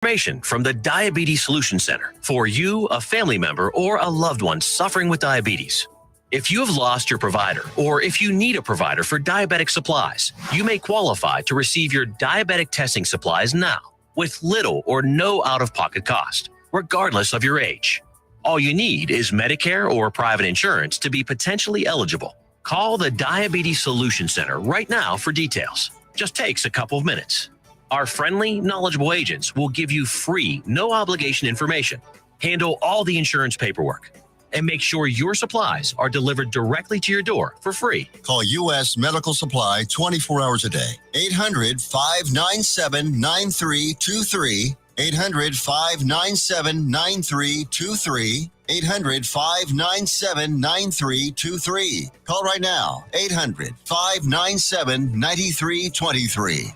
Information from the Diabetes Solution Center for you, a family member, or a loved one suffering with diabetes. If you have lost your provider, or if you need a provider for diabetic supplies, you may qualify to receive your diabetic testing supplies now with little or no out-of-pocket cost, regardless of your age. All you need is Medicare or private insurance to be potentially eligible. Call the Diabetes Solution Center right now for details. Just takes a couple of minutes. Our friendly, knowledgeable agents will give you free, no-obligation information, handle all the insurance paperwork, and make sure your supplies are delivered directly to your door for free. Call U.S. Medical Supply 24 hours a day. 800-597-9323. 800-597-9323. 800-597-9323. Call right now. 800-597-9323.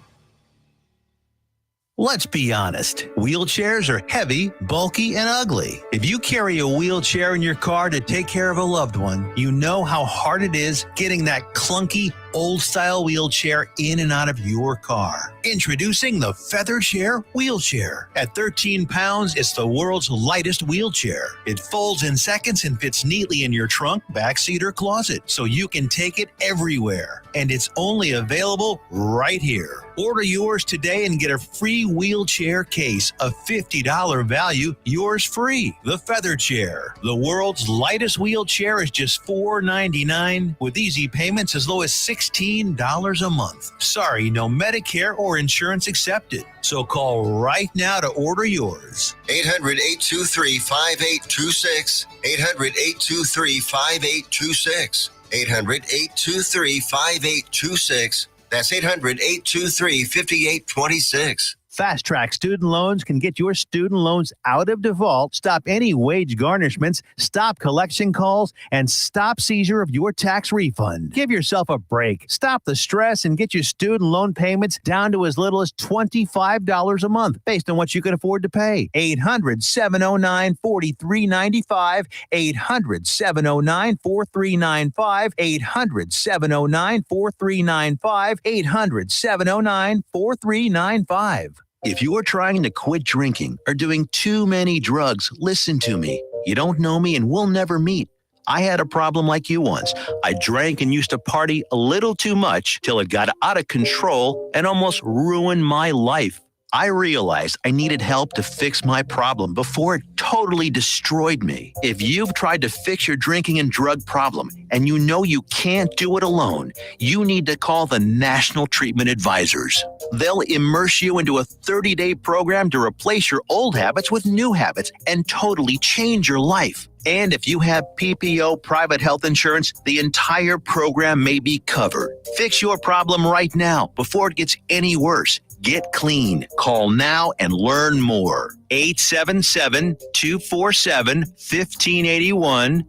Let's be honest. Wheelchairs are heavy, bulky, and ugly. If you carry a wheelchair in your car to take care of a loved one, you know how hard it is getting that clunky, old-style wheelchair in and out of your car. Introducing the Feather Chair Wheelchair. At 13 pounds, it's the world's lightest wheelchair. It folds in seconds and fits neatly in your trunk, backseat, or closet, so you can take it everywhere. And it's only available right here. Order yours today and get a free wheelchair case, a $50 value, yours free. The Feather Chair. The world's lightest wheelchair is just $4.99 with easy payments as low as $16 a month. Sorry, no Medicare or insurance accepted. So call right now to order yours. 800-823-5826. 800-823-5826. 800-823-5826. That's 800-823-5826. Fast Track Student Loans can get your student loans out of default, stop any wage garnishments, stop collection calls, and stop seizure of your tax refund. Give yourself a break. Stop the stress and get your student loan payments down to as little as $25 a month based on what you can afford to pay. 800-709-4395. 800-709-4395. 800-709-4395. 800-709-4395. If you're trying to quit drinking or doing too many drugs, listen to me. You don't know me and we'll never meet. I had a problem like you once. I drank and used to party a little too much till it got out of control and almost ruined my life. I realized I needed help to fix my problem before it totally destroyed me. If you've tried to fix your drinking and drug problem and you know you can't do it alone, you need to call the National Treatment Advisors. They'll immerse you into a 30-day program to replace your old habits with new habits and totally change your life. And if you have PPO private health insurance, the entire program may be covered. Fix your problem right now before it gets any worse. Get clean. Call now and learn more. 877-247-1581.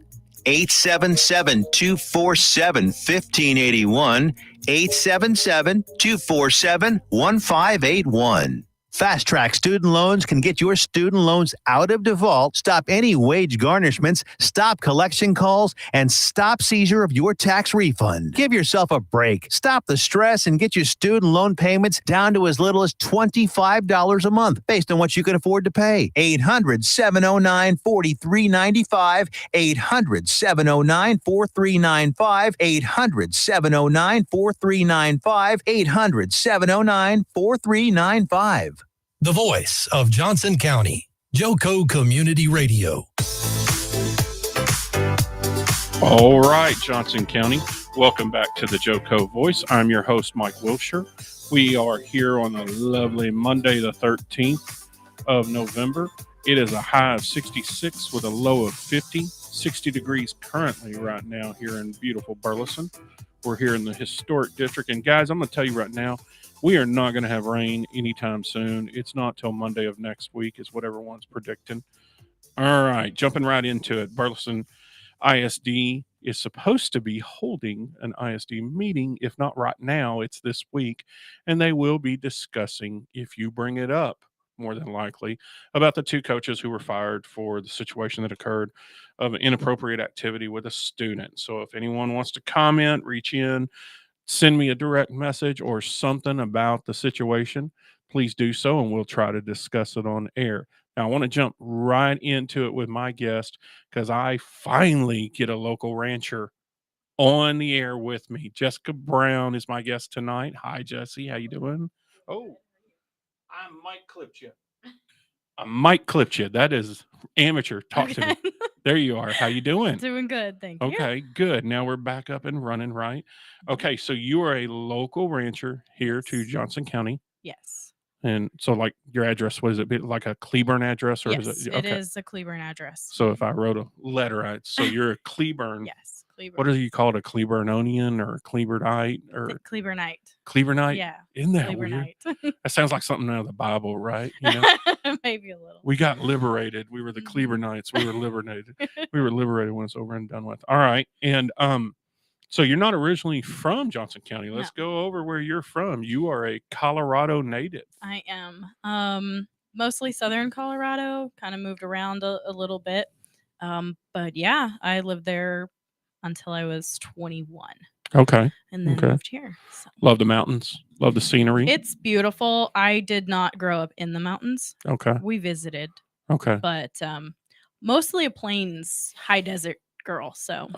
877-247-1581. 877-247-1581. Fast Track Student Loans can get your student loans out of default, stop any wage garnishments, stop collection calls, and stop seizure of your tax refund. Give yourself a break. Stop the stress and get your student loan payments down to as little as $25 a month based on what you can afford to pay. 800-709-4395. 800-709-4395. 800-709-4395. 800-709-4395. The voice of Johnson County, Joco Community Radio. All right, Johnson County, welcome back to the Joco Voice. I'm your host, Mike Wilshire. We are here on a lovely Monday, the 13th of November. It is a high of 66 with a low of 50, 60 degrees currently right now here in beautiful Burleson. We're here in the historic district. And guys, I'm going to tell you right now, we are not going to have rain anytime soon. It's not till Monday of next week is what everyone's predicting. All right, jumping right into it. Burleson ISD is supposed to be holding an ISD meeting. If not right now, it's this week. And they will be discussing, if you bring it up, more than likely, about the two coaches who were fired for the situation that occurred of inappropriate activity with a student. So if anyone wants to comment, reach in, send me a direct message or something about the situation. please do so, and we'll try to discuss it on air. Now, I want to jump right into it with my guest because I finally get a local rancher on the air with me. Jessica Brown is my guest tonight. Hi, Jesse. How you doing? Oh, I might clipped you. I might clipped you. That is amateur. Talk to me. There you are. How you doing? Doing good, thank you. Okay, good. Now we're back up and running, right? Okay, so you are a local rancher here to Yes. Johnson County. Yes. And so, like, your address, what is it? Like a Cleburne address, or Yes, is it? it is a Cleburne address. So if I wrote a letter, so you're a Cleburne. Yes, Cleburne. What do you call it? A Cleburneonian or a Cleburneite or Cleburneite? Cleburneite? Yeah. Isn't that weird? Cleburneite. That sounds like something out of the Bible, right? You know, Maybe a little. we got liberated. We were the Cleburnites. We were liberated. We were liberated when it's over and done with. All right, and so you're not originally from Johnson County. Let's go over where you're from. You are a Colorado native. I am. Mostly southern Colorado. Kind of moved around a little bit. But yeah, I lived there until I was 21. Okay. And then moved here. So. Love the mountains. Love the scenery. It's beautiful. I did not grow up in the mountains. Okay. We visited. Okay. But mostly a plains high desert girl. So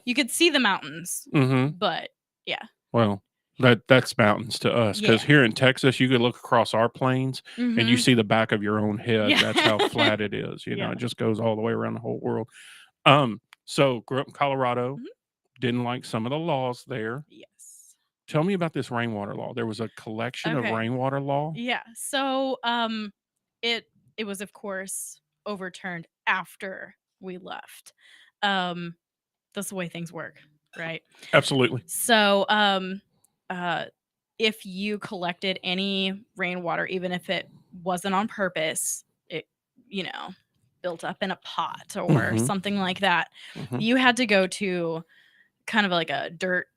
you could see the mountains. But yeah. Well, that's mountains to us, because here in Texas you could look across our plains and you see the back of your own head. That's how flat it is. You know, it just goes all the way around the whole world. So grew up in Colorado. Didn't like some of the laws there. Yes. Tell me about this rainwater law. There was a collection of rainwater law. Yeah. So it was, of course, overturned after we left. That's the way things work, right? Absolutely. So if you collected any rainwater, even if it wasn't on purpose, it, built up in a pot or something like that, you had to go to kind of like a dirt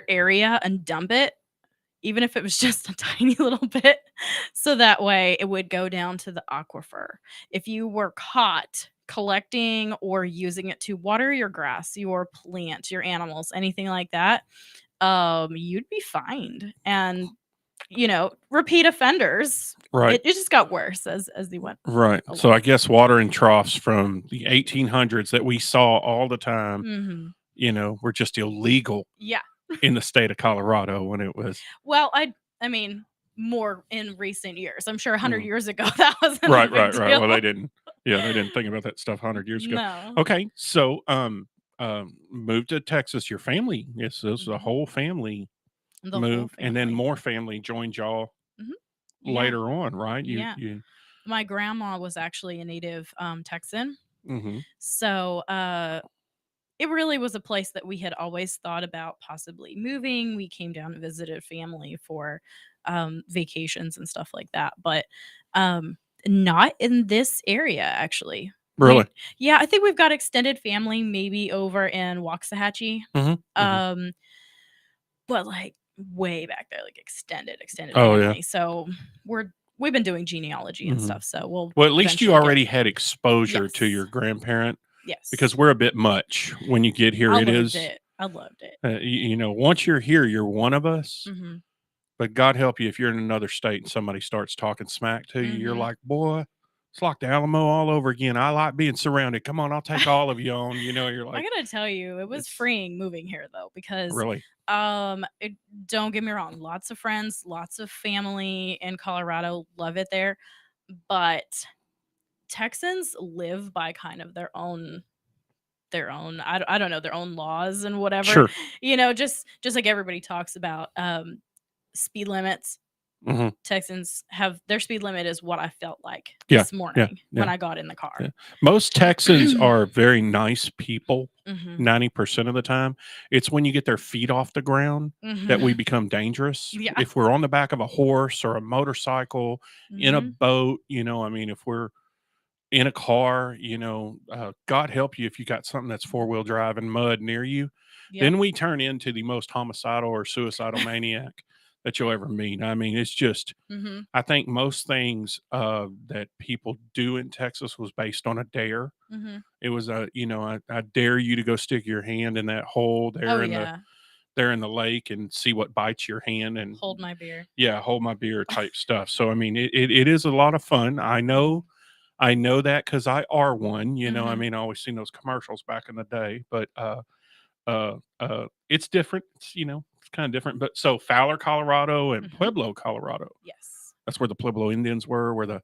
area and dump it, even if it was just a tiny little bit, so that way it would go down to the aquifer. If you were caught collecting or using it to water your grass, your plant, your animals, anything like that, you'd be fined. And repeat offenders, right? It just got worse as they went. Right. along. So I guess watering troughs from the 1800s that we saw all the time, were just illegal. Yeah. In the state of Colorado when it was. Well, I mean, more in recent years. I'm sure 100 years ago that wasn't right. a big deal. Well, they didn't think about that stuff 100 years ago. No. Okay, so moved to Texas. Your family, yes, this was a whole family moved, and then more family joined y'all later on, right? You My grandma was actually a native Texan. So it really was a place that we had always thought about possibly moving. We came down and visited family for vacations and stuff like that, but not in this area, actually. Really? I think we've got extended family maybe over in Waxahachie. But like way back there, like extended family. So we've been doing genealogy and stuff. So well, at least you already had exposure to your grandparent. Yes. Because we're a bit much when you get here. I loved it. Once you're here, you're one of us. But God help you if you're in another state and somebody starts talking smack to you. You're like, boy, it's like the Alamo all over again. I like being surrounded. Come on, I'll take all of you on. You're like, I gotta tell you, it was freeing moving here though, because really, don't get me wrong, lots of friends, lots of family in Colorado, love it there, but Texans live by kind of their own I don't know, their own laws and whatever. Sure. Just like everybody talks about speed limits. Texans have their speed limit is what I felt like this morning when I got in the car. Most Texans are very nice people 90% of the time. It's when you get their feet off the ground that we become dangerous. If we're on the back of a horse or a motorcycle, in a boat, if we're in a car, God help you if you got something that's 4-wheel drive and mud near you, then we turn into the most homicidal or suicidal maniac that you'll ever meet. I mean, it's just, I think most things that people do in Texas was based on a dare. It was I dare you to go stick your hand in that hole there there in the lake and see what bites your hand and Hold my beer. yeah, hold my beer type stuff. So I mean, it is a lot of fun. I know that because I are one. You know, I Mhm. mean, I always seen those commercials back in the day, but it's different. It's, it's kind of different. But so Fowler, Colorado, and Mhm. Pueblo, Colorado. Yes. That's where the Pueblo Indians were. Where the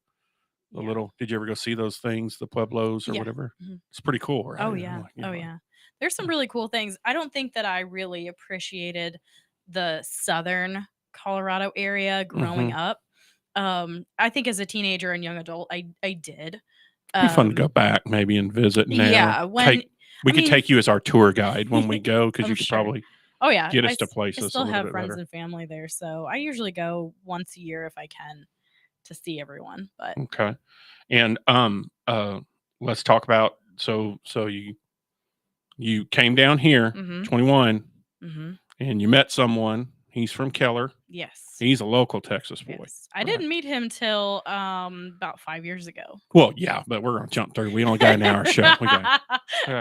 Yeah. little. Did you ever go see those things, the Pueblos or Yeah. whatever? Mhm. It's pretty cool, right? Oh I'm yeah. like, Oh yeah. There's some really cool things. I don't think that I really appreciated the southern Colorado area growing Mhm. up. I think as a teenager and young adult, I did. It'd be fun to go back maybe and visit now. Yeah, when We I could mean, take you as our tour guide when we go because I'm you could sure. probably Oh yeah, get us to I places a still little have bit friends better. and family there, so I usually go once a year if I can to see everyone. But Okay. And let's talk about so you came down here, mhm, 21, mhm, and you met someone. He's from Keller. yes, He's a local Texas boy. yes. I Right. didn't meet him till about 5 years ago. Well, yeah, but we're gonna jump through. We only got an hour show. We gotta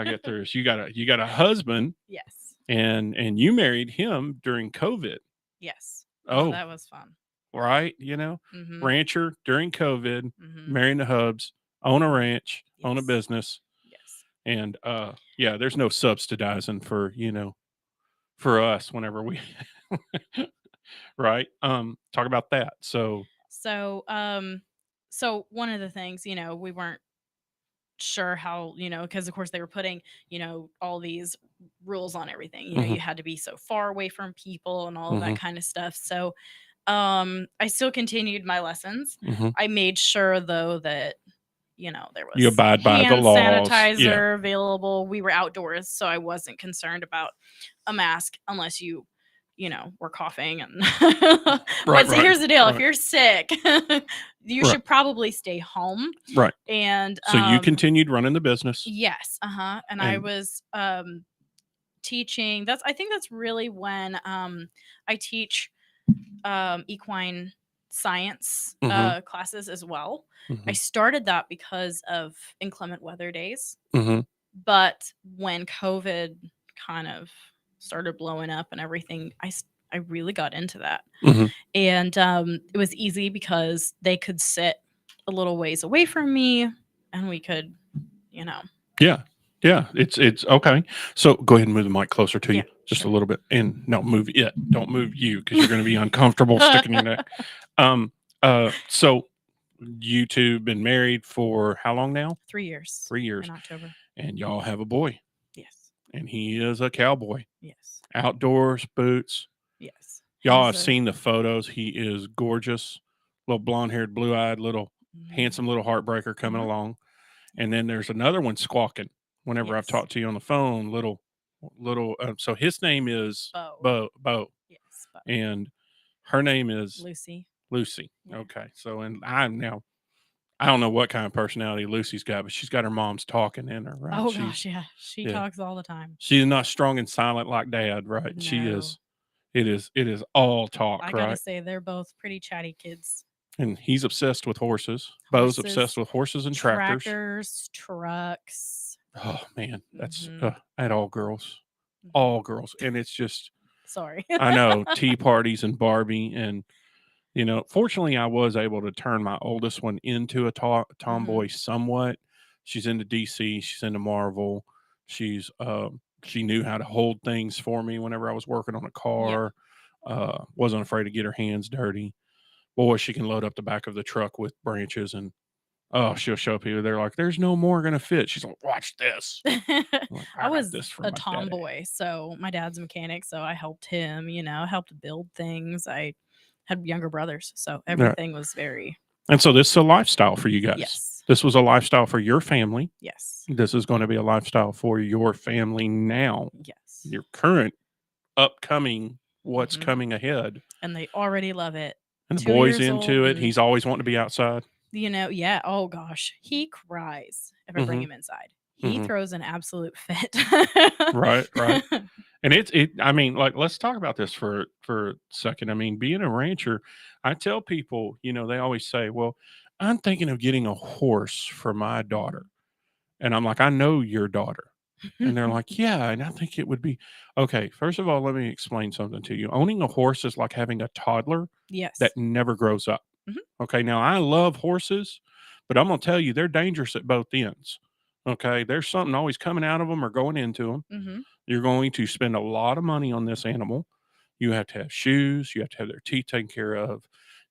get through this. You got a husband Yes, and you married him during COVID. yes. Oh, Oh, that was fun. right. Mhm, Rancher during COVID, mhm. marrying the Hubs, own a ranch, own a Yes, business. yes. And yeah, there's no subsidizing for, for us whenever we right. Talk about that. So So, so one of the things, we weren't sure how, because of course they were putting, all these rules on everything. mhm, You had to be so far away from people and all of that mhm, kind of stuff. So, I still continued my lessons. mhm. I made sure though that, there You was abide by the hand laws. Yeah. sanitizer available. We were outdoors, so I wasn't concerned about a mask unless you were coughing and Right, but so right, here's the deal, if right, you're sick, you right, should probably stay home. right. And So you continued running the business yes, uh-huh, and I and was teaching. I think that's really when I teach equine science mhm, classes as well. I mhm, started that because of inclement weather days, mhm, but when COVID kind of started blowing up and everything, I really got into that. mhm. And it was easy because they could sit a little ways away from me and we could, you know, Yeah. Yeah. It's okay. So go ahead and move the mic closer to you yeah, just a sure. little bit. And no, move it. Don't move you because you're going to be uncomfortable sticking your neck. Um, so you two been married for how long now? 3 years 3 years. in October. And y'all have a boy, Yes. and he is a cowboy. Yes. Outdoors, boots. Yes. Y'all He's have a seen the photos. He is gorgeous, little blonde haired, blue eyed, little mhm, handsome little heartbreaker coming mhm, along. And then there's another one squawking whenever I've yes. talked to you on the phone. Little. So his name is Bo. Bo, Yes. Bo. and her name is Lucy. Lucy. Yeah. Okay. So and I don't know what kind of personality Lucy's got, but she's got her mom's talking in her, right? Oh gosh, yeah. She Yeah. talks all the time. She's not strong and silent like dad, right? She No. is. It is all talk, I gotta right? say they're both pretty chatty kids. And he's obsessed with horses. Bo's obsessed Horses, with horses and tractors. tractors, trucks. Oh man, that's Mhm. I had Mhm. all girls, and it's just Sorry. I know tea parties and Barbie, and fortunately, I was able to turn my oldest one into a tomboy Mhm. somewhat. She's into DC, she's into Marvel. She knew how to hold things for me whenever I was working on a Yeah. car. Wasn't afraid to get her hands dirty. Boy, she can load up the back of the truck with branches and oh, she'll show people. They're like, "There's no more gonna fit." She's like, "Watch this." I'm like, I "I got was this from a my daddy." tomboy, so my dad's a mechanic, so I helped him, I helped build things. I had younger brothers, so Right. everything was very And so this is a lifestyle for you guys. yes. This was a lifestyle for your family. Yes. This is going to be a lifestyle for your family now. Yes. Your current, upcoming, what's Mhm. coming ahead. And they already love it. And the 2 boy's years old into it. and He's always wanting to be outside. yeah, oh gosh, he cries if I bring Mhm. him inside. He Mhm. throws an absolute fit. Right, right. And I mean, like, let's talk about this for a second. I mean, being a rancher, I tell people, they always say, "Well, I'm thinking of getting a horse for my daughter." And I'm like, "I know your daughter. And they're like, yeah, and I think it would be okay. First of all, let me explain something to you. Owning a horse is like having a toddler Yes. that never grows up. Mhm. Okay. Now, I love horses, but I'm going to tell you, they're dangerous at both ends. Okay. There's something always coming out of them or going into them. Mhm. You're going to spend a lot of money on this animal. You have to have shoes. You have to have their teeth taken care of.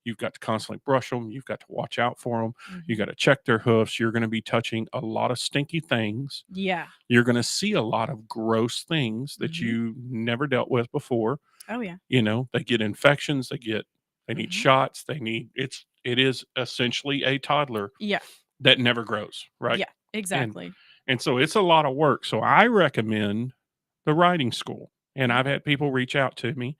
You've got to constantly brush them. You've got to watch out for them. You Mhm. got to check their hoofs. You're going to be touching a lot of stinky things. Yeah. You're going to see a lot of gross things that Mhm. you never dealt with before. Oh yeah. You know, they get infections. They need Mhm. shots. It is essentially a toddler Yeah. that never grows, right? Yeah. Exactly. And so it's a lot of work. So I recommend the riding school. And Mhm. I've had people reach out to me.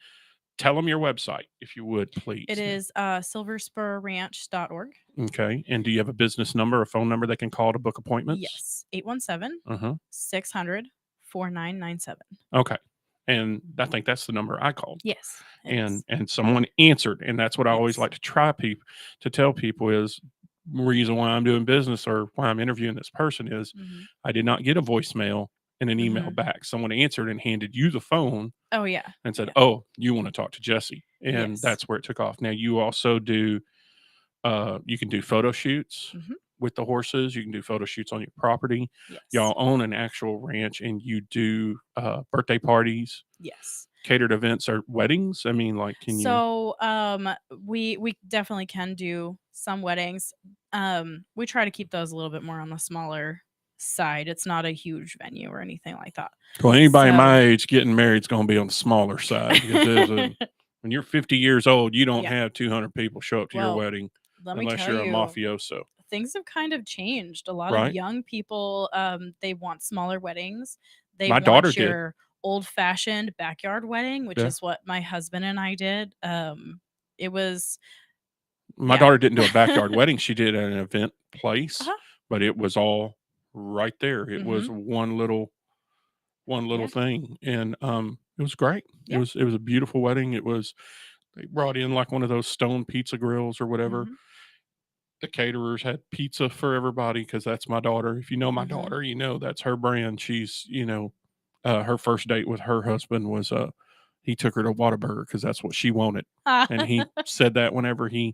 Tell them your website, if you would, please. It is silverspurranch.org. Okay. And do you have a business number, a phone number they can call to book appointments? Yes. 817 Uh-huh. 600 4997. Okay. And I think that's the number I called. Yes. it And is. someone answered. And that's what I always Yes. like to tell people is reason why I'm doing business or why I'm interviewing this person is Mhm. I did not get a voicemail and an email Mhm. back. Someone answered and handed you the phone Oh yeah. and said, Yeah. "Oh, you want to talk to Jesse?" And Yes. that's where it took off. Now you also do you can do photo shoots Mhm. with the horses. You can do photo shoots on your property. Yes. Y'all own an actual ranch and you do birthday parties, Yes. catered events or weddings. I mean, like, can you? So we definitely can do some weddings. We try to keep those a little bit more on the smaller side. It's not a huge venue or anything like that. Well, anybody So my age getting married is going to be on the smaller side because when you're 50 years old, you don't Yeah. have 200 people show up to your Well, wedding let me unless tell you're a you, mafioso, things have kind of changed. A lot of right? young people, they want smaller weddings. They My daughter want did. your old-fashioned backyard wedding, which Yeah. is what my husband and I did. It was My yeah. daughter didn't do a backyard wedding. She did at an event place, Uh-huh. but it was all right there. It was Mhm. one little Yeah. thing, and it was great. Yeah. It was a beautiful wedding. They brought in like one of those stone pizza grills or whatever. Mhm. The caterers had pizza for everybody because that's my daughter. If you know my Mhm. daughter, you know that's her brand. She's her first date with her husband was he took her to Whataburger because that's what she wanted, and he said that whenever he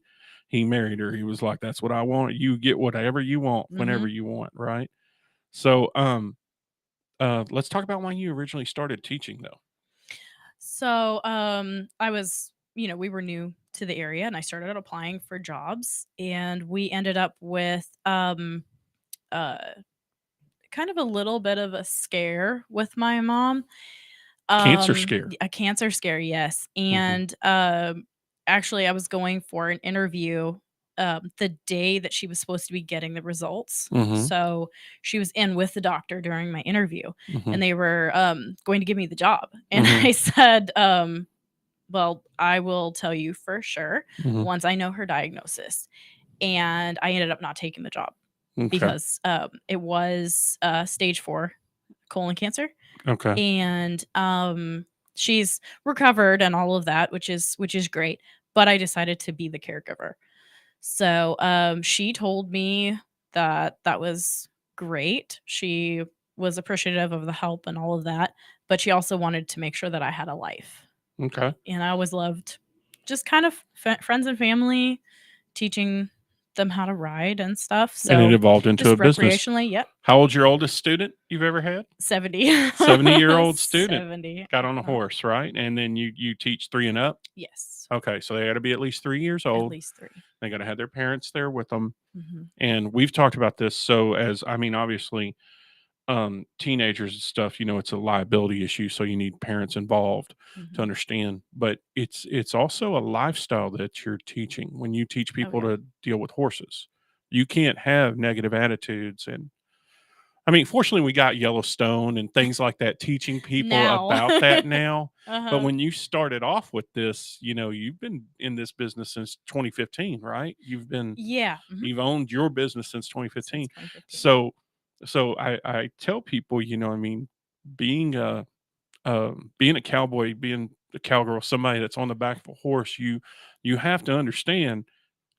married her, he was like, "That's what I want. You get whatever you want whenever Mhm. you want, right?" So let's talk about when you originally started teaching, though. So, I was, we were new to the area and I started applying for jobs and we ended up with uh kind of a little bit of a scare with my mom. Cancer scare. A cancer scare, yes. Hmm. And actually I was going for an interview the day that she was supposed to be getting the results. Hmm. So she was in with the doctor during my interview Hmm. and they were going to give me the job. And Hmm. I said, well, I will tell you for sure Hmm. once I know her diagnosis. And I ended up not taking the job Okay. because it was stage 4 colon cancer, Okay. and she's recovered and all of that, which is great. But I decided to be the caregiver. So she told me that that was great. She was appreciative of the help and all of that, but she also wanted to make sure that I had a life. Okay. And I always loved just kind of friends and family, teaching them how to ride and stuff. And it So evolved into a just business. recreationally, yep. How old's your oldest student you've ever had? 70. 70-year-old student 70. got on a Uh-huh. horse, right? And then you teach 3 and up. Yes. Okay, so they got to be at least 3 years At old. least 3. They got to have their parents there with them. Hmm. And we've talked about this. So as I mean, obviously, teenagers and stuff, it's a liability issue. So you need parents involved to Hmm. understand. But it's also a lifestyle that you're teaching when you teach Oh, people yeah. to deal with horses. You can't have negative attitudes. And I mean, fortunately, we got Yellowstone and things like that teaching people Now. about that now. But Uh-huh. when you started off with this, you've been in this business since 2015, right? Yeah. Mhm. You've owned your business since 2015. Since 2015. So I tell people, I mean, being being a cowboy, being a cowgirl, somebody that's on the back of a horse, you have to understand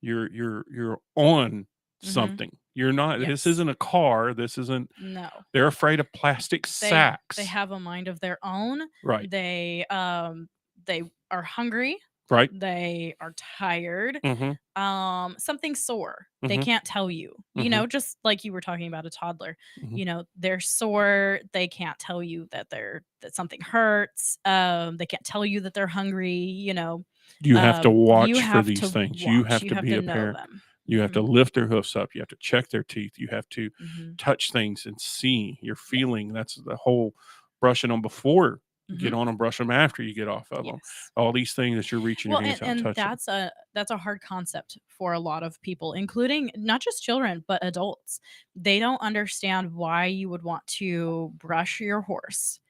you're on Hmm. something. You're not. This Yes. isn't a car. This isn't. No. They're afraid of plastic sacks. They have a mind of their own. Right. They are hungry. Right. They are tired. Mm-hmm. Something sore. They Mhm. can't tell you. You Mhm. know, just like you were talking about a toddler. Mhm. You know, they're sore. They can't tell you that something hurts. They can't tell you that they're hungry. You know, You have to you watch for have these to things. You watch. have You to have be to a know parent. them. You have to lift their hoofs up. You have to check their teeth. You have to Mhm. touch things and see. You're feeling. That's the whole brushing them before you get on them, brush them after you get off of them. Yes. All these things that you're reaching Well, your hands out and and touching. that's a hard concept for a lot of people, including not just children but adults. They don't understand why you would want to brush your horse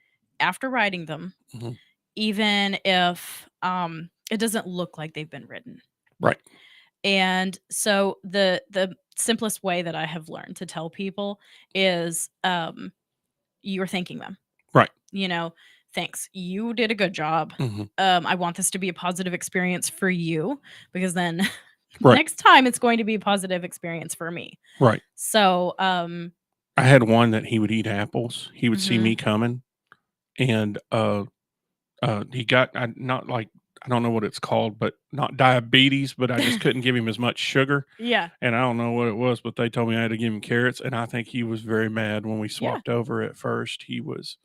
after riding them, Mhm. even if it doesn't look like they've been ridden. Right. And so the simplest way that I have learned to tell people is you're thanking them. Right. You know, thanks. You did a good job. Mhm. I want this to be a positive experience for you because then Right. next time it's going to be a positive experience for me. Right. So, I had one that he would eat apples. He would see mhm. me coming, and he got not like I don't know what it's called, but not diabetes, but I just couldn't give him as much sugar. Yeah. And I don't know what it was, but they told me I had to give him carrots, and I think he was very mad when we Yeah. swapped over at first. He was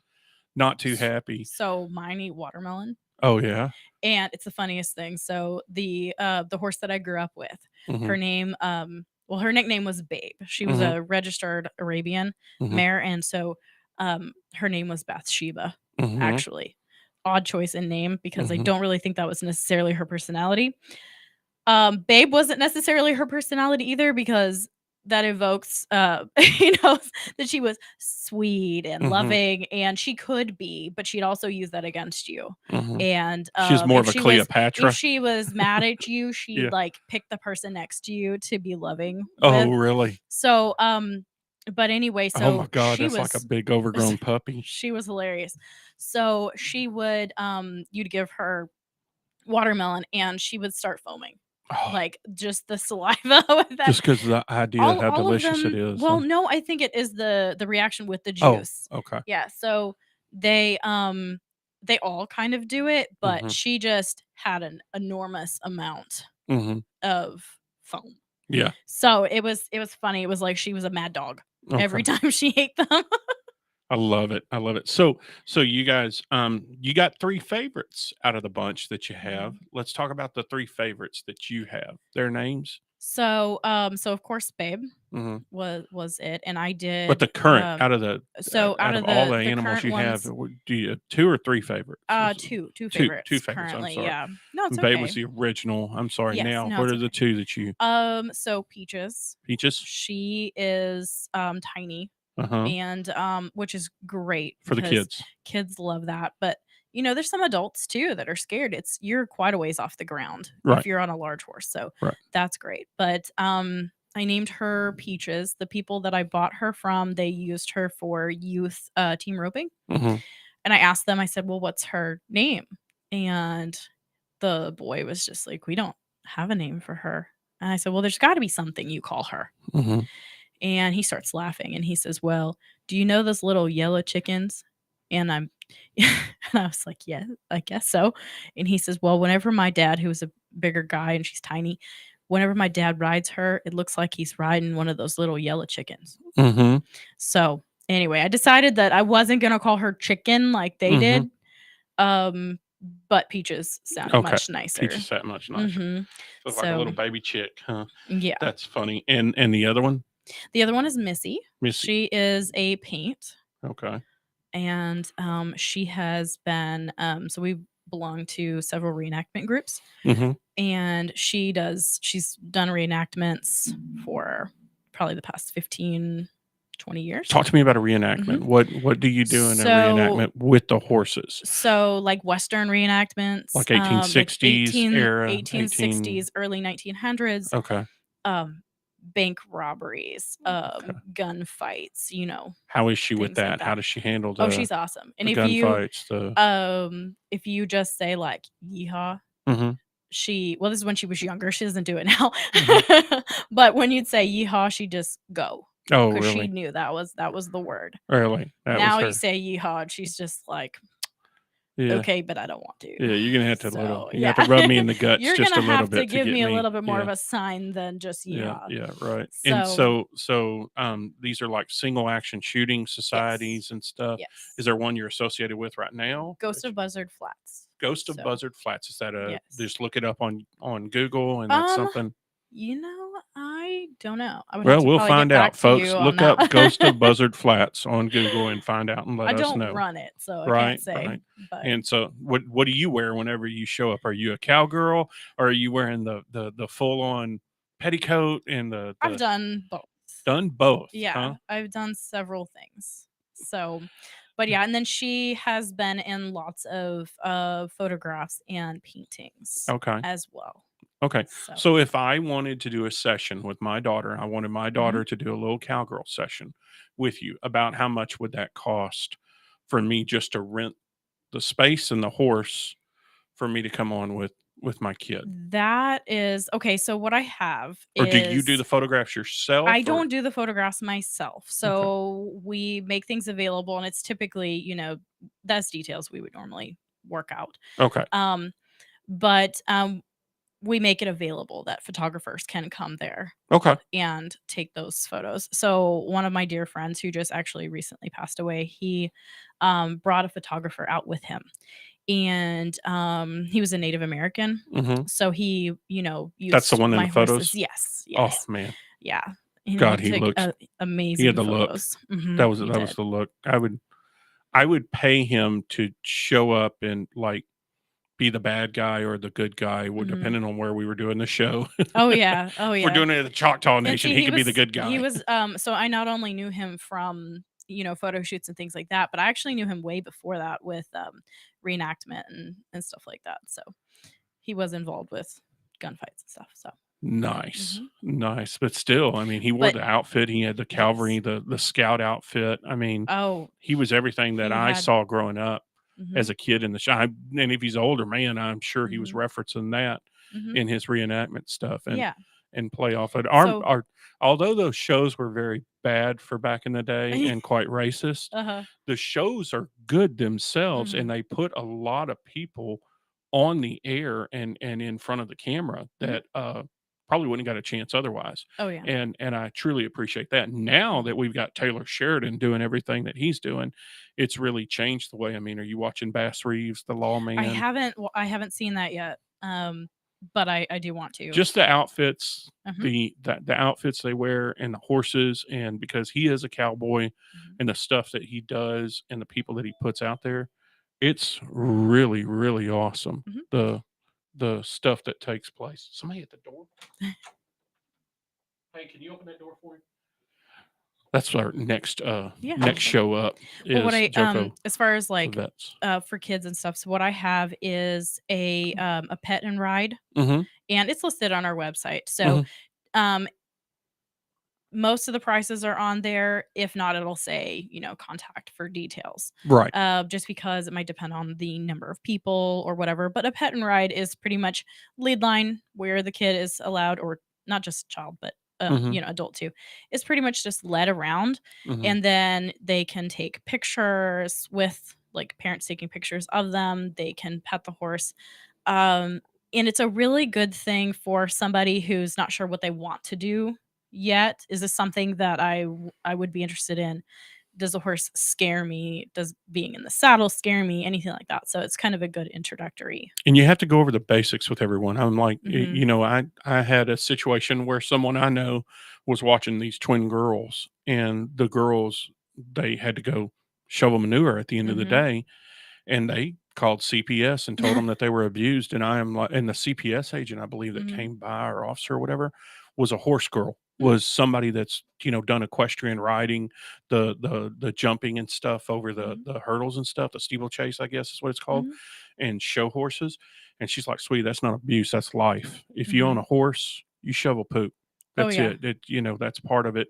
not too happy. So mine eat watermelon. Oh yeah. And it's the funniest thing. So the horse that I grew up with, Mhm. her name, well, her nickname was Babe. She was Mhm. a registered Arabian Mhm. mare, and so her name was Bathsheba. Mhm. Actually, odd choice in name because I Mhm. don't really think that was necessarily her personality. Babe wasn't necessarily her personality either because that evokes, you know, that she was sweet and Mhm. loving, and she could be, but she'd also use that against you. Mhm. And She's more if of a she was Cleopatra. if she was mad at you, she'd Yeah. like pick the person next to you to be loving Oh with. really? So, but anyway, Oh my so God, she that's like a was big overgrown puppy. she was hilarious. So she would you'd give her watermelon and she would start foaming. Oh, Like just the saliva with that. just because the idea of how All of delicious it them, is. well, Huh? no, I think it is the reaction with the Oh, juice. okay. Yeah, so they all kind of do it, but Mhm. she just had an enormous amount Mhm. of foam. Yeah. So it was funny. It was like she was a mad dog every Okay. time she ate them. I love it. I love it. So you guys, you got three favorites out of the bunch that you have. Let's talk about the three favorites that you have. Their names. So so of course Babe Hmm. was it, and I But the did current out of the so out out of of all the the animals current you have, ones, do you have two or three favorites? two Two favorites favorites. I'm currently. sorry. Yeah. No, it's Babe was okay. the original. I'm sorry. Yes, Now, no, what it's are the okay. two that you? So Peaches, Peaches. she is tiny Uh huh. and which is great For the because kids. kids love that. But you know, there's some adults too that are scared. You're quite a ways off the ground Right. if you're on a large horse. So Right. that's great. But I named her Peaches. The people that I bought her from, they used her for youth team roping. Hmm. And I asked them, I said, "Well, what's her name?" And the boy was just like, "We don't have a name for her." And I said, "Well, there's got to be something you call her." Hmm. And he starts laughing and he says, "Well, do you know those little yellow chickens?" And and I was like, "Yeah, I guess so." And he says, "Well, whenever my dad, who was a bigger guy and she's tiny, whenever my dad rides her, it looks like he's riding one of those little yellow chickens." Hmm. So, anyway, I decided that I wasn't going to call her chicken like they Hmm. did. But Peaches sounded Okay. much nicer. Peaches that much nicer. Mhm. So it's like a So, little baby chick, huh? yeah. That's funny. And the other one, The other one is Missy. Missy. She is a paint, Okay. and she has been so we belong to several reenactment groups, Hmm. and she's done reenactments for probably the past 15, 20 years. Talk to me about a reenactment. What do you do in a reenactment with the horses? So like Western reenactments, Like 1860s era, 1860s, early 1900s, Okay. bank robberies, Okay. gunfights, you know, How is she with things like that? How that. does she handle Oh, the she's awesome. And gunfights? if you just say like yeehaw, Mhm. well, this is when she was younger. She doesn't do it now. Mhm. But when you'd say yeehaw, she'd just go Oh, because she really? knew that was the word. Really? That was Now you her. say yeehaw, and she's just like, Yeah. okay, but I don't want to. Yeah, you're gonna have to So you have to yeah, rub me in the guts you're just a gonna little have to bit to give get me a me. little bit more Yeah. of a sign than just Yeah, yeehaw. yeah, right. And So these are like single action shooting yes, societies and stuff. Is yes. there one you're associated with right now? Ghost of Buzzard Flats. Ghost of So Buzzard Flats. Is that a yes. just look it up on Google and that's Um, something? I don't know. I would have Well, to we'll probably get find back out, to you folks. on Look up that. Ghost of Buzzard Flats on Google and find out and I let us don't know. run it, so I can't Right, say. right. But And so what do you wear whenever you show up? Are you a cowgirl or are you wearing the full on petticoat and I've the done both. done both, Yeah, huh? I've done several things. So, but yeah, and then she has been in lots of photographs and paintings Okay. as well. Okay. So, So if I wanted to do a session with my daughter, I wanted my mhm. daughter to do a little cowgirl session with you. About how much would that cost for me just to rent the space and the horse for me to come on with my kid? That is okay. So what I have Or do you do is the photographs I yourself or don't do the photographs myself. okay. So we make things available, and it's typically, that's details we would normally work out. Okay. Um, but we make it available that photographers can come there Okay. and take those photos. So one of my dear friends who just actually recently passed away, he brought a photographer out with him, and he was a Native American. Mhm. So he, That's the used one in my the horses. photos? Yes, Oh, yes, man. yeah. He God, he took looks he had amazing the look. photos. That He was did. the look. I would pay him to show up and like be the bad guy or the good guy, Mhm. depending on where we were doing the show. Oh yeah, oh If we're yeah. doing it at the Choctaw And Nation, see, he could be the good he guy. was so I not only knew him from, photo shoots and things like that, but I actually knew him way before that with reenactment and stuff like that. So he was involved with gunfights and stuff. So Nice, mhm. nice, but still, I mean, he wore But the outfit. He had the cavalry, yes. the scout outfit. I mean, Oh, he was everything that he I had saw growing up mhm, as a kid in the show. And if he's older, man, I'm sure he was mhm, referencing that mhm. in his reenactment stuff Yeah. and play off it. So Although those shows were very bad for back in the day and quite racist, uh-huh. the shows are good themselves and Mhm, they put a lot of people on the air and in front of the camera mhm. that probably wouldn't have got a chance otherwise. Oh yeah. And I truly appreciate that. Now Mhm. that we've got Taylor Sheridan doing everything that he's doing, it's really changed the way. I mean, are you watching Bass Reeves, the lawman? I haven't seen that yet. But I do want to. Just the outfits, Mhm, the outfits they wear and the horses, and because he is a cowboy mhm, and the stuff that he does and the people that he puts out there, it's really, really awesome. mhm. The stuff that takes place. Somebody at the door. Hey, can you open that door for me? That's our Yeah, next sure. show up Well, what is I Joko as far as for like vets. for kids and stuff, so what I have is a pet and ride, Mhm. and it's listed on our website. So Mhm. um most of the prices are on there. If not, it'll say, contact for details. Right. Just because it might depend on the number of people or whatever. But a pet and ride is pretty much lead line where the kid is allowed, or not just child, but Mhm. adult too, is pretty much just led around, Mhm. and then they can take pictures with like parents taking pictures of them. They can pet the horse. Um, and it's a really good thing for somebody who's not sure what they want to do yet. Is this something that I would be interested in? Does the horse scare me? Does being in the saddle scare me? Anything like that. So it's kind of a good introductory. And you have to go over the basics with everyone. I'm like, Mhm. I had a situation where someone I know was watching these twin girls, and the girls they had to go shovel manure at the end of the Mhm. day, and they called CPS and told them that they were abused. And I am like, and the CPS agent, I believe that Mhm. came by or officer or whatever, was a horse girl. Mm. Was somebody that's done equestrian riding, the jumping and stuff over Mhm. the hurdles and stuff, the steeplechase, I guess is what it's called, Mhm. and show horses. And she's like, "Sweet, that's not abuse, that's life. If you own a Mhm. horse, you shovel poop. Oh That's yeah. it. That's part of it,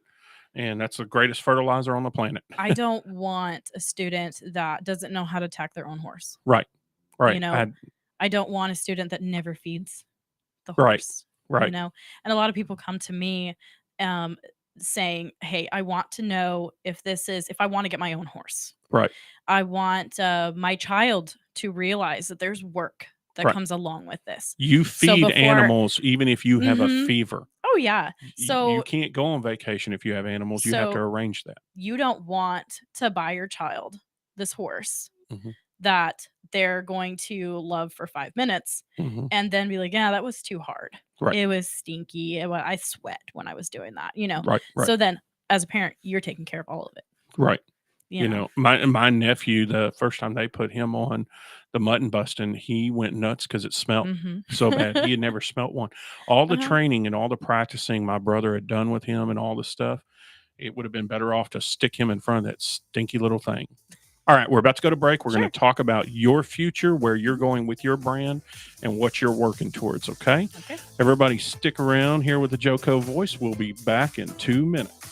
and that's the greatest fertilizer on the planet." I don't want a student that doesn't know how to tack their own horse. Right, You right. know, I don't want a student that never feeds. the Right. horse. Right. You know, and a lot of people come to me um, saying, "Hey, I want to know if I want to get my own horse. Right. I want my child to realize that there's work that Right. comes along with this." You So feed before, animals even if you have a Mhm. fever. Oh yeah. You So can't go on vacation if you have animals. You have to so arrange that. you don't want to buy your child this horse Mhm. that they're going to love for 5 minutes Mhm. and then be like, yeah, that was too hard. Right. It was stinky. I sweat when I was doing that, Right. Right. So then as a parent, you're taking care of all of it, Right. you You know? know, my nephew, the first time they put him on the mutton busting, he went nuts because it smelt Hmm. so bad. He had never smelt one. All the Uh-huh. training and all the practicing my brother had done with him and all the stuff, it would have been better off to stick him in front of that stinky little thing. All right, we're about to go to break. We're Sure. going to talk about your future, where you're going with your brand, and what you're working towards. Okay. Okay. Everybody, stick around here with the Joko voice. We'll be back in 2 minutes.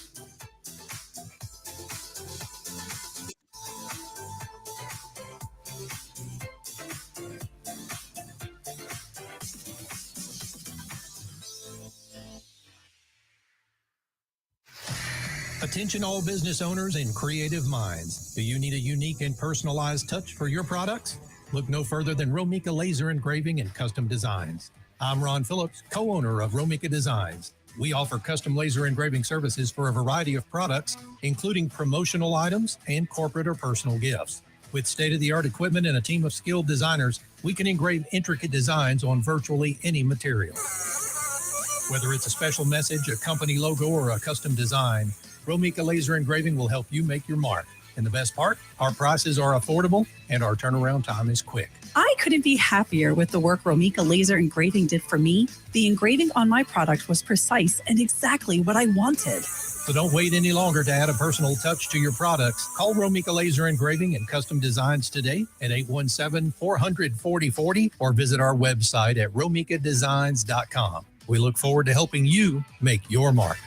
Attention all business owners and creative minds. Do you need a unique and personalized touch for your products? Look no further than Romika Laser Engraving and Custom Designs. I'm Ron Phillips, co-owner of Romika Designs. We offer custom laser engraving services for a variety of products, including promotional items and corporate or personal gifts. With state-of-the-art equipment and a team of skilled designers, we can engrave intricate designs on virtually any material. Whether it's a special message, a company logo, or a custom design, Romika Laser Engraving will help you make your mark. And the best part, our prices are affordable and our turnaround time is quick. I couldn't be happier with the work Romika Laser Engraving did for me. The engraving on my product was precise and exactly what I wanted. So don't wait any longer to add a personal touch to your products. Call Romika Laser Engraving and Custom Designs today at 817-400-4040 or visit our website at romikadesigns.com. We look forward to helping you make your mark.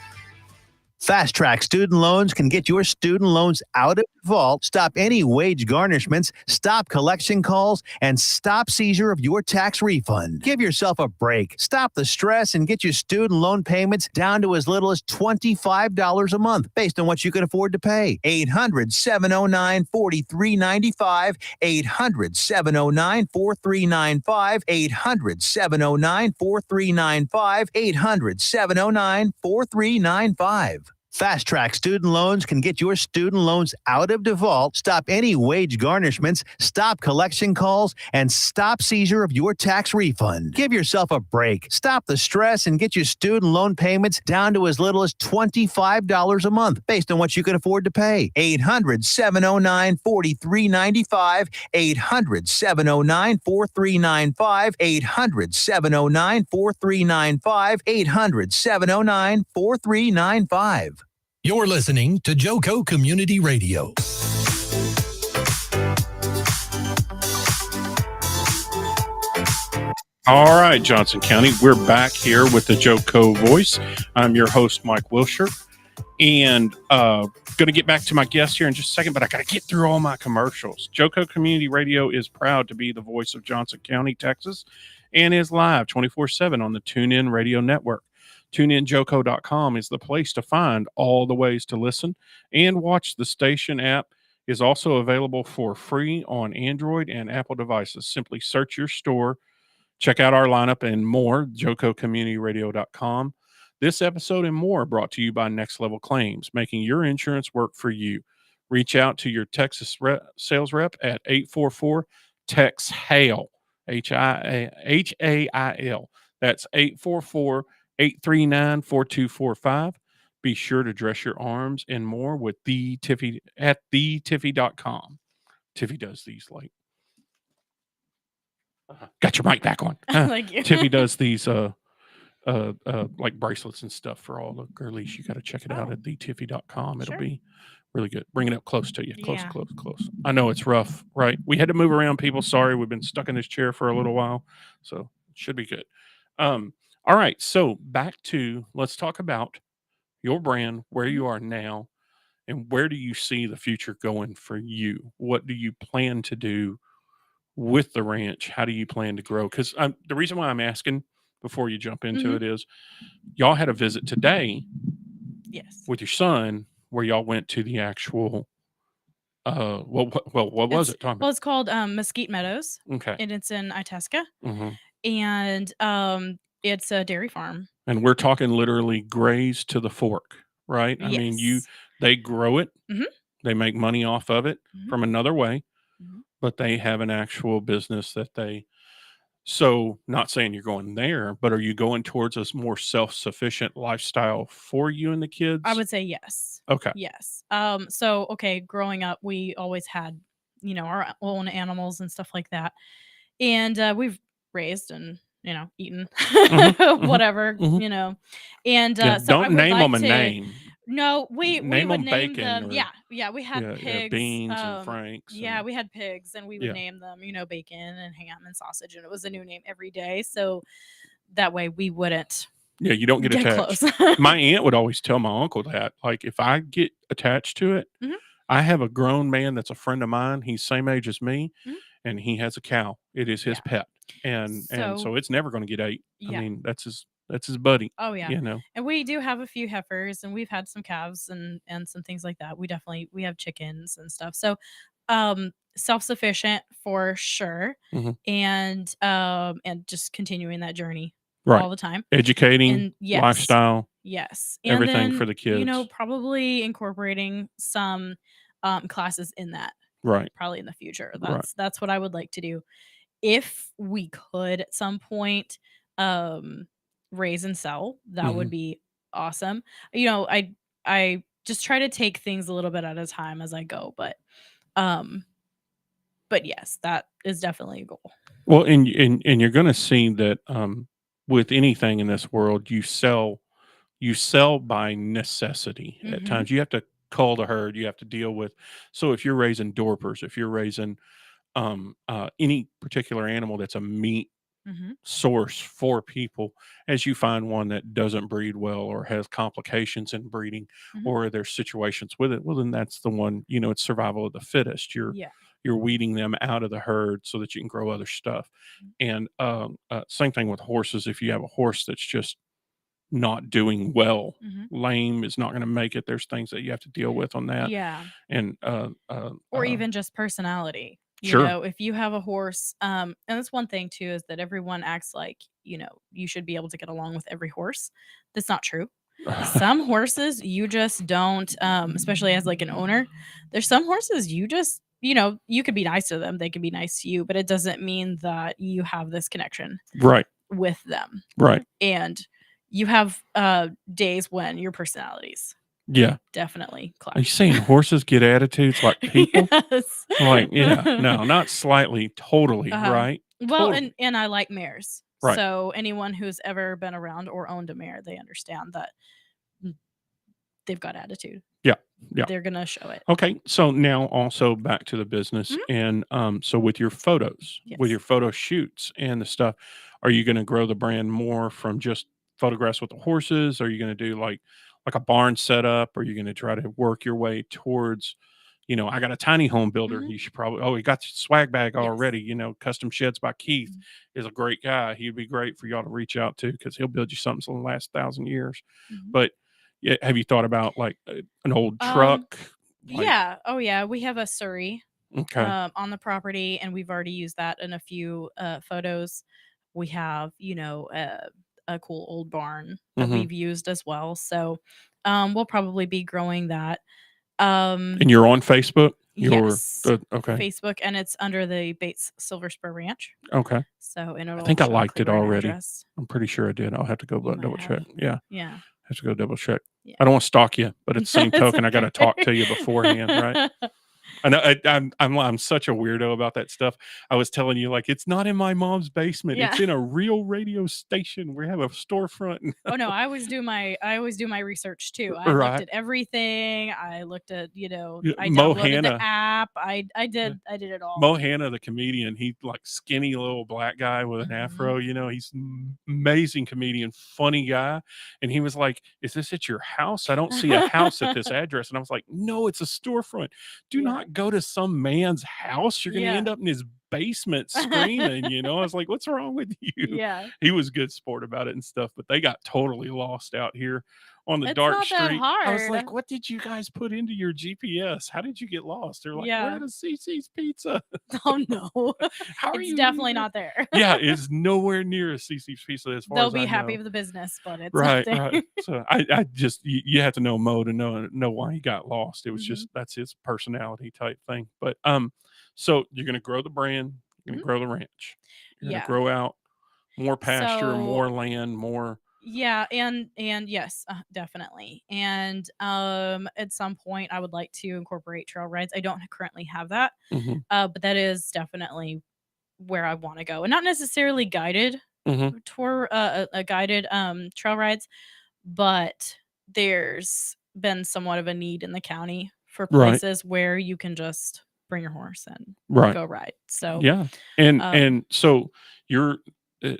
Fast Track Student Loans can get your student loans out of default, stop any wage garnishments, stop collection calls, and stop seizure of your tax refund. Give yourself a break. Stop the stress and get your student loan payments down to as little as $25 a month based on what you can afford to pay. 800-709-4395, 800-709-4395, 800-709-4395, 800-709-4395. Fast Track Student Loans can get your student loans out of default, stop any wage garnishments, stop collection calls, and stop seizure of your tax refund. Give yourself a break. Stop the stress and get your student loan payments down to as little as $25 a month based on what you can afford to pay. 800-709-4395, 800-709-4395, 800-709-4395, 800-709-4395. You're listening to Joko Community Radio. All right, Johnson County, we're back here with the Joko voice. I'm your host, Mike Wilshire, and going to get back to my guest here in just a second, but I got to get through all my commercials. Joko Community Radio is proud to be the voice of Johnson County, Texas, and is live 24/7 on the TuneIn Radio Network. TuneInJoko.com is the place to find all the ways to listen and watch. The station app is also available for free on Android and Apple devices. Simply search your store, check out our lineup and more, JokoCommunityRadio.com. This episode and more brought to you by Next Level Claims, making your insurance work for you. Reach out to your Texas sales rep at 844-TEX-HAIL, H-A-I-L. That's 844-839-4245. Be sure to dress your arms and more with the Tiffy at thetiffy.com. Tiffy does these like got your mic back on. Thank you. Tiffy does these like bracelets and stuff for all the girlies. You got to check it out at thetiffy.com. It'll Sure. be really good. Bring it up close to you. Close, Yeah. close. I know it's rough, right? We had to move around, people. Sorry, we've been stuck in this chair for a little while, so it should be good. All right, so back to, let's talk about your brand, where you are now, and where do you see the future going for you? What do you plan to do with the ranch? How do you plan to grow? Because the reason why I'm asking before you jump into it is y'all had a visit today Yes. with your son where y'all went to the actual what was it? Talk Well, it's called Mesquite Meadows, okay. and it's in Itasca, hmm and it's a dairy farm. And we're talking literally graze to the fork, right? I mean, Yes. they grow it, Mhm. they make money off of it Mhm. from another way, Mhm. but they have an actual business that they. So, not saying you're going there, but are you going towards a more self-sufficient lifestyle for you and the kids? I would say yes. Okay. Yes. So okay, growing up, we always had, our own animals and stuff like that, and we've raised and eaten Mhm. whatever, Mhm. and Yeah. so I Don't would name them like a to. name. No, we Name would them name bacon them. or Yeah, we had pigs. beans and franks. Yeah, And, we had pigs, and we would yeah. name them, bacon and ham and sausage, and it was a new name every day, so that way we wouldn't Yeah. You don't get get attached. close. My aunt would always tell my uncle that, like, if I get attached to it, Mhm. I have a grown man that's a friend of mine. He's same age as me, Mhm. and he has a cow. It is his Yeah. pet, and So so it's never going to get ate. I yeah. mean, that's his buddy. Oh yeah. You know. And we do have a few heifers, and we've had some calves and some things like that. We have chickens and stuff. So self-sufficient for sure. hmm And just continuing that journey Right. all the time. Educating, And yes. lifestyle, Yes. And everything then, for the kids. probably incorporating some classes in that Right. probably in the future. Right. That's what I would like to do. If we could at some point raise and sell, that would hmm be awesome. I just try to take things a little bit at a time as I go, um but yes, that is definitely a goal. Well, and you're going to see that with anything in this world, you sell by necessity. At Mhm. times, you have to cull the herd. You have to deal with. So, if you're raising dorpers, if you're raising any particular animal that's a meat Mhm. source for people, as you find one that doesn't breed well or has complications in breeding, Mhm. or there's situations with it, well, then that's the one. It's survival of the fittest. Yeah. You're weeding them out of the herd so that you can grow other stuff. And same thing with horses. If you have a horse that's just not doing well, Mhm. lame, is not going to make it, there's things that you have to deal with on that. Yeah. And Or even just personality. sure. If you have a horse, and that's one thing too, is that everyone acts like, you should be able to get along with every horse. That's not true. Some horses you just don't, especially as like an owner, there's some horses you just, you could be nice to them, they can be nice to you, but it doesn't mean that you have this connection Right. with them. Right. And you have days when your personalities Yeah. definitely Are you clash. saying horses get attitudes like people? Yes. Like, yeah, no, not slightly, totally, right? Well, Totally. and I like mares. Right. So anyone who's ever been around or owned a mare, they understand that they've got attitude. Yeah. Yeah. They're gonna show it. Okay. So now also back to the business. Mhm. And so with your photos, with Yes. your photo shoots and the stuff, are you going to grow the brand more from just photographs with the horses? Are you going to do like a barn setup? Are you going to try to work your way towards, I got a tiny home builder. Mhm. You should probably, he got the swag bag Yes. already. Custom Sheds by Keith Mhm. is a great guy. He'd be great for y'all to reach out to because he'll build you something that'll last 1,000 years. Mhm. But yeah, have you thought about like an old Um, truck? Like, Yeah. Oh yeah. We have a Surrey okay. on the property, and we've already used that in a few photos. We have, a cool old barn that hmm we've used as well. So we'll probably be growing that. And you're on Facebook? Yes. Okay. Facebook, and it's under the Bates Silver Spur Ranch. Okay. So, and I it'll think I show liked it clear an already. address. I'm pretty sure I did. I'll have to go You might double check. have. Yeah. Yeah. Have to go double check. Yeah. I don't want to stalk you, but at the same It's token, I got to talk okay. to you beforehand, right? I know I'm such a weirdo about that stuff. I was telling you, like, it's not in my mom's basement. Yeah. It's in a real radio station. We have a storefront. Oh no, I always do my research too. I looked Right. at everything. I looked at, Yeah, I Mo downloaded Hanna. the app. I did it all. Mo Hanna, the comedian, he like skinny little black guy with an Mhm. afro. He's amazing comedian, funny guy. And he was like, "Is this at your house? I don't see a house at this address." And I was like, "No, it's a storefront. Do Yeah. not go to some man's house. You're going to Yeah. end up in his basement screaming, you know. I was like, what's wrong with you? Yeah. He was good sport about it and stuff, but they got totally lost out here on the It's dark not that street. I was like, hard. what did you guys put into your GPS? How did you get lost? They're like, we're Yeah. at a CC's Pizza. Oh no. How are It's you definitely even? not there. Yeah, it's nowhere near a CC's Pizza as far They'll as be I happy know. with the business, but it's not Right, there. right. So I just you have to know Mo to know why he got lost. It was Mhm. just that's his personality type thing. But so you're gonna grow the brand, you're gonna Mhm. grow the ranch, you're gonna Yeah. grow out more pasture, So more land, more. yeah, and yes, definitely. And at some point I would like to incorporate trail rides. I don't currently have that. Mhm, But that is definitely where I want to go. And not necessarily guided mhm. tour a guided trail rides, but there's been somewhat of a need in the county for Right, places where you can just bring your horse and right. go ride. So, Yeah, and um and so you're. Uh,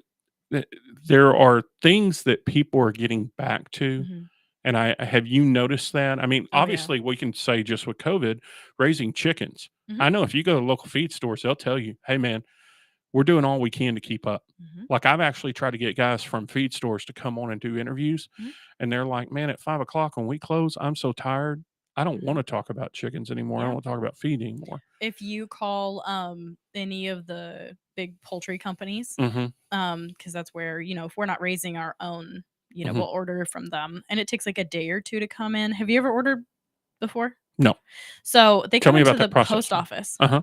there are things that people are getting back to. mhm. And I have you noticed that? I mean, Oh yeah. obviously, we can say just with COVID, raising chickens. Mhm. I know if you go to local feed stores, they'll tell you, "Hey, man, we're doing all we can to keep up." Mhm. Like I've actually tried to get guys from feed stores to come on and do interviews, Mhm. and they're like, "Man, at 5 o'clock when we close, I'm so tired. I don't want Mhm. to talk about chickens anymore. I don't Yeah. want to talk about feed anymore." If you call any of the big poultry companies, Mm-hmm. because that's where, if we're not raising our own, Mm-hmm. we'll order from them, and it takes like a day or two to come in. Have you ever ordered before? No, So they tell come me into about the that process. post office. Uh huh.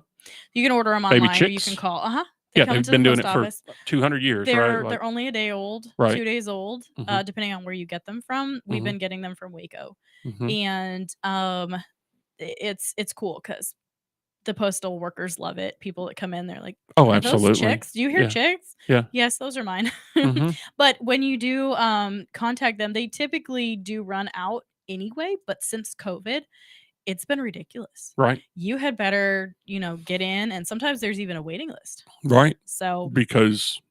You can order them Baby online, or you can chicks. call. They Yeah, come they've into the been doing post it for office. 200 years, right? They're Like, they're only a day old, right. 2 days old, Mm-hmm. depending on where you get them from. We've Mm-hmm. been getting them from Waco, Mm-hmm. and it's cool because the postal workers love it. People that come in, they're like, Oh, "Are those absolutely. chicks? Do you hear Yeah. chicks?" Yeah. Yes, those are mine. Mhm. But when you do contact them, they typically do run out anyway. But since COVID, it's been ridiculous. Right. You had better, get in, and sometimes there's even a waiting list. Right. So, Because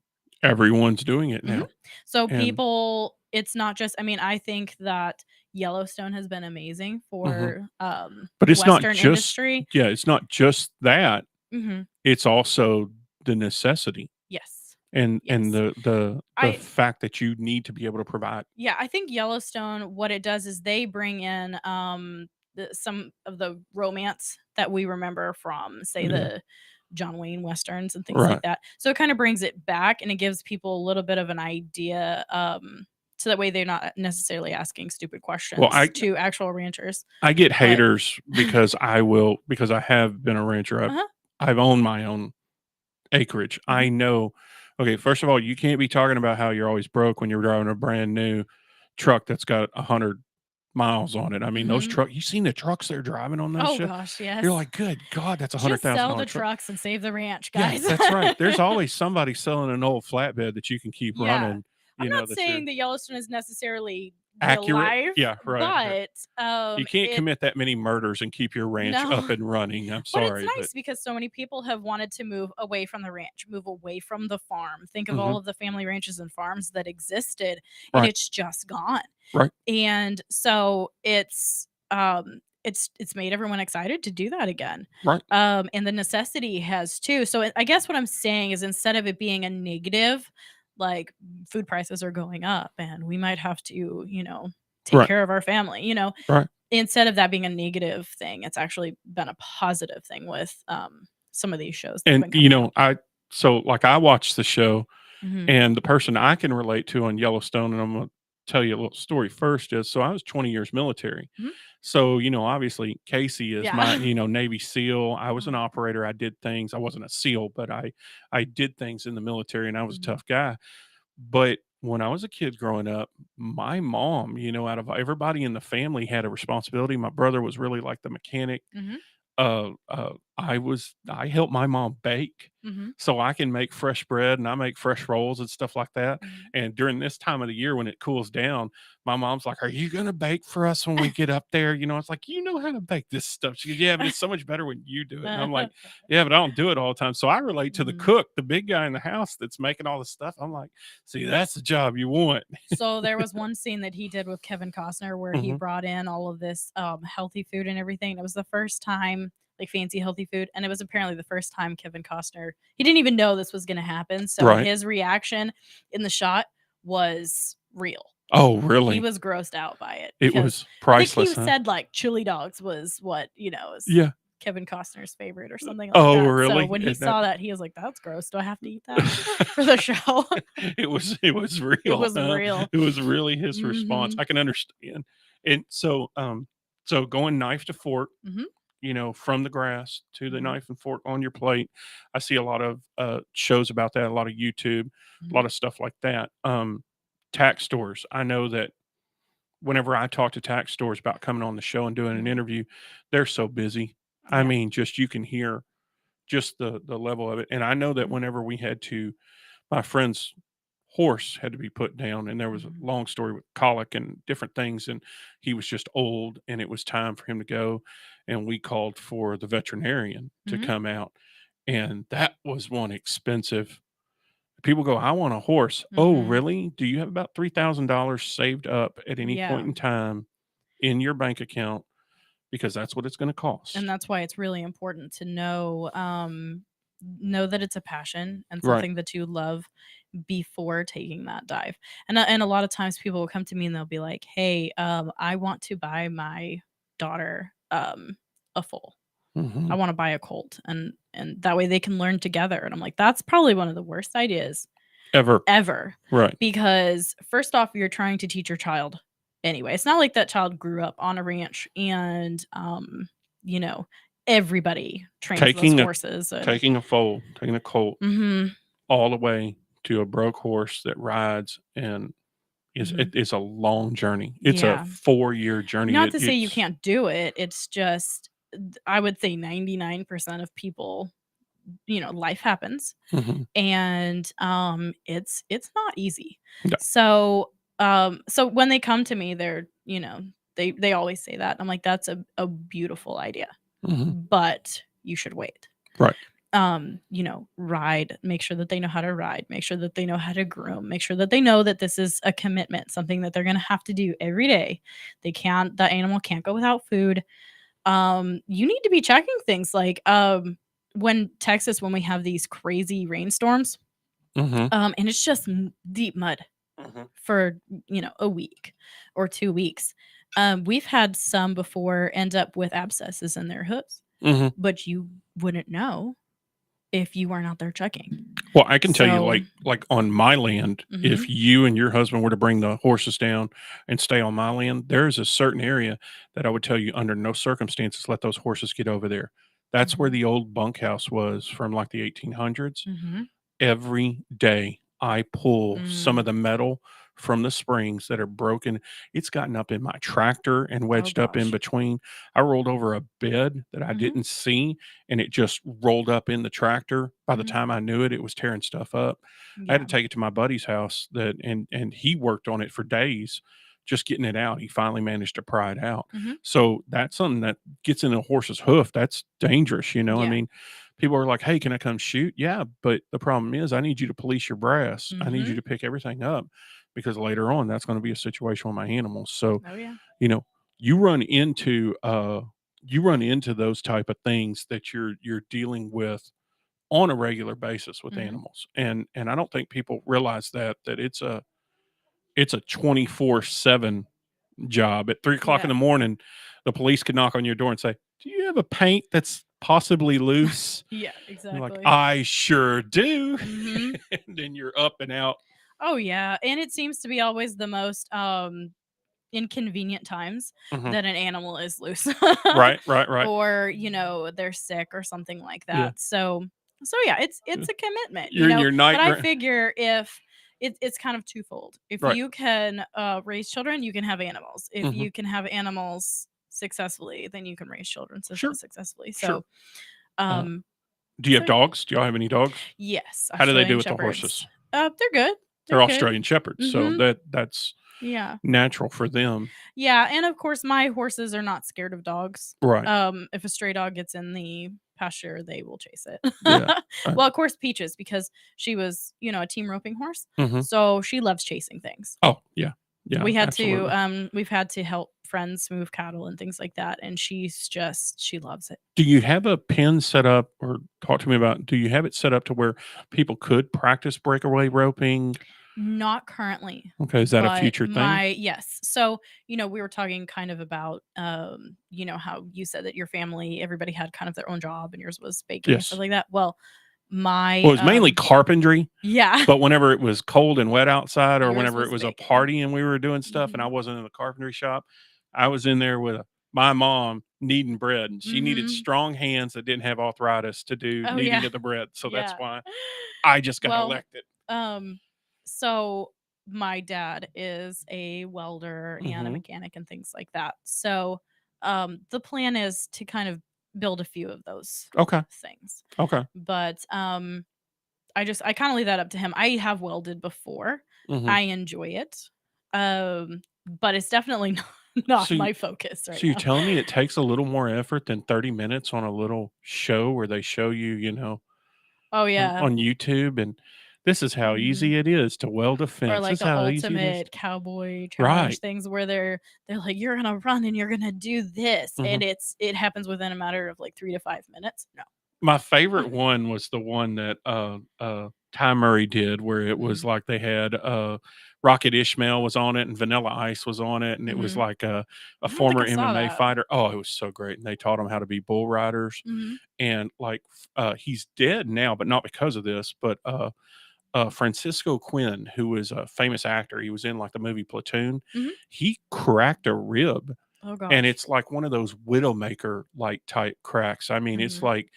everyone's doing it mhm. now. So And people, it's not just. I mean, I think that Yellowstone has been amazing mhm. for But the it's not Western just industry. yeah, it's not just that, Hmm. it's also the necessity Yes, and yes. the I fact that you need to be able to provide. Yeah, I think Yellowstone, what it does is they bring in some of the romance that we remember from, say, Yeah. the John Wayne westerns and things like Right. that. So it kind of brings it back, and it gives people a little bit of an idea. So that way they're not necessarily asking stupid Well, questions to actual ranchers. I get But haters because I have been a rancher. uh-huh. I've owned my own acreage. Mhm. I know. Okay, first of all, you can't be talking about how you're always broke when you're driving a brand new truck that's got 100 miles on it. I mean, those Mhm. truck. You seen the trucks they're driving on that Oh shit? gosh, You're yes. like, good God, that's a hundred Just thousand sell dollar the truck. trucks and save the ranch, Yeah, guys. that's right. There's always somebody selling an old flatbed that you can keep Yeah. running. I'm You know not that you're saying that Yellowstone is necessarily real accurate. life, Yeah, right. Right. but You can't it commit that many murders and keep your ranch up no. and running. I'm But it's sorry, but nice because so many people have wanted to move away from the ranch, move away from the farm. Think of hmm all of the family ranches and farms that existed, and right, it's just gone. right, And so it's made everyone excited to do that again. right. And the necessity has too. So I guess what I'm saying is, instead of it being a negative, like food prices are going up and we might have to, take Right. care of our family, Right. instead of that being a negative thing, it's actually been a positive thing with some of these shows that have And been coming out. I watched the show. Mhm. And the person I can relate to on Yellowstone, and I'm going to tell you a little story first, is so I was 20 years military. Mhm. So, obviously Casey is my, Yeah. Navy SEAL. I was an Mhm. operator. I did things. I wasn't a SEAL, but I did things in the military and I was a Mhm. tough guy. But when I was a kid growing up, my mom, out of everybody in the family had a responsibility. My brother was really like the mechanic. Mhm. I help my mom bake, Mhm. so I can make fresh bread and I make fresh rolls and stuff like that. Mhm. And during this time of the year when it cools down, my mom's like, "Are you gonna bake for us when we get up there?" It's like, "You know how to bake this stuff." She goes, "Yeah, but it's so much better when you do it." And I'm like, "Yeah, but I don't do it all the time." So I relate to the Mhm. cook, the big guy in the house that's making all the stuff. I'm like, "See, that's the job you want." So there was one scene that he did with Kevin Costner where he hmm brought in all of this healthy food and everything. It was the first time like fancy healthy food, and it was apparently the first time Kevin Costner, he didn't even know this was going to happen, so Right. his reaction in the shot was real. Oh, He really? was grossed out by it. It because was I think he priceless, huh? said like chili dogs was what, is Yeah. Kevin Costner's favorite or something like Oh, that. really? So when he And saw that, he was like, "That's gross. Do I have to eat that for the show?" It was real. It was huh? real. It was really his response. Mhm. I can understand. And so going knife to fork, Mhm. from the grass to the Mhm. knife and fork on your plate. I see a lot of shows about that, a lot of YouTube, a lot Mhm. of stuff like that. Tax stores. I know that whenever I talk to tax stores about coming on the show and doing an Mhm. interview, they're so busy. I Yeah. mean, just you can hear just the level of it. And I know that Mhm. whenever we had to, my friend's horse had to be put down, and there was a Mhm. long story with colic and different things, and he was just old, and it was time for him to go, and we called for the veterinarian to Mhm. come out, and that was one expensive. People go, I want a horse. Oh, Mhm. really? Do you have about $3,000 saved up at any point Yeah. in time in your bank account? Because that's what it's going to And cost. that's why it's really important to know that it's a passion and Right. something that you love before taking that dive. And a lot of times people will come to me and they'll be like, "Hey, I want to buy my daughter a foal. Hmm. I want to buy a colt, and that way they can learn together." And I'm like, "That's probably one of the worst ideas Ever. ever." Right. Because first off, you're trying to teach your child anyway. It's not like that child grew up on a ranch and you know, everybody trains those Taking a horses and taking a foal, taking a colt mhm, all the way to a broke horse that rides and it mhm. is a long journey. It's a Yeah. 4-year journey. Not to say you can't do it. It's just I would say 99% of people, life happens Mhm. and it's not easy. No. So when they come to me, they're, they always say that. I'm like, that's a beautiful idea, Mhm. but you should wait. Right. Ride, make sure that they know how to ride, make sure that they know how to groom, make sure that they know that this is a commitment, something that they're going to have to do every day. The animal can't go without food. You need to be checking things like, when we have these crazy rainstorms, Mhm. and it's just deep mud Mhm. for, a week or 2 weeks. We've had some before end up with abscesses in their hooves, Mhm. but you wouldn't know if you weren't out there checking. Well, I can tell you, So, like on my land, mhm, if you and your husband were to bring the horses down and stay on my land, there is a certain area that I would tell you under no circumstances let those horses get over there. That's where mhm, the old bunkhouse was from like the 1800s. mhm, Every day I pull some of mm. the metal from the springs that are broken. It's gotten up in my tractor and Oh wedged up in gosh. between. I rolled over a bed that I Mhm, didn't see and it just rolled up in the tractor. By the mhm. time I knew it, it was tearing stuff up. I had Yeah. to take it to my buddy's house and he worked on it for days just getting it out. He finally managed to pry it out. Mhm. So that's something that gets in a horse's hoof. That's dangerous, I Yeah. mean, people are like, "Hey, can I come shoot?" Yeah, but the problem is I need you to police your brass. I need you Mhm. to pick everything up because later on that's going to be a situation with my animals. So, Oh, yeah. you know, you run into those type of things that you're dealing with on a regular basis with Mhm. animals. And I don't think people realize that it's a 24/7 job. At 3 o'clock in Yeah. the morning, the police could knock on your door and say, "Do you have a paint that's possibly loose?" Yeah, You're like, exactly. "I sure do." Mhm. And then you're up and out. Oh, yeah, and it seems to be always the most, inconvenient times Mhm. that an animal is loose. Right, right, right. Or, they're sick or something like Yeah. that. So yeah, it's Yeah. it's a commitment, You're in your but I nightgown. figure if it's kind of twofold. If Right. you can, raise children, you can have animals. If Mhm. you can have animals successfully, then you can raise children Sure, successfully. sure. So, Uh, um, do you have so yeah. dogs? Do y'all have any dogs? Yes, How do they do Australian with the Shepherds. horses? They're good. They're They're good. Australian Shepherds, so Mhm. that's Yeah. natural for them. Yeah, and of course, my horses are not scared of dogs. Right. If a stray dog gets in the pasture, they will chase it. Yeah. Well, of course, Peaches, because she was, a team roping horse, Mhm. so she loves chasing things. Oh, yeah. Yeah, We had to, absolutely. we've had to help friends move cattle and things like that, and she loves it. Do you have a pen set up, or talk to me about, do you have it set up to where people could practice breakaway roping? Not currently, Okay, is that a but future thing? yes. So, we were talking kind of about, how you said that your family, everybody had kind of their own job and yours was baking and stuff Yes. like that. Well, my, Well, it was mainly carpentry, yeah, but whenever it was cold and wet outside, or yours whenever it was was a baking. party and we were doing stuff and I Mhm. wasn't in the carpentry shop, I was in there with my mom kneading bread, and she needed Mhm. strong hands that didn't have arthritis to do Oh, kneading yeah. of the bread. So that's Yeah. why I just got Well, elected. um, so my dad is a welder and a Hmm. mechanic and things like that. So, the plan is to kind of build a few of those Okay. things. Okay. But, I kinda leave that up to him. I have welded before. Hmm. I enjoy it. But it's definitely not So, my focus right so you're now. telling me it takes a little more effort than 30 minutes on a little show where they show you, Oh, yeah. on YouTube, and this is how Mhm. easy it is to weld a Or fence. like This is the how easy it is. ultimate cowboy challenge Right. things where they're like, "You're gonna run and you're gonna do this," Hmm. and it happens within a matter of, like, 3 to 5 minutes. No. My favorite one was the one that Ty Murray did, where it was Mhm. like they had Rocket Ishmael was on it and Vanilla Ice was on it, and it was Mhm. like a I don't think former I saw MMA that. fighter. Oh, it was so great, and they taught him how to be bull riders. Mhm. And like he's dead now, but not because of this. But Francisco Quinn, who was a famous actor, he was in like the movie Platoon. Mhm. He cracked a rib, Oh and gosh. it's like one of those Widowmaker like type cracks. I mean, it's Mhm. like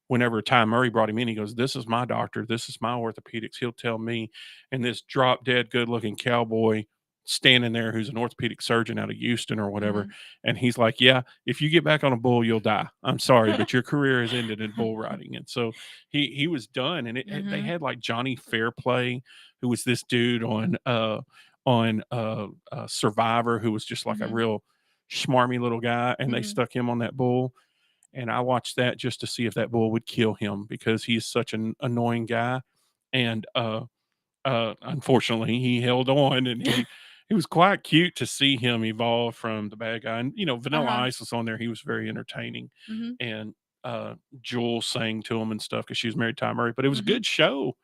whenever Ty Murray brought him in, he goes, "This is my doctor. This is my orthopedics. He'll tell me." And this drop dead good looking cowboy standing there, who's an orthopedic surgeon out of Houston or whatever, Mhm. and he's like, "Yeah, if you get back on a bull, you'll die. I'm sorry, but your career has ended in bull riding." And so he was done. And they Mhm. had like Johnny Fairplay, who was this dude on Survivor, who was just like a Mhm. real schmarmy little guy, and they Mhm. stuck him on that bull. And I watched that just to see if that bull would kill him, because he's such an annoying guy. And unfortunately, he held on, and he was quite cute to see him evolve from the bad guy. And Vanilla Uh-huh. Ice was on there; he was very entertaining. Mhm. And Jewel sang to him and stuff because she was married to Ty Murray. But it was a Mhm. good show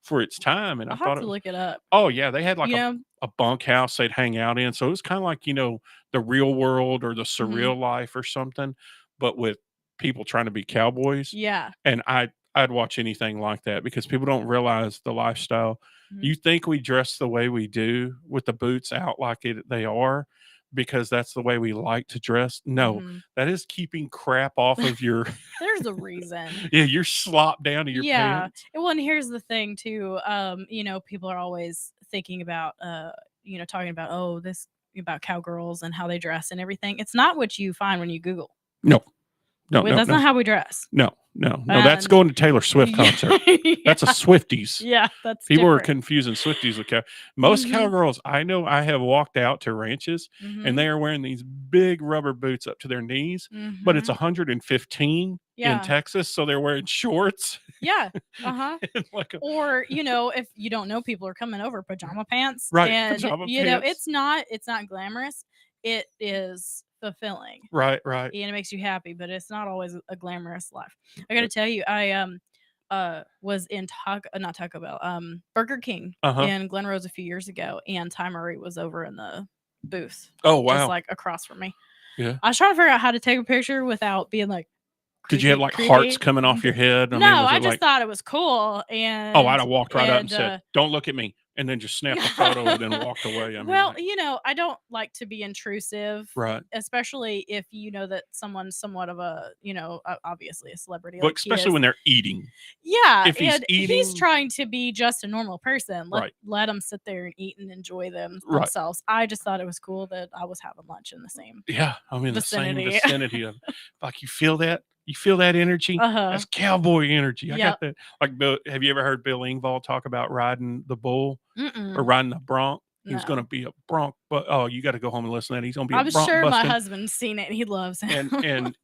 for its time, and I I'll have thought to it was. look it up. Oh yeah, they had like You a know? bunkhouse they'd hang out in, so it was kind of like the real world or the Mhm. surreal life or something, but with people trying to be cowboys. Yeah. And I'd watch anything like that, because people don't realize the lifestyle. Mhm. You think we dress the way we do with the boots out like they are because that's the way we like to dress. No, Mhm. that is keeping crap off of your There's a reason. yeah, your slop down to your Yeah. pants. Well, and here's the thing too. People are always thinking about talking about, oh, this about cowgirls and how they dress and everything. It's not what you find when you Google. No, no, Well, no, that's no. not how we dress. No, no, no, that's And going to Taylor Swift yeah, concert. yeah, That's a Swifties. yeah, that's People are different. confusing Swifties with cow. Most Mhm. cowgirls I know, I have walked out to ranches, and Mhm. they are wearing these big rubber boots up to their knees, but it's Mhm. 115 in Yeah. Texas, so they're wearing shorts Yeah. Uh-huh. and like a Or, if you don't know, people are coming over pajama pants right and pajama pants. it's not glamorous. It is fulfilling. Right, right. And it makes you happy, but it's not always a glamorous life. I gotta tell you, I was in not Taco Bell, Burger King Uh-huh. in Glen Rose a few years ago, and Ty Murray was over in the booth, Oh just wow. like across from me. Yeah. I was trying to figure out how to take a picture without being like Did you have creepy, like hearts creepy. coming off your head? I No, mean, was I it just like, thought it was cool, oh, I'd and have walked right up and and said, "Don't look at me," and then just snapped a photo and then walked away. I mean, well, like, I don't like to be intrusive, right. especially if you know that someone's somewhat of a, obviously a celebrity But like he especially is. when they're eating. Yeah, If he's and he's eating, trying to be just a normal person. Let right, let them sit there and eat and enjoy right. themselves. I just thought it was cool that I was having lunch in the same Yeah, I'm in the same vicinity. vicinity of, like, you feel that? You feel that energy? Uh-huh. That's cowboy energy. I got Yep. that. Like, have you ever heard Bill Engvall talk about riding the bull or Mm-mm. riding the bronc? He was going to No. be a bronc, but oh, you got to go home and listen to that. He's going to be a I'm bronc sure my busting. husband's seen it. He loves him.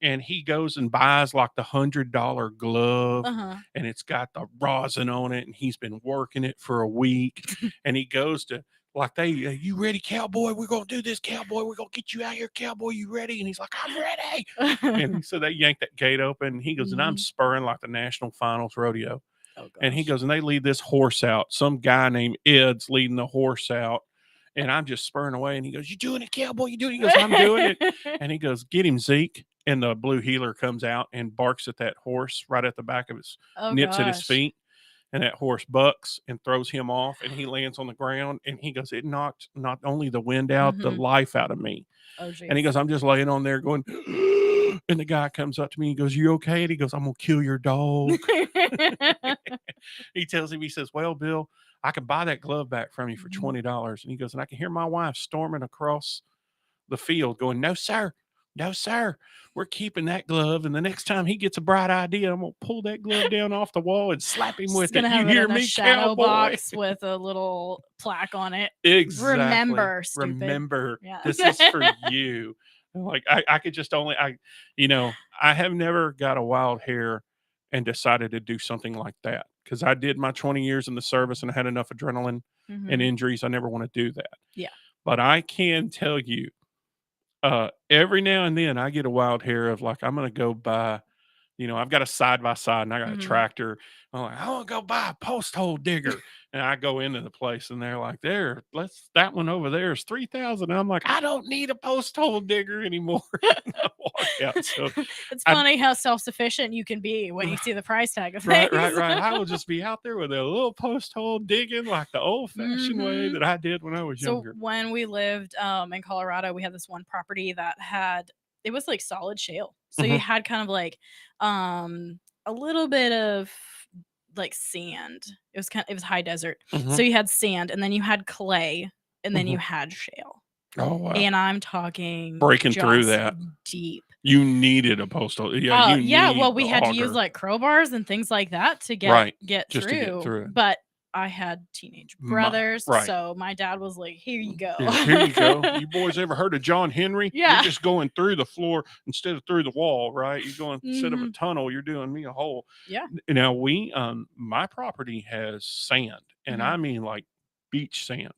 And he goes and buys like the $100 glove, Uh-huh. and it's got the rosin on it, and he's been working it for a week, and he goes to like you ready, cowboy? We're gonna do this, cowboy. We're gonna get you out here, cowboy. You ready? And he's like, I'm ready. And so they yanked that gate open. He goes, and I'm spurring like the national finals rodeo. Oh, gosh. And he goes, and they lead this horse out. Some guy named Ed's leading the horse out. And I'm just spurring away. And he goes, you doing it, cowboy? You doing it? He goes, I'm doing it. And he goes, get him, Zeke. And the blue heeler comes out and barks at that horse right at the back of his, nips at his feet. And that horse bucks and throws him off. And he lands on the ground. And he goes, it knocked not only the wind out, the life out of me. Oh, geez. And he goes, I'm just laying on there going, and the guy comes up to me. He goes, you okay? And he goes, I'm going to kill your dog. He tells him, he says, well, Bill, I can buy that glove back from you for $20. And he goes, and I can hear my wife storming across the field going, no, sir. No, sir. We're keeping that glove. And the next time he gets a bright idea, I'm going to pull that glove down off the wall and slap him with it. You hear me, shadow cowboy? Box with a little plaque on it. Exactly. Remember, stupid. Remember, this is for you. Like I could just only, I have never got a wild hair and decided to do something like that because I did my 20 years in the service and I had enough adrenaline and injuries. I never want to do that. Yeah. But I can tell you, every now and then I get a wild hair of like, I'm going to go buy, I've got a side by side and I got a tractor. I'm like, I want to go buy a post hole digger. And I go into the place and they're like, that one over there is 3,000. I'm like, I don't need a post hole digger anymore. So it's funny how self-sufficient you can be when you see the price tag of things. Right. I will just be out there with a little post hole digging like the old fashioned way that I did when I was younger. So when we lived in Colorado, we had this one property that it was like solid shale. So you had kind of like a little bit of like sand. It was high desert. So you had sand and then you had clay and then you had shale. Oh wow. And I'm talking breaking through that deep. You needed a postal. Yeah. Well, we had to use like crowbars and things like that to get just through. To get through it. But I had teenage brothers, so my dad was like, "Here you go. Yeah, here you go. You boys ever heard of John Henry? Yeah. You're just going through the floor instead of through the wall, right? You're going instead of a tunnel, you're doing me a hole." Yeah. Now my property has sand, and I mean like beach sand.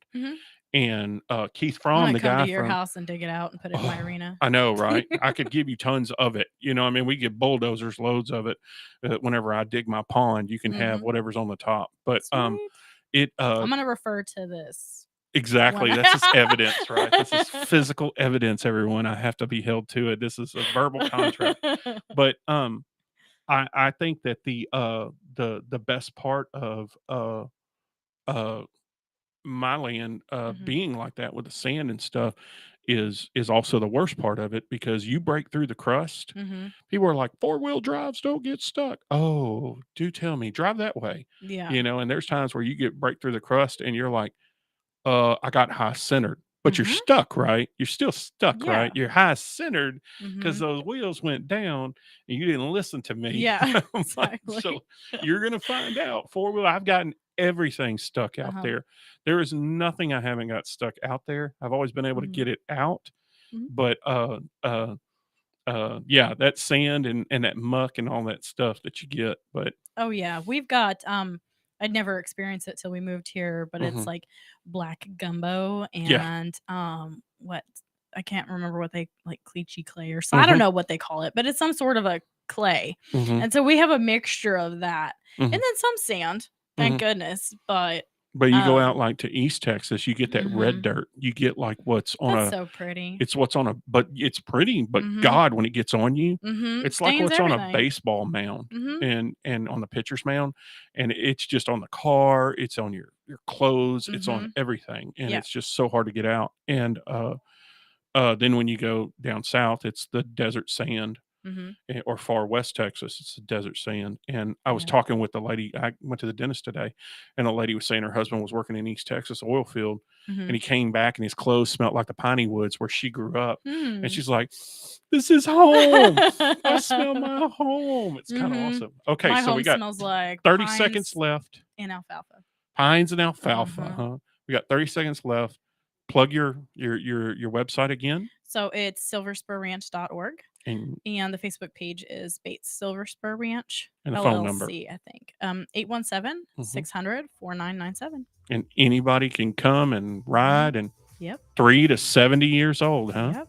And Keith Fromm, the guy come to your house and dig it out and put it in my arena. I know, right? I could give you tons of it. We get bulldozers, loads of it. Whenever I dig my pond, you can have whatever's on the top. But I'm going to refer to this. Exactly. That's just evidence, right? This is physical evidence, everyone. I have to be held to it. This is a verbal contract. But I think that the best part of my land being like that with the sand and stuff is also the worst part of it, because you break through the crust. People are like, 4-wheel drives don't get stuck. Oh, do tell me, drive that way. Yeah. And there's times where you break through the crust and you're like, I got high centered, but you're stuck, right? You're still stuck, right? You're high centered because those wheels went down and you didn't listen to me. Yeah, exactly. So you're going to find out. 4-wheel, I've gotten everything stuck out there. There is nothing I haven't got stuck out there. I've always been able to get it out. But that sand and that muck and all that stuff that you get. But oh yeah, we've got I'd never experienced it till we moved here, but it's like black gumbo and what, I can't remember what they like, cliche clay or so. I don't know what they call it, but it's some sort of a clay. And so we have a mixture of that and then some sand, thank goodness. But you go out like to East Texas, you get that red dirt. You get like what's on so pretty. It's what's on but it's pretty, but God, when it gets on you, it's like Stains what's everything. on a baseball mound and on the pitcher's mound. And it's just on the car, it's on your clothes, it's on everything. And it's just so hard to get out. And then when you go down south, it's the desert sand. Or far west Texas, it's the desert sand. And I was talking with the lady. I went to the dentist today, and the lady was saying her husband was working in East Texas oil field, and he came back and his clothes smelled like the piney woods where she grew up. And she's like, "This is home. I smell my home." It's kind of awesome. Okay, my so home we got smells like 30 seconds left. And alfalfa. Pines and alfalfa. We got 30 seconds left. Plug your website again. So it's silverspurranch.org. And And the Facebook page is Bates Silver Spur Ranch, And a LLC, phone number. I think. 817-600-4997. And anybody can come and ride, and Yep. 3 to 70 years old, huh? Yep.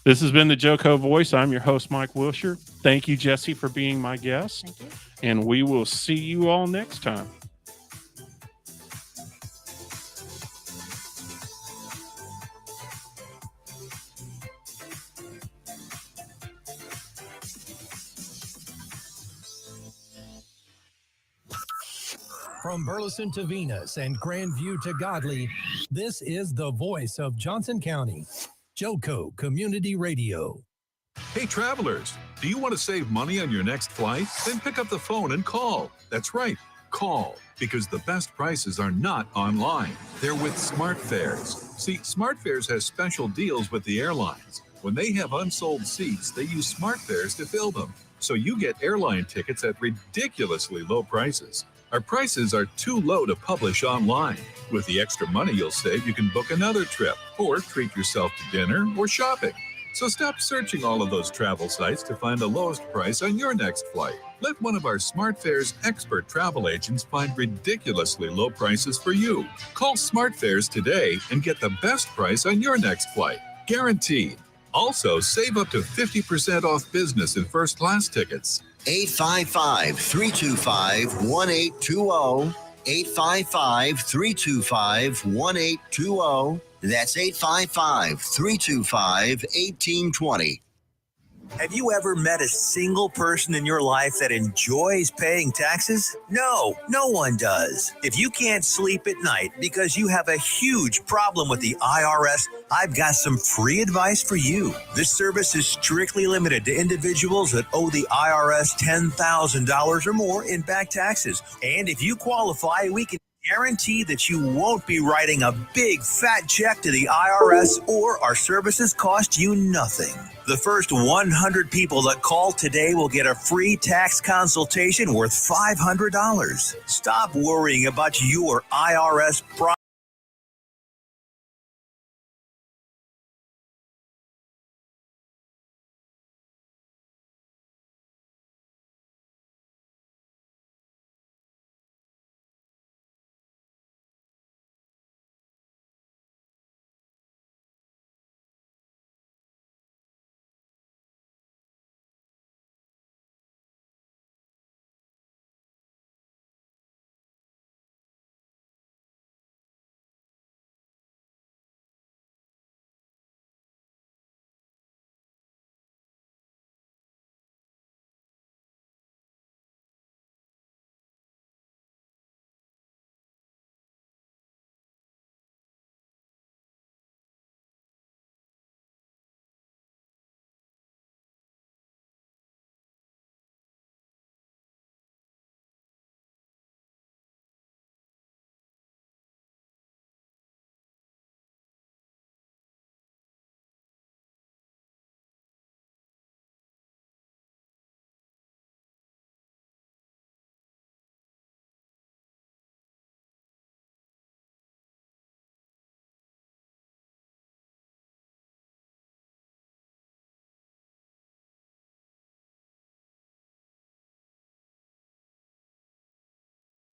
This has been the JoCo Voice. I'm your host, Mike Wilshire. Thank you, Jesse, for being my guest. Thank you. And we will see you all next time. From Burleson to Venus and Grandview to Godley, this is the voice of Johnson County, JoCo Community Radio. Hey, travelers, do you want to save money on your next flight? Then pick up the phone and call. That's right, call, because the best prices are not online. They're with SmartFares. See, SmartFares has special deals with the airlines. When they have unsold seats, they use SmartFares to fill them. So you get airline tickets at ridiculously low prices. Our prices are too low to publish online. With the extra money you'll save, you can book another trip or treat yourself to dinner or shopping. So stop searching all of those travel sites to find the lowest price on your next flight. Let one of our SmartFares expert travel agents find ridiculously low prices for you. Call SmartFares today and get the best price on your next flight. Guaranteed. Also, save up to 50% off business and first class tickets. 855-325-1820. 855-325-1820. That's 855-325-1820. Have you ever met a single person in your life that enjoys paying taxes? No one does. If you can't sleep at night because you have a huge problem with the IRS, I've got some free advice for you. This service is strictly limited to individuals that owe the IRS $10,000 or more in back taxes. And if you qualify, we can guarantee that you won't be writing a big fat check to the IRS, or our services cost you nothing. The first 100 people that call today will get a free tax consultation worth $500. Stop worrying about your IRS problem.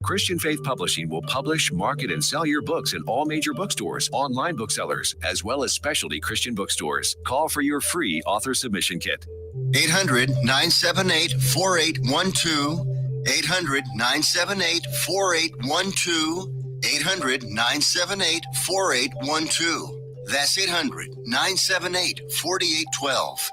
Christian Faith Publishing will publish, market, and sell your books in all major bookstores, online booksellers, as well as specialty Christian bookstores. Call for your free author submission kit. 800-978-4812. 800-978-4812. 800-978-4812. That's 800-978-4812.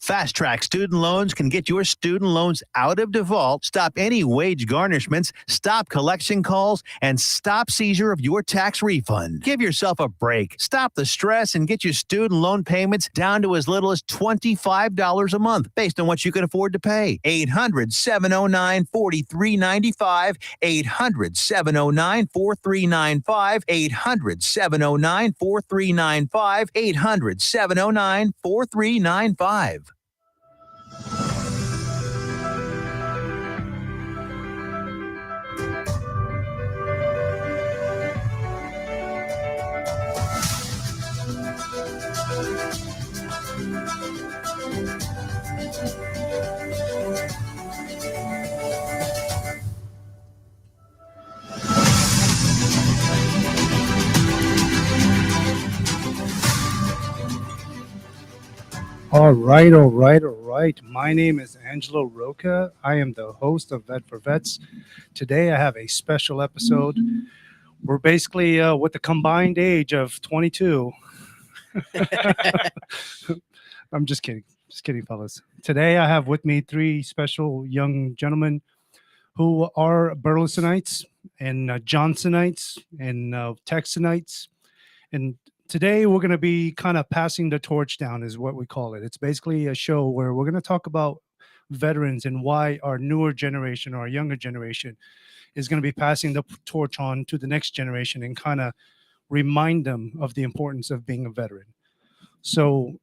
Fast Track Student Loans can get your student loans out of default, stop any wage garnishments, stop collection calls, and stop seizure of your tax refund. Give yourself a break. Stop the stress and get your student loan payments down to as little as $25 a month based on what you can afford to pay. 800-709-4395. 800-709-4395. 800-709-4395. 800-709-4395. All right. My name is Angelo Rocha. I am the host of Vet for Vets. Today I have a special episode. We're basically with the combined age of 22. I'm just kidding. Just kidding, fellas. Today I have with me three special young gentlemen who are Burlesonites and Johnsonites and Texanites. And today we're going to be kind of passing the torch down is what we call it. It's basically a show where we're going to talk about veterans and why our newer generation or our younger generation is going to be passing the torch on to the next generation and kind of remind them of the importance of being a veteran. So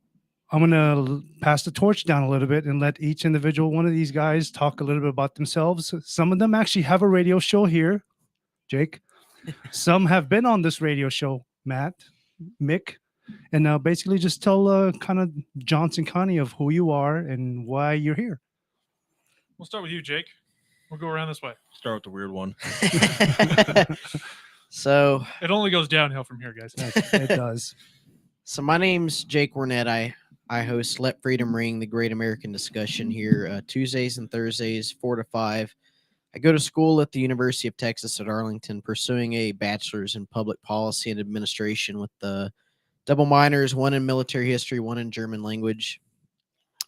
I'm going to pass the torch down a little bit and let each individual one of these guys talk a little bit about themselves. Some of them actually have a radio show here, Jake. Some have been on this radio show, Matt, Mick, and basically just tell kind of Johnson County of who you are and why you're here. We'll start with you, Jake. We'll go around this way. Start with the weird one. So it only goes downhill from here, guys. It does. So my name's Jake Wernette. I host Let Freedom Ring, the Great American Discussion here Tuesdays and Thursdays, 4 to 5. I go to school at the University of Texas at Arlington, pursuing a bachelor's in public policy and administration with the double minors, one in military history, one in German language,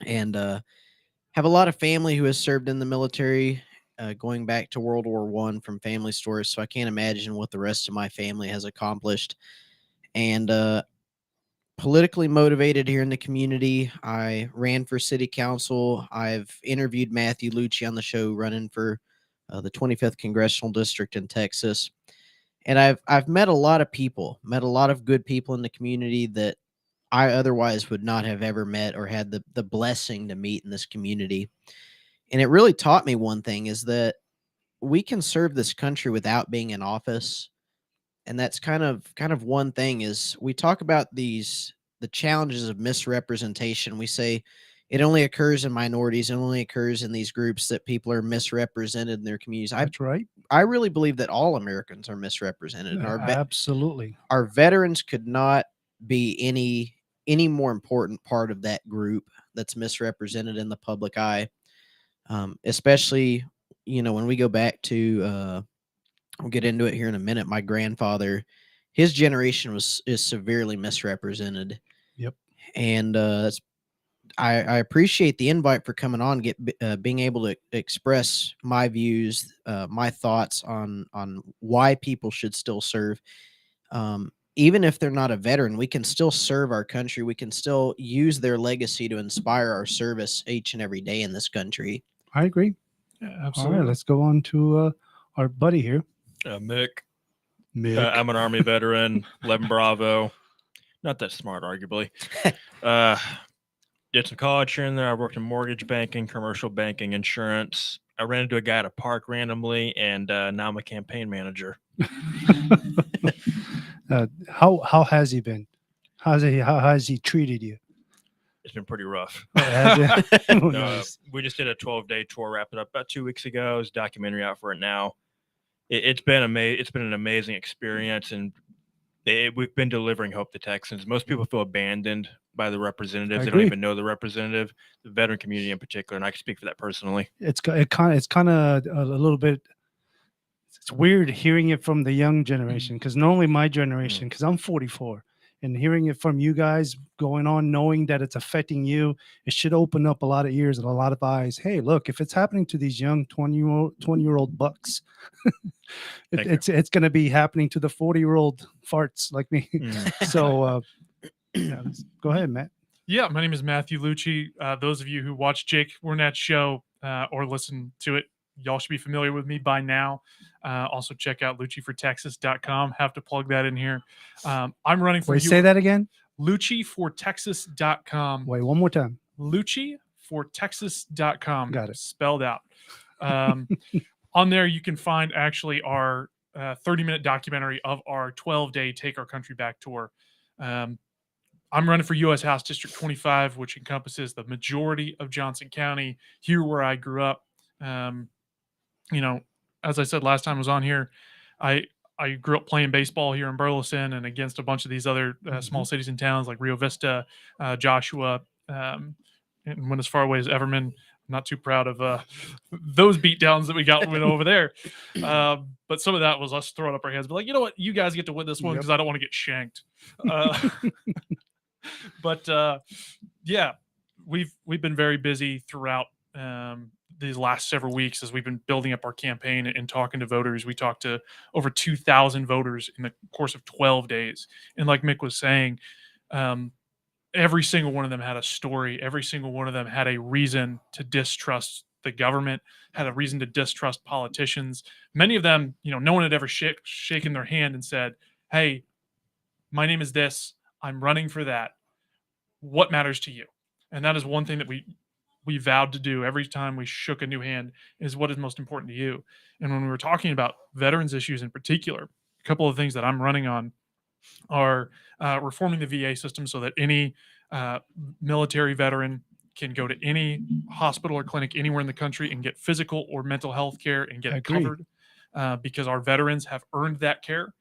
and have a lot of family who has served in the military, going back to World War I from family stories. So I can't imagine what the rest of my family has accomplished. And politically motivated here in the community. I ran for city council. I've interviewed Matthew Lucci on the show, running for the 25th congressional district in Texas. And I've met a lot of people, met a lot of good people in the community that I otherwise would not have ever met or had the blessing to meet in this community. And it really taught me one thing, is that we can serve this country without being in office. And that's kind of one thing, is we talk about the challenges of misrepresentation. We say it only occurs in minorities. It only occurs in these groups that people are misrepresented in their communities. That's right. I really believe that all Americans are misrepresented. And Absolutely. Our veterans could not be any more important part of that group that's misrepresented in the public eye. Especially, when we go back to, I'll get into it here in a minute. My grandfather, his generation is severely misrepresented. Yep. And I appreciate the invite for coming on, being able to express my views, my thoughts on why people should still serve. Even if they're not a veteran, we can still serve our country. We can still use their legacy to inspire our service each and every day in this country. I agree. Yeah, absolutely. All right, let's go on to our buddy here. Mick. Mick. I'm an Army veteran, 11 Bravo. Not that smart, arguably. Did some college here and there. I worked in mortgage banking, commercial banking, insurance. I ran into a guy at a park randomly, and now I'm a campaign manager. How has he been? How has he treated you? It's been pretty rough. Nice. We just did a 12-day tour, wrapped it up about 2 weeks ago. There's a documentary out for it now. It's been an amazing experience, and we've been delivering hope to Texans. Most people feel abandoned by the representatives. They don't even know the representative, the veteran community in particular, and I can speak for that personally. It's kind of a little bit. It's weird hearing it from the young generation, because normally my generation, because I'm 44, and hearing it from you guys going on, knowing that it's affecting you, it should open up a lot of ears and a lot of eyes. Hey, look, if it's happening to these young 20-year-old bucks, it's going to be happening to the 40-year-old farts like me. So go ahead, Matt. Yeah, my name is Matthew Lucci. Those of you who watch Jake Wernette's show or listen to it, y'all should be familiar with me by now. Also check out LucciForTexas.com. Have to plug that in here. I'm running for say that again. LucciForTexas.com. Wait, one more time. LucciForTexas.com. Got it. Spelled out. On there, you can find actually our 30-minute documentary of our 12-day Take Our Country Back tour. I'm running for U.S. House District 25, which encompasses the majority of Johnson County, here where I grew up. As I said last time I was on here, I grew up playing baseball here in Burleson and against a bunch of these other small cities and towns like Rio Vista, Joshua, and went as far away as Everman. I'm not too proud of those beatdowns that we got when over there. But some of that was us throwing up our hands, but like, you know what, you guys get to win this one because I don't want to get shanked. But yeah, we've been very busy throughout these last several weeks as we've been building up our campaign and talking to voters. We talked to over 2,000 voters in the course of 12 days. And like Mick was saying, every single one of them had a story. Every single one of them had a reason to distrust the government, had a reason to distrust politicians. Many of them, no one had ever shaken their hand and said, hey, my name is this. I'm running for that. What matters to you? And that is one thing that we vowed to do every time we shook a new hand, is what is most important to you. And when we were talking about veterans issues in particular, a couple of things that I'm running on are reforming the VA system so that any military veteran can go to any hospital or clinic anywhere in the country and get physical or mental health care and get it covered, because our veterans have earned that care.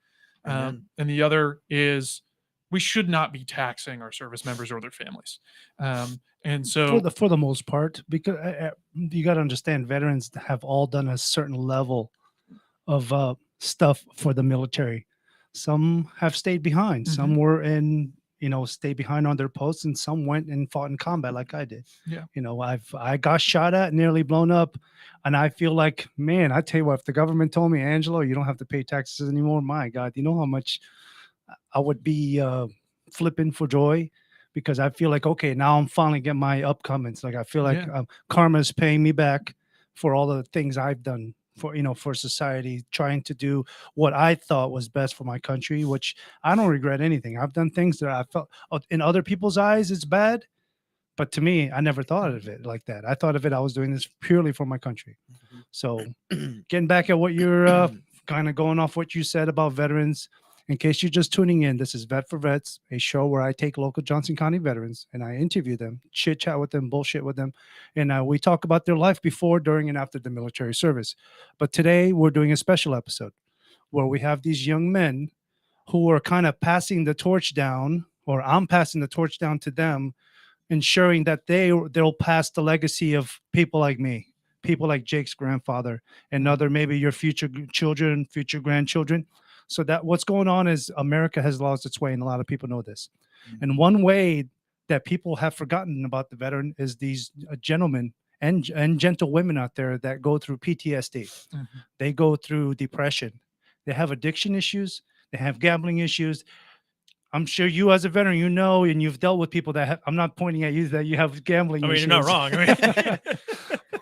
And the other is we should not be taxing our service members or their families. And so for the most part, because you got to understand, veterans have all done a certain level of stuff for the military. Some have stayed behind. Some were stayed behind on their posts, and some went and fought in combat like I did. Yeah. I got shot at, nearly blown up, and I feel like, man, I tell you what, if the government told me, Angelo, you don't have to pay taxes anymore, my God, you know how much I would be flipping for joy, because I feel like, okay, now I'm finally getting my upcomings. Like I feel like karma is paying me back for all the things I've done for society, trying to do what I thought was best for my country, which I don't regret anything. I've done things that I felt in other people's eyes it's bad, but to me, I never thought of it like that. I thought of it, I was doing this purely for my country. So getting back at what you're kind of going off what you said about veterans, in case you're just tuning in, this is Vet for Vets, a show where I take local Johnson County veterans and I interview them, chit chat with them, bullshit with them. And we talk about their life before, during, and after the military service. But today we're doing a special episode where we have these young men who are kind of passing the torch down, or I'm passing the torch down to them, ensuring that they'll pass the legacy of people like me, people like Jake's grandfather, and other, maybe your future children, future grandchildren. So that what's going on is America has lost its way, and a lot of people know this. And one way that people have forgotten about the veteran is these gentlemen and gentle women out there that go through PTSD. They go through depression. They have addiction issues. They have gambling issues. I'm sure you, as a veteran, and you've dealt with people that I'm not pointing at you that you have gambling issues. You're not wrong.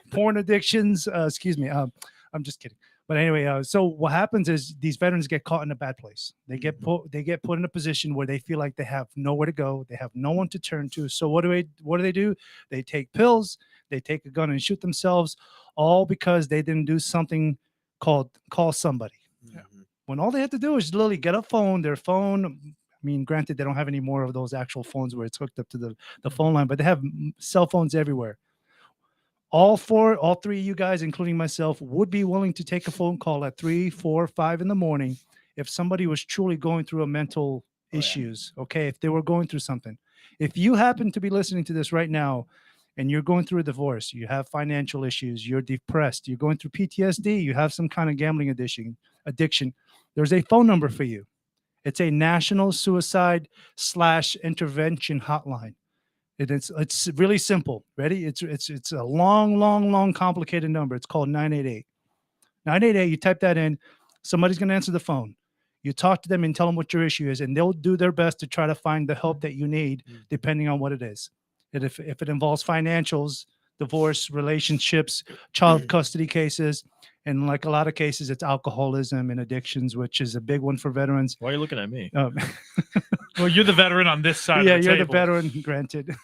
Porn addictions. Excuse me. I'm just kidding. But anyway, so what happens is these veterans get caught in a bad place. They get put in a position where they feel like they have nowhere to go. They have no one to turn to. So what do they do? They take pills. They take a gun and shoot themselves, all because they didn't do something called call somebody. When all they had to do is literally get a phone, their phone. I mean, granted, they don't have any more of those actual phones where it's hooked up to the phone line, but they have cell phones everywhere. All three of you guys, including myself, would be willing to take a phone call at 3, 4, 5 in the morning if somebody was truly going through a mental issues. Okay, if they were going through something. If you happen to be listening to this right now and you're going through a divorce, you have financial issues, you're depressed, you're going through PTSD, you have some kind of gambling addiction, there's a phone number for you. It's a national suicide / intervention hotline. It's really simple. Ready? It's a long, complicated number. It's called 988. 988, you type that in, somebody's going to answer the phone. You talk to them and tell them what your issue is, and they'll do their best to try to find the help that you need, depending on what it is. And if it involves financials, divorce, relationships, child custody cases, and like a lot of cases, it's alcoholism and addictions, which is a big one for veterans. Why are you looking at me? Well, you're the veteran on this side. Yeah, of the you're table. the veteran, granted.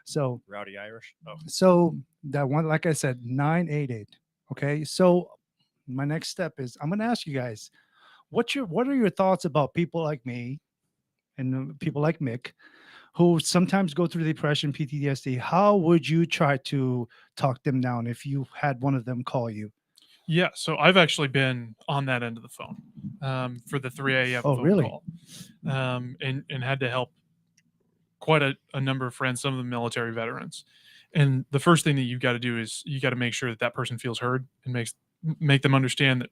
So Rowdy Irish. So that one, like I said, 988. Okay. So my next step is I'm going to ask you guys, what are your thoughts about people like me and people like Mick, who sometimes go through depression, PTSD? How would you try to talk them down if you had one of them call you? Yeah, so I've actually been on that end of the phone for the 3 a.m. phone really? call, and had to help quite a number of friends, some of them military veterans. And the first thing that you've got to do is you got to make sure that that person feels heard and make them understand that,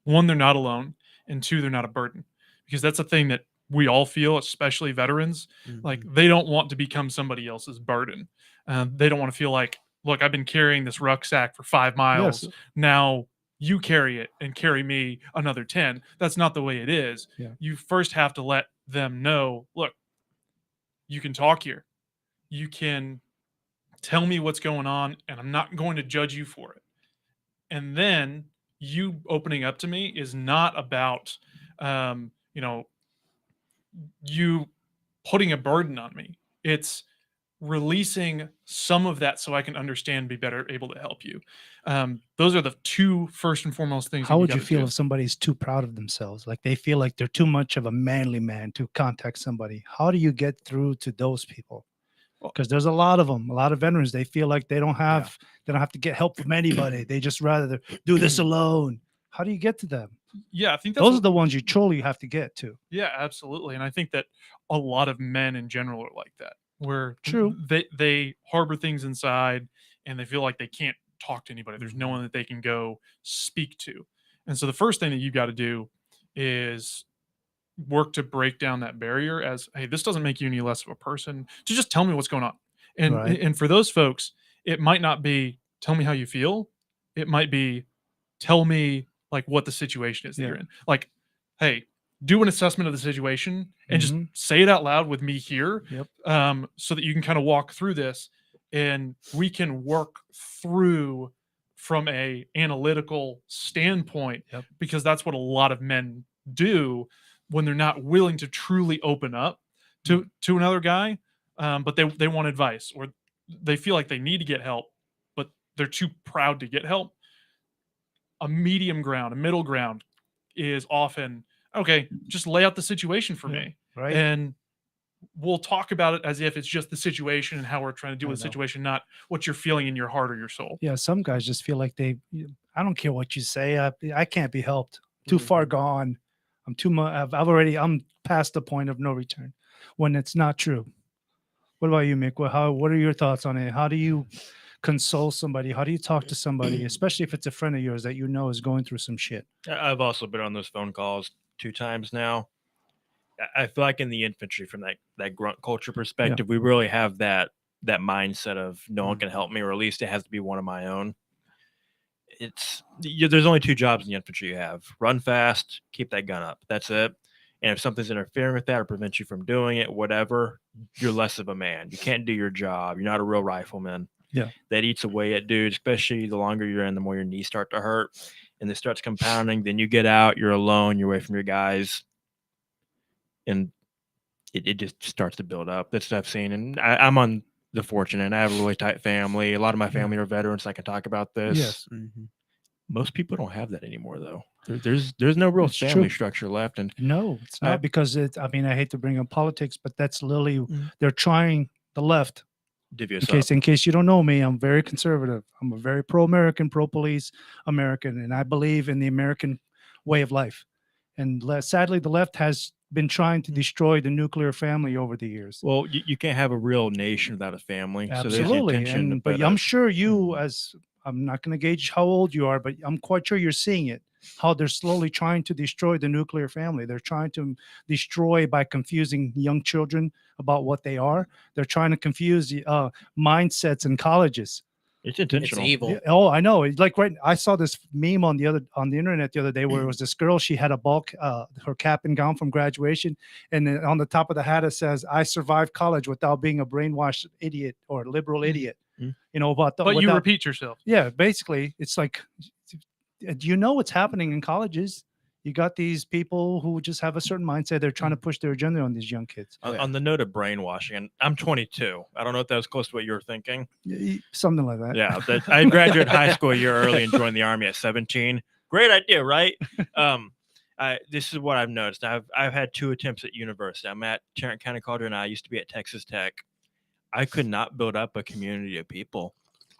one, they're not alone, and two, they're not a burden. Because that's a thing that we all feel, especially veterans. Like, they don't want to become somebody else's burden. They don't want to feel like, look, I've been carrying this rucksack for 5 miles. Yes. Now you carry it and carry me another 10. That's not the way it is. Yeah. You first have to let them know, look, you can talk here. You can tell me what's going on, and I'm not going to judge you for it. And then you opening up to me is not about, you putting a burden on me. It's releasing some of that so I can understand, be better able to help you. Those are the two first and foremost things. How that would you gotta feel do. if somebody's too proud of themselves? Like they feel like they're too much of a manly man to contact somebody. How do you get through to those people? Because there's a lot of them, a lot of veterans. They feel like they don't have to get help from anybody. They just rather do this alone. How do you get to them? Yeah, I think that's Those are the ones you truly have to get to. Yeah, absolutely. And I think that a lot of men in general are like that, where True. they harbor things inside and they feel like they can't talk to anybody. There's no one that they can go speak to. And so the first thing that you got to do is work to break down that barrier as, hey, this doesn't make you any less of a person, to just tell me what's going on. And Right. and for those folks, it might not be tell me how you feel. It might be tell me like what the situation is that Yeah. you're in. Like, hey, do an assessment of the situation and just Mhm. say it out loud with me here. Yep. So that you can kind of walk through this and we can work through from a analytical standpoint. Yep. Because that's what a lot of men do when they're not willing to truly open up to another guy, but they want advice, or they feel like they need to get help, but they're too proud to get help. A medium ground, a middle ground is often, okay, just lay out the situation for me. Right. And we'll talk about it as if it's just the situation and how we're trying to deal I with the know. situation, not what you're feeling in your heart or your soul. Yeah, some guys just feel like I don't care what you say. I can't be helped. Too far gone. I'm too much. I'm past the point of no return, when it's not true. What about you, Mick? What are your thoughts on it? How do you console somebody? How do you talk to somebody, especially if it's a friend of yours that you know is going through some shit? I've also been on those phone calls 2 times now. I feel like in the infantry, from that grunt culture perspective, we really have that mindset of no one can help me, or at least it has to be one of my own. There's only 2 jobs in the infantry you have: run fast, keep that gun up. That's it. And if something's interfering with that or prevents you from doing it, whatever, you're less of a man. You can't do your job. You're not a real rifleman. Yeah. That eats away at dudes, especially the longer you're in, the more your knees start to hurt. And this starts compounding. Then you get out, you're alone, you're away from your guys. And it just starts to build up. That's what I've seen. And I'm on the fortunate. I have a really tight family. A lot of my family are veterans. I can talk about this. Yes. Most people don't have that anymore, though. There's no real It's family true. structure left. And No, it's not, because I hate to bring up politics, but that's literally they're trying the left. Divvy us up. In case you don't know me, I'm very conservative. I'm a very pro-American, pro-police American, and I believe in the American way of life. And sadly, the left has been trying to destroy the nuclear family over the years. Well, you can't have a real nation without a family. So there's the Absolutely. intention. But I'm sure you, as I'm not going to gauge how old you are, but I'm quite sure you're seeing it, how they're slowly trying to destroy the nuclear family. They're trying to destroy by confusing young children about what they are. They're trying to confuse mindsets in colleges. It's intentional. It's evil. Yeah, oh, I know. It's like I saw this meme on the internet the other day where it was this girl. She had her cap and gown from graduation, and then on the top of the hat it says, "I survived college without being a brainwashed idiot or liberal idiot." You know, But you repeat yourself. Yeah, basically, it's like, you know what's happening in colleges. You got these people who just have a certain mindset. They're trying to push their agenda on these young kids. On the note of brainwashing, and I'm 22. I don't know if that was close to what you were thinking. Something like that. Yeah, I graduated high school a year early and joined the Army at 17. Great idea, right? This is what I've noticed. I've had 2 attempts at university. I'm at Tarrant County College, and I used to be at Texas Tech. I could not build up a community of people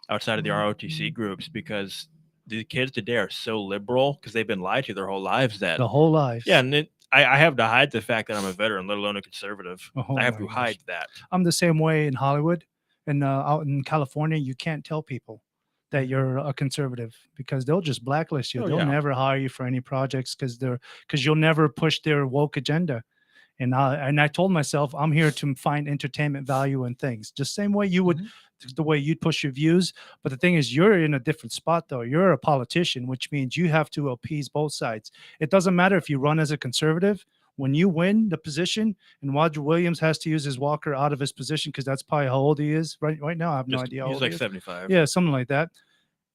outside of the ROTC groups, because the kids today are so liberal because they've been lied to their whole lives. The whole life. Yeah, and I have to hide the fact that I'm a veteran, let alone a conservative. Oh I have my to hide that. I'm the same way in Hollywood and out in California. You can't tell people that you're a conservative because they'll just blacklist you. Oh, They'll yeah. never hire you for any projects because you'll never push their woke agenda. And I told myself I'm here to find entertainment value in things, just same way you would, the way you'd push your views. But the thing is, you're in a different spot though. You're a politician, which means you have to appease both sides. It doesn't matter if you run as a conservative. When you win the position, and Roger Williams has to use his walker out of his position because that's probably how old he is right now. I have no idea. How He's old like he is. 75. Yeah, something like that.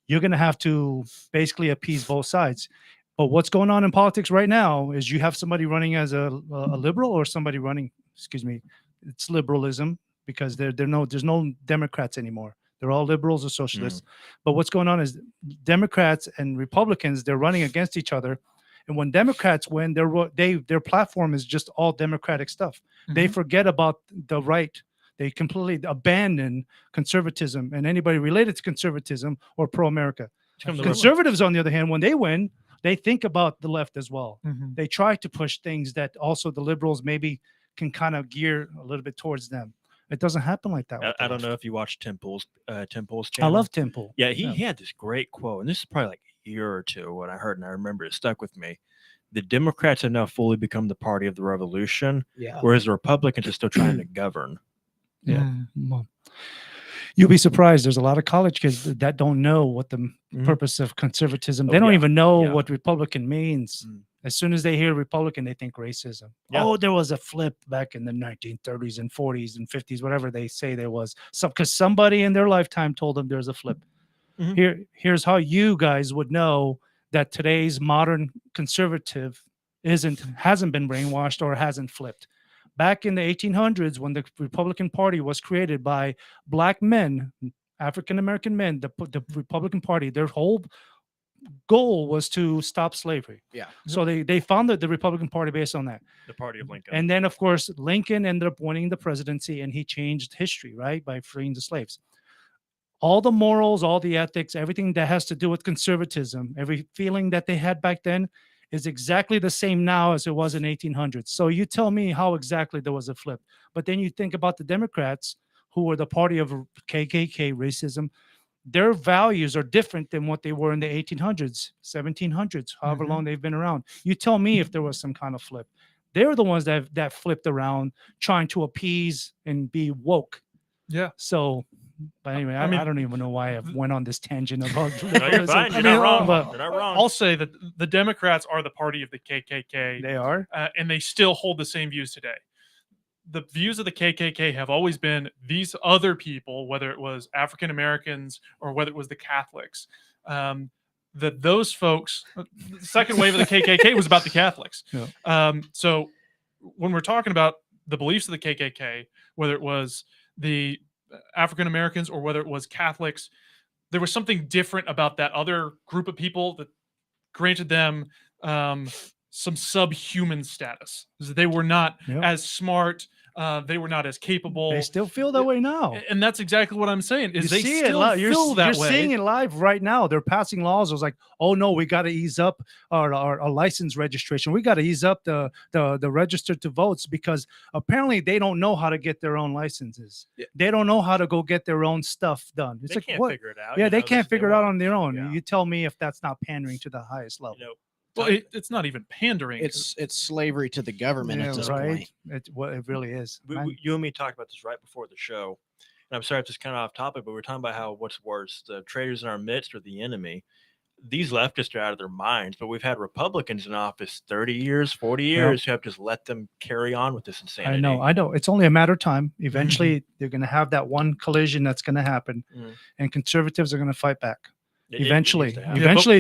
You're going to have to basically appease both sides. But what's going on in politics right now is you have somebody running as a liberal or somebody running, excuse me, it's liberalism because there's no Democrats anymore. They're all liberals or socialists. But what's going on is Democrats and Republicans, they're running against each other. And when Democrats win, their platform is just all Democratic stuff. They forget about the right. They completely abandon conservatism and anybody related to conservatism or pro-America. Conservatives, on the other hand, when they win, they think about the left as well. They try to push things that also the liberals maybe can kind of gear a little bit towards them. It doesn't happen like that. I don't know if you watch Temple's channel. I love Temple. Yeah, he had this great quote, and this is probably like a year or two when I heard, and I remember it stuck with me. The Democrats have now fully become the party of the revolution, whereas the Republicans are still trying to govern. Yeah. Well, you'll be surprised. There's a lot of college kids that don't know what the purpose of conservatism. They don't even know what Republican means. As soon as they hear Republican, they think racism. Oh, there was a flip back in the 1930s and 40s and 50s, whatever they say there was. Because somebody in their lifetime told them there's a flip. Here's how you guys would know that today's modern conservative hasn't been brainwashed or hasn't flipped. Back in the 1800s, when the Republican Party was created by black men, African-American men, the Republican Party, their whole goal was to stop slavery. Yeah. So they founded the Republican Party based on that. The party of Lincoln. And then, of course, Lincoln ended up winning the presidency, and he changed history, right, by freeing the slaves. All the morals, all the ethics, everything that has to do with conservatism, every feeling that they had back then is exactly the same now as it was in 1800s. So you tell me how exactly there was a flip. But then you think about the Democrats, who were the party of KKK racism. Their values are different than what they were in the 1800s, 1700s, however long they've been around. You tell me if there was some kind of flip. They're the ones that flipped around, trying to appease and be woke. Yeah. So, but anyway, I don't even know why I went on this tangent about. No, you're fine. You're not wrong. You're not wrong. I'll say that the Democrats are the party of the KKK. They are, and they still hold the same views today. The views of the KKK have always been these other people, whether it was African Americans or whether it was the Catholics. That those folks, the second wave of the KKK was about the Catholics. Yeah. So when we're talking about the beliefs of the KKK, whether it was the African Americans or whether it was Catholics, there was something different about that other group of people that granted them some subhuman status. They were not as smart. They were not as capable. They still feel that way now, and that's exactly what I'm saying. Is they see still feel that way? You're seeing it live right now. They're passing laws. It was like, oh no, we got to ease up our license registration. We got to ease up the register to votes because apparently they don't know how to get their own licenses. Yeah. They don't know how to go get their own stuff done. It's they like can't what? Figure it out. Yeah, they can't figure it out on their own. Yeah. You tell me if that's not pandering to the highest level. Well, it's not even pandering. It's slavery to the government at this point. It really is. You and me talked about this right before the show, and I'm sorry if this is kind of off topic, but we're talking about how what's worse, the traitors in our midst or the enemy. These leftists are out of their minds, but we've had Republicans in office 30 years, 40 years who have just let them carry on with this insanity. I know. It's only a matter of time. Eventually, they're going to have that one collision that's going to happen, and conservatives are going to fight back. Eventually,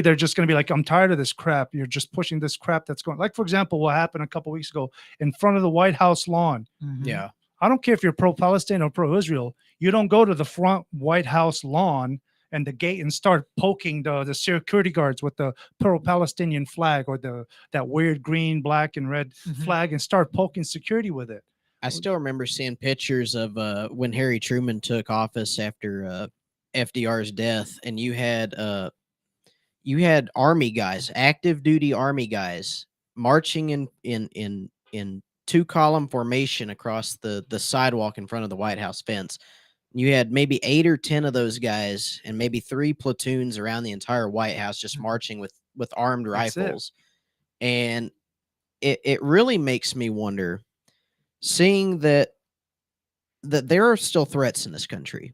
they're just going to be like, I'm tired of this crap. You're just pushing this crap that's going. Like, for example, what happened a couple weeks ago in front of the White House lawn. Yeah. I don't care if you're pro-Palestine or pro-Israel. You don't go to the front White House lawn and the gate and start poking the security guards with the pro-Palestinian flag or that weird green, black, and red flag and start poking security with it. I still remember seeing pictures of when Harry Truman took office after FDR's death, and you had army guys, active duty army guys, marching in two-column formation across the sidewalk in front of the White House fence. You had maybe 8 or 10 of those guys and maybe 3 platoons around the entire White House just marching with armed That's it. rifles. And it really makes me wonder, seeing that there are still threats in this country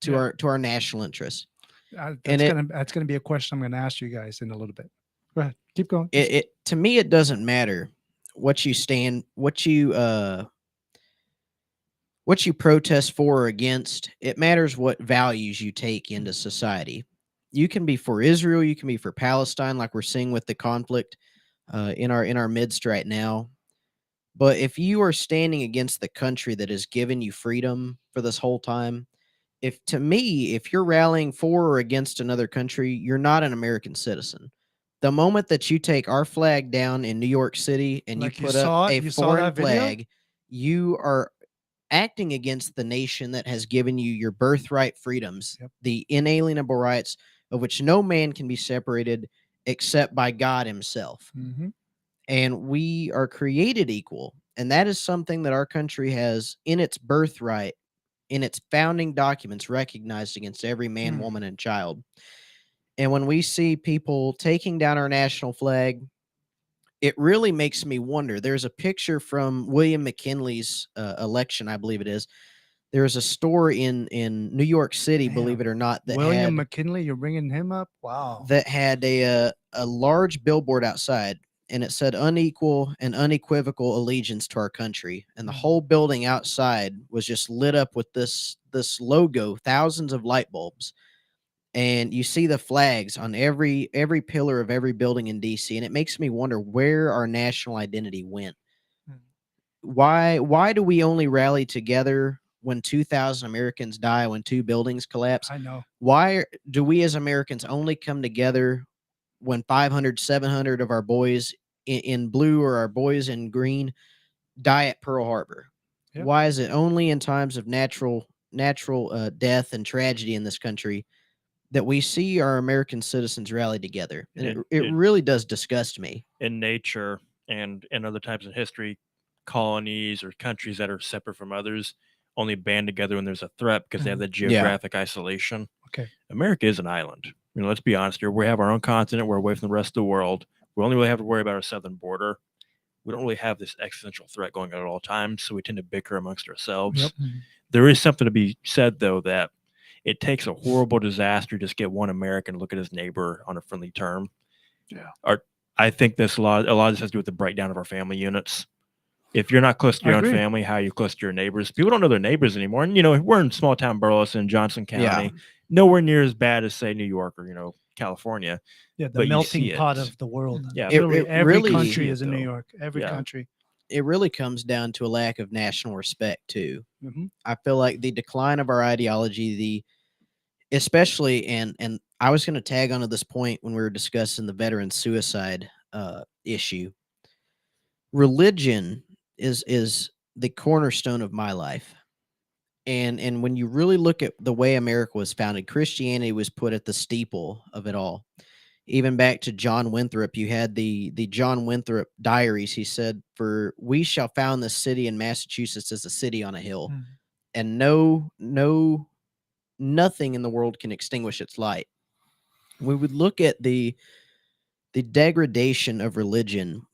to Yeah. our national interests. That's gonna be a question I'm gonna ask you guys in a little bit. Go ahead, keep going. It to me, it doesn't matter what you protest for or against. It matters what values you take into society. You can be for Israel, you can be for Palestine, like we're seeing with the conflict in our midst right now. But if you are standing against the country that has given you freedom for this whole time, if you're rallying for or against another country, you're not an American citizen. The moment that you take our flag down in New York City and Like you you put saw up it? a You saw foreign that video? flag, you are acting against the nation that has given you your birthright freedoms, the inalienable rights of which no man can be separated except by God himself. Mhm. And we are created equal. And that is something that our country has in its birthright, in its founding documents, recognized against every man, woman, and child. And when we see people taking down our national flag, it really makes me wonder. There's a picture from William McKinley's election, I believe it is. There's a store in New York City, believe it or not, that William had McKinley, you're bringing him up? Wow. a large billboard outside, and it said unequal and unequivocal allegiance to our country. And the whole building outside was just lit up with this logo, thousands of light bulbs. And you see the flags on every pillar of every building in DC, and it makes me wonder where our national identity went. Why do we only rally together when 2,000 Americans die, when 2 buildings collapse? I know. Why do we as Americans only come together when 500, 700 of our boys in blue or our boys in green die at Pearl Harbor? Yep. Why is it only in times of natural death and tragedy in this country that we see our American citizens rally together? And it really does disgust me. In nature and in other times in history, colonies or countries that are separate from others only band together when there's a threat because they have the geographic isolation. Okay. America is an island. Let's be honest here. We have our own continent. We're away from the rest of the world. We only really have to worry about our southern border. We don't really have this existential threat going on at all times, so we tend to bicker amongst ourselves. Yep. There is something to be said, though, that it takes a horrible disaster to just get one American to look at his neighbor on a friendly term. Yeah. I think a lot of this has to do with the breakdown of our family units. If you're not close to your own family, how are you close to your neighbors? People don't know their neighbors anymore. And, we're in small town Burleson, Johnson County, nowhere near as bad as, say, New York or, California. Yeah, the But melting pot of the world. Yeah, every country is in New York. Every country. It really comes down to a lack of national respect, too. Mhm. I feel like the decline of our ideology, especially, and I was going to tag onto this point when we were discussing the veteran suicide issue. Religion is the cornerstone of my life. And when you really look at the way America was founded, Christianity was put at the steeple of it all. Even back to John Winthrop, you had the John Winthrop diaries. He said, "For we shall found this city in Massachusetts as a city on a hill, and nothing in the world can extinguish its light." We would look at the degradation of religion,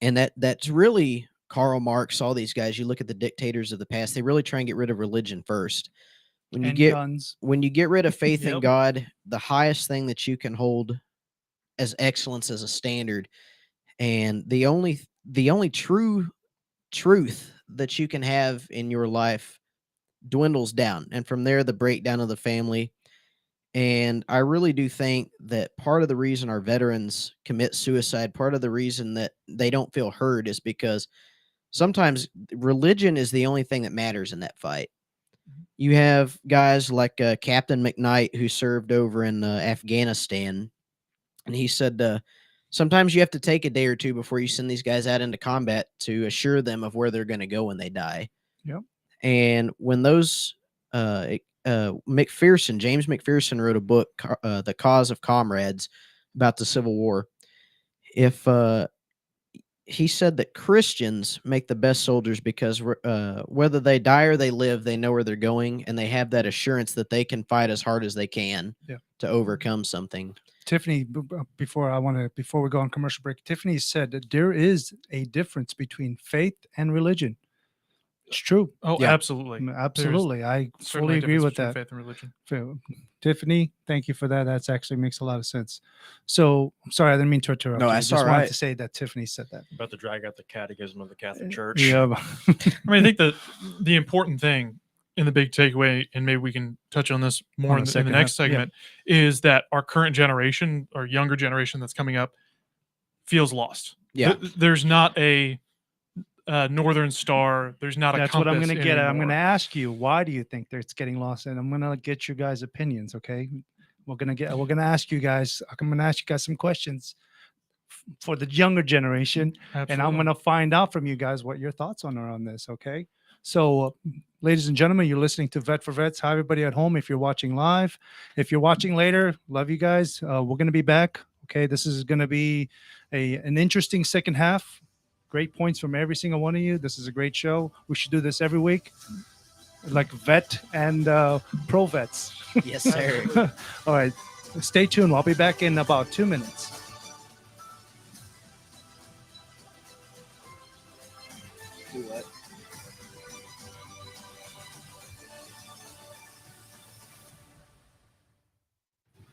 and that's really Karl Marx, all these guys. You look at the dictators of the past, they really try and get rid of religion first. When you guns. When you get rid of faith in God, the highest thing that you can hold as excellence as a standard, and the only true truth that you can have in your life dwindles down. And from there, the breakdown of the family. And I really do think that part of the reason our veterans commit suicide, part of the reason that they don't feel heard, is because sometimes religion is the only thing that matters in that fight. You have guys like Captain McKnight, who served over in Afghanistan, and he said sometimes you have to take a day or two before you send these guys out into combat to assure them of where they're going to go when they die. Yep. And when those McPherson, James McPherson, wrote a book, The Cause of Comrades, about the Civil War. If he said that Christians make the best soldiers because whether they die or they live, they know where they're going, and they have that assurance that they can fight as hard as they can to overcome something. Tiffany, before we go on commercial break, Tiffany said that there is a difference between faith and religion. It's true. Oh, Yeah. absolutely. Absolutely. I fully Certainly a agree difference with between that. faith and religion. Tiffany, thank you for that. That's actually makes a lot of sense. So I'm sorry, I didn't mean to interrupt. No, you. I that's just all wanted right. to say that Tiffany said that. About to drag out the catechism of the Catholic Church. Yeah. I mean, I think that the important thing in the big takeaway, and maybe we can touch on this more in the next segment, is that our current generation, or younger generation that's coming up, feels lost. Yeah. There's not a Northern Star. There's not a That's compass what I'm going to get at. I'm going to anymore. ask you, why do you think that it's getting lost? And I'm going to get your guys' opinions. Okay. We're going to ask you guys, I'm going to ask you guys some questions for the younger generation. Absolutely. And I'm going to find out from you guys what your thoughts are on this. Okay. So, ladies and gentlemen, you're listening to Vet for Vets. Hi, everybody at home. If you're watching live, if you're watching later, love you guys. We're going to be back. Okay. This is going to be an interesting second half. Great points from every single one of you. This is a great show. We should do this every week, like vet and pro vets. Yes, sir. All right. Stay tuned. I'll be back in about 2 minutes. Do what?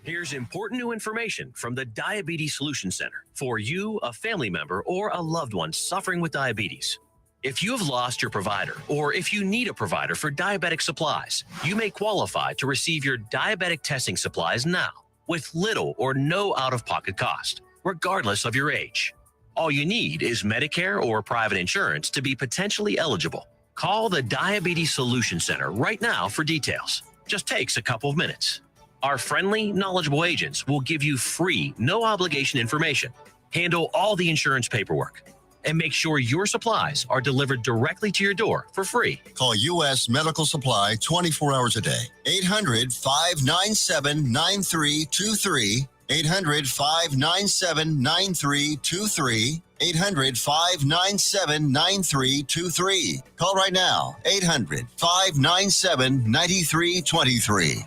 Here's important new information from the Diabetes Solution Center for you, a family member, or a loved one suffering with diabetes. If you have lost your provider, or if you need a provider for diabetic supplies, you may qualify to receive your diabetic testing supplies now with little or no out-of-pocket cost, regardless of your age. All you need is Medicare or private insurance to be potentially eligible. Call the Diabetes Solution Center right now for details. Just takes a couple of minutes. Our friendly, knowledgeable agents will give you free, no-obligation information, handle all the insurance paperwork, and make sure your supplies are delivered directly to your door for free. Call U.S. Medical Supply 24 hours a day. 800-597-9323. 800-597-9323. 800-597-9323. Call right now. 800-597-9323.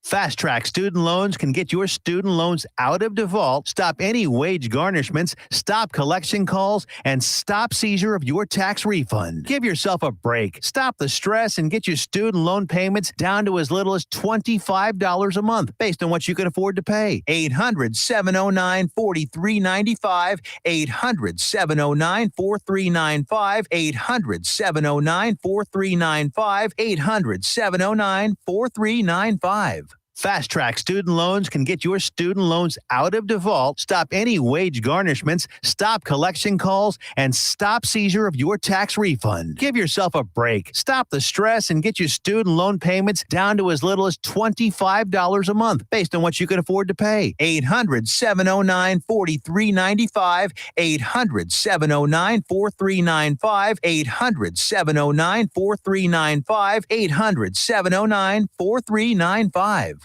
Fast Track Student Loans can get your student loans out of default, stop any wage garnishments, stop collection calls, and stop seizure of your tax refund. Give yourself a break. Stop the stress and get your student loan payments down to as little as $25 a month based on what you can afford to pay. 800-709-4395. 800-709-4395. 800-709-4395. 800-709-4395. Fast Track Student Loans can get your student loans out of default, stop any wage garnishments, stop collection calls, and stop seizure of your tax refund. Give yourself a break. Stop the stress and get your student loan payments down to as little as $25 a month based on what you can afford to pay. 800-709-4395. 800-709-4395. 800-709-4395. 800-709-4395.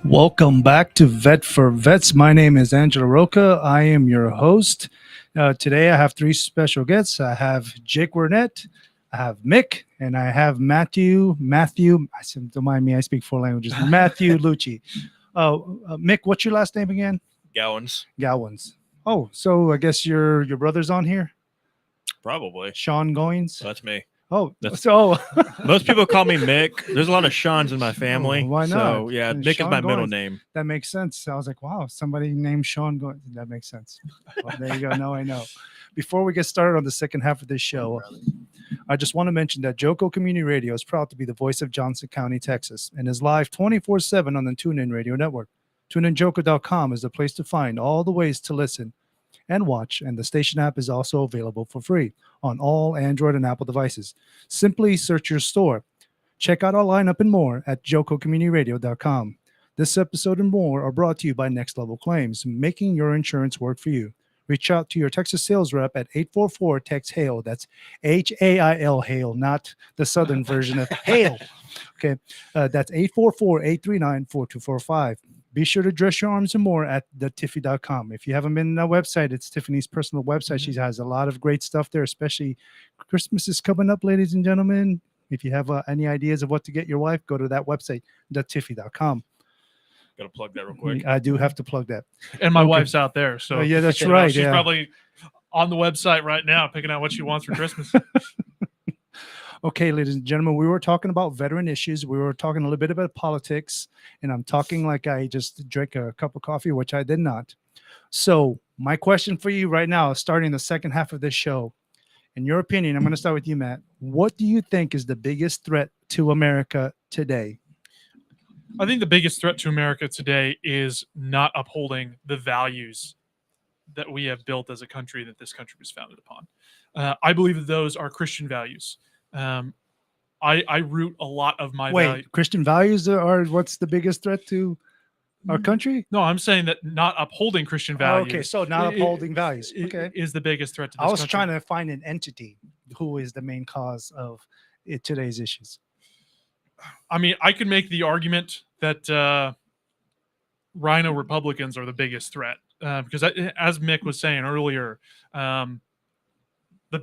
Welcome back to Vet for Vets. My name is Angelo Rocha. I am your host. Today I have three special guests. I have Jake Wernette, I have Mick, and I have Matthew, don't mind me, I speak four languages. Matthew Lucci. Mick, what's your last name again? Gowans. Oh, so I guess your brother's on here? Probably. Sean Goins? That's me. Oh, That's, so most people call me Mick. There's a lot of Sean's in my family. Oh, why not? So yeah, Mick Sean is my middle Goins. name. That makes sense. I was like, wow, somebody named Sean Goins. That makes sense. Well, there you go. Now I know. Before we get started on the second half of this show, I just want to mention that Joco Community Radio is proud to be the voice of Johnson County, Texas, and is live 24/7 on the TuneIn Radio Network. TuneInJoco.com is the place to find all the ways to listen and watch, and the station app is also available for free on all Android and Apple devices. Simply search your store. Check out our lineup and more at jococommunityradio.com. This episode and more are brought to you by Next Level Claims, making your insurance work for you. Reach out to your Texas sales rep at 844-TEX-HAIL. That's HAIL, HAIL, not the southern version of HAIL. Okay, that's 844-839-4245. Be sure to dress your arms and more at thetiffy.com. If you haven't been on that website, it's Tiffany's personal website. She has a lot of great stuff there, especially Christmas is coming up, ladies and gentlemen. If you have any ideas of what to get your wife, go to that website, thetiffy.com. Gotta plug that real quick. I do have to plug that. And my wife's out there, so yeah, that's you know, right. she's probably on the website right now picking out what she wants for Christmas. Okay, ladies and gentlemen, we were talking about veteran issues. We were talking a little bit about politics, and I'm talking like I just drank a cup of coffee, which I did not. So my question for you right now, starting the second half of this show, in your opinion, I'm going to start with you, Matt. What do you think is the biggest threat to America today? I think the biggest threat to America today is not upholding the values that we have built as a country, that this country was founded upon. I believe that those are Christian values. I root a lot of my values. Christian values are what's the biggest threat to our country? No, I'm saying that not upholding Christian values. Okay, so not upholding values. Okay, is the biggest threat to this I was country. trying to find an entity who is the main cause of today's issues. I mean, I could make the argument that Rhino Republicans are the biggest threat because, as Mick was saying earlier, the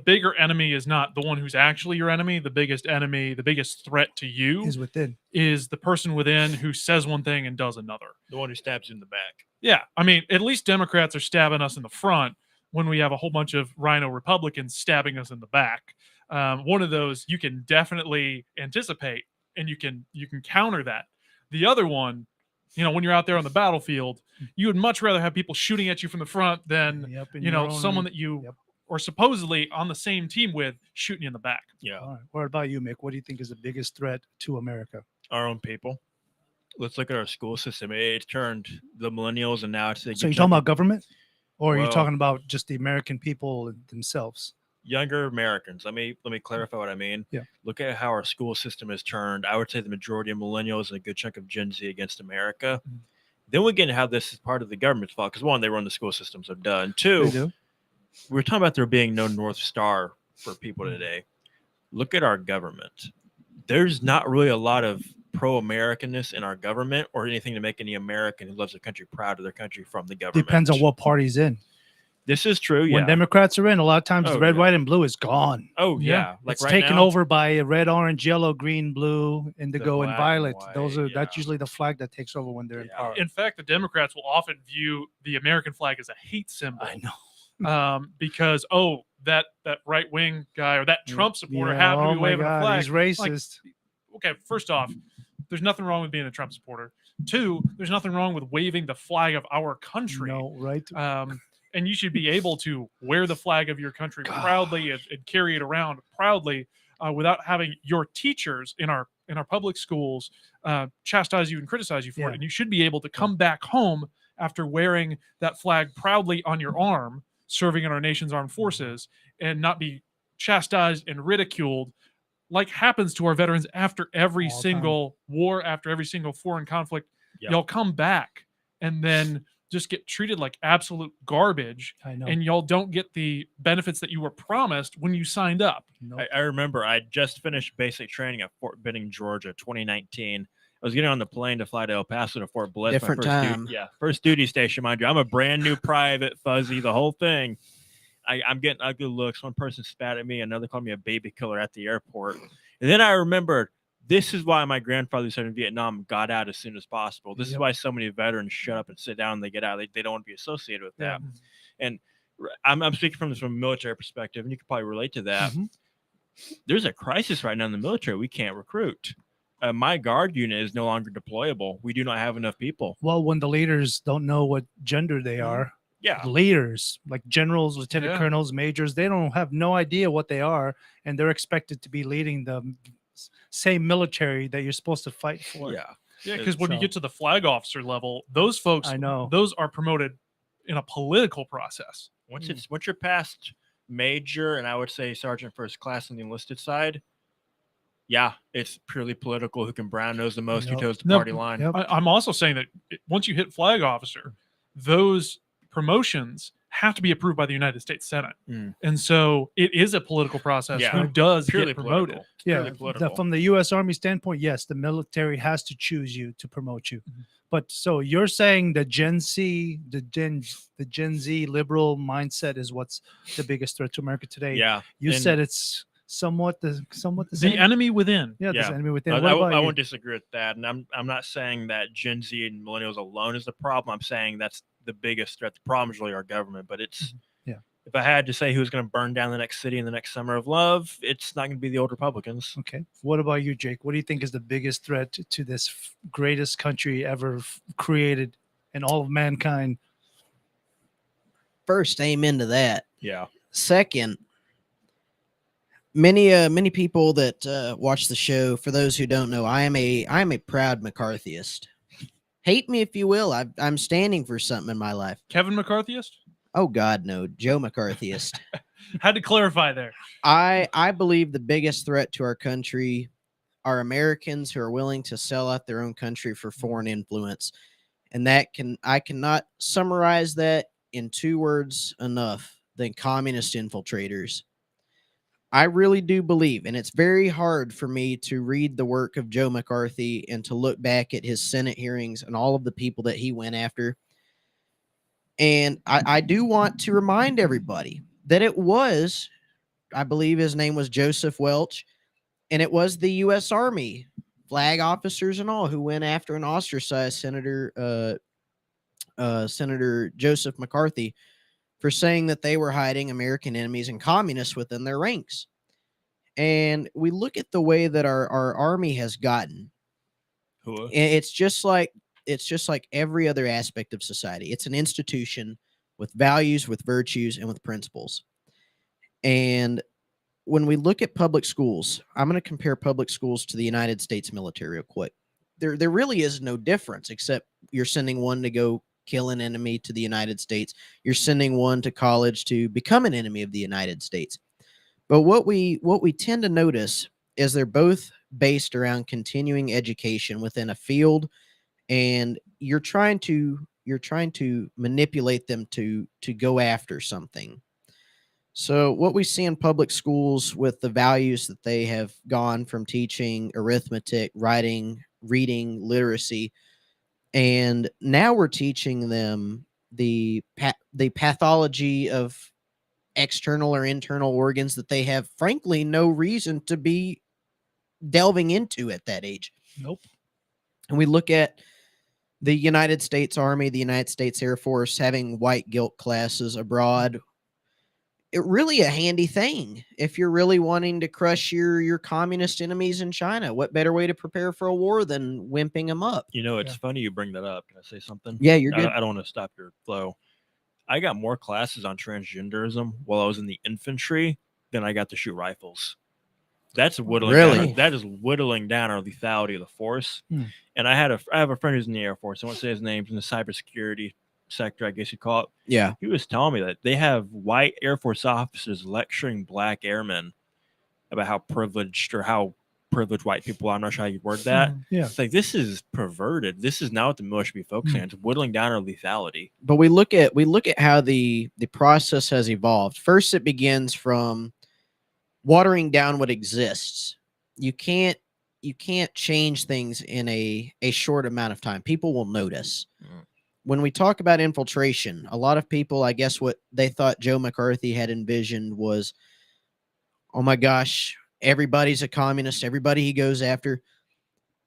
bigger enemy is not the one who's actually your enemy. The biggest enemy, the biggest threat to you is within. Is the person within who says one thing and does another. The one who stabs you in the back. Yeah, I mean, at least Democrats are stabbing us in the front when we have a whole bunch of Rhino Republicans stabbing us in the back. One of those you can definitely anticipate, and you can counter that. The other one, you know, when you're out there on the battlefield, you would much rather have people shooting at you from the front than someone that you or supposedly on the same team with shooting you in the back. Yeah. All right. What about you, Mick? What do you think is the biggest threat to America? Our own people. Let's look at our school system. It turned the millennials, and now it's So you're talking about government, or are you Well, talking about just the American people themselves? younger Americans. Let me clarify what I mean. Yeah. Look at how our school system has turned. I would say the majority of millennials and a good chunk of Gen Z against America. Then we get into how this is part of the government's fault. Because one, they run the school system, so done. They Two, do. we're talking about there being no North Star for people today. Look at our government. There's not really a lot of pro-Americanness in our government or anything to make any American who loves their country proud of their country from the government. Depends on what party's in. This is true. Yeah. When Democrats are in, a lot of times Oh, the red, yeah. white, and blue is gone. Oh yeah. Like It's right taken now, over by red, orange, yellow, green, blue, indigo, and black and violet. white, Those are yeah. that's usually the flag that takes over when they're in power. In fact, the Democrats will often view the American flag as a hate symbol. I know. Because that right wing guy or that Trump supporter Yeah, happened to oh be my waving a God, flag. he's racist. Like, okay, first off, there's nothing wrong with being a Trump supporter. Two, there's nothing wrong with waving the flag of our country. No, right? And you should be able to wear the flag of your country proudly and carry it around proudly without having your teachers in our public schools chastise you and criticize you for it. And you should be able to come back home after wearing that flag proudly on your arm, serving in our nation's armed forces, and not be chastised and ridiculed like happens to our veterans after every single war, after every single foreign conflict. Yep. Y'all come back and then just get treated like absolute garbage. I know. And y'all don't get the benefits that you were promised when you signed up. Nope. I remember I just finished basic training at Fort Benning, Georgia, 2019. I was getting on the plane to fly to El Paso to Fort Bliss. Different time. First duty station, mind you. I'm a brand new private, fuzzy, the whole thing. I'm getting ugly looks. One person spat at me. Another called me a baby killer at the airport. And then I remembered, this is why my grandfather said in Vietnam got out as soon as possible. This is why so many veterans shut up and sit down and they get out. They don't want to be associated with that. And I'm speaking from a military perspective, and you can probably relate to that. There's a crisis right now in the military. We can't recruit. My guard unit is no longer deployable. We do not have enough people. Well, when the leaders don't know what gender they are, Yeah. leaders like generals, lieutenant colonels, majors, they don't have no idea what they are, and they're expected to be leading the same military that you're supposed to fight for. Yeah, because when you get to the flag officer level, those folks, I know, those are promoted in a political process. Once you're past major, and I would say sergeant first class on the enlisted side, Yeah, it's purely political. Who can brown nose the most? Who Yep. toes the No, party line? I'm also saying that once you hit flag officer, those promotions have to be approved by the United States Senate. Mm. And so it is a political process. Yeah. Who does Purely get promoted? political. It's Yeah, purely political. from the U.S. Army standpoint, yes, the military has to choose you to promote you. But so you're saying the Gen Z, the Gen Z liberal mindset is what's the biggest threat to America today. Yeah, you and- said it's somewhat the The same. enemy within. Yeah, the enemy within. I, What about I you? won't disagree with that, and I'm not saying that Gen Z and millennials alone is the problem. I'm saying that's the biggest threat. The problem is really our government, but it's Yeah. If I had to say who's going to burn down the next city in the next summer of love, it's not going to be the old Republicans. Okay. What about you, Jake? What do you think is the biggest threat to this greatest country ever created in all of mankind? First, amen to that. Yeah. Second, many people that watch the show, for those who don't know, I am a proud McCarthyist. Hate me if you will. I'm standing for something in my life. Kevin McCarthyist? Oh God, no, Joe McCarthyist. Had to clarify there. I believe the biggest threat to our country are Americans who are willing to sell out their own country for foreign influence. And I cannot summarize that in 2 words enough than communist infiltrators. I really do believe, and it's very hard for me to read the work of Joe McCarthy and to look back at his Senate hearings and all of the people that he went after. And I do want to remind everybody that it was, I believe his name was Joseph Welch, and it was the U.S. Army, flag officers and all, who went after and ostracized Senator Joseph McCarthy for saying that they were hiding American enemies and communists within their ranks. And we look at the way that our Army has gotten. It's just like every other aspect of society. It's an institution with values, with virtues, and with principles. And when we look at public schools, I'm going to compare public schools to the United States military real quick. There really is no difference, except you're sending one to go kill an enemy to the United States. You're sending one to college to become an enemy of the United States. But what we tend to notice is they're both based around continuing education within a field, and you're trying to manipulate them to go after something. So what we see in public schools with the values that they have gone from teaching arithmetic, writing, reading, literacy, and now we're teaching them the pathology of external or internal organs that they have, frankly, no reason to be delving into at that age. Nope. And we look at the United States Army, the United States Air Force having white guilt classes abroad. It really a handy thing if you're really wanting to crush your communist enemies in China. What better way to prepare for a war than wimping them up? You know, it's funny you bring that up. Can I say something? Yeah, you're good. I don't want to stop your flow. I got more classes on transgenderism while I was in the infantry than I got to shoot rifles. That's whittling. Really? That is whittling down our lethality of the force. And I have a friend who's in the Air Force. I won't say his name. In the cybersecurity sector, I guess you'd call it. Yeah. He was telling me that they have white Air Force officers lecturing black airmen about how privileged white people are. I'm not sure how you word that. Yeah. It's like, this is perverted. This is not what the military should be focusing on. It's whittling down our lethality. But we look at how the process has evolved. First, it begins from watering down what exists. You can't change things in a short amount of time. People will notice. When we talk about infiltration, a lot of people, I guess what they thought Joe McCarthy had envisioned was, oh my gosh, everybody's a communist, everybody he goes after.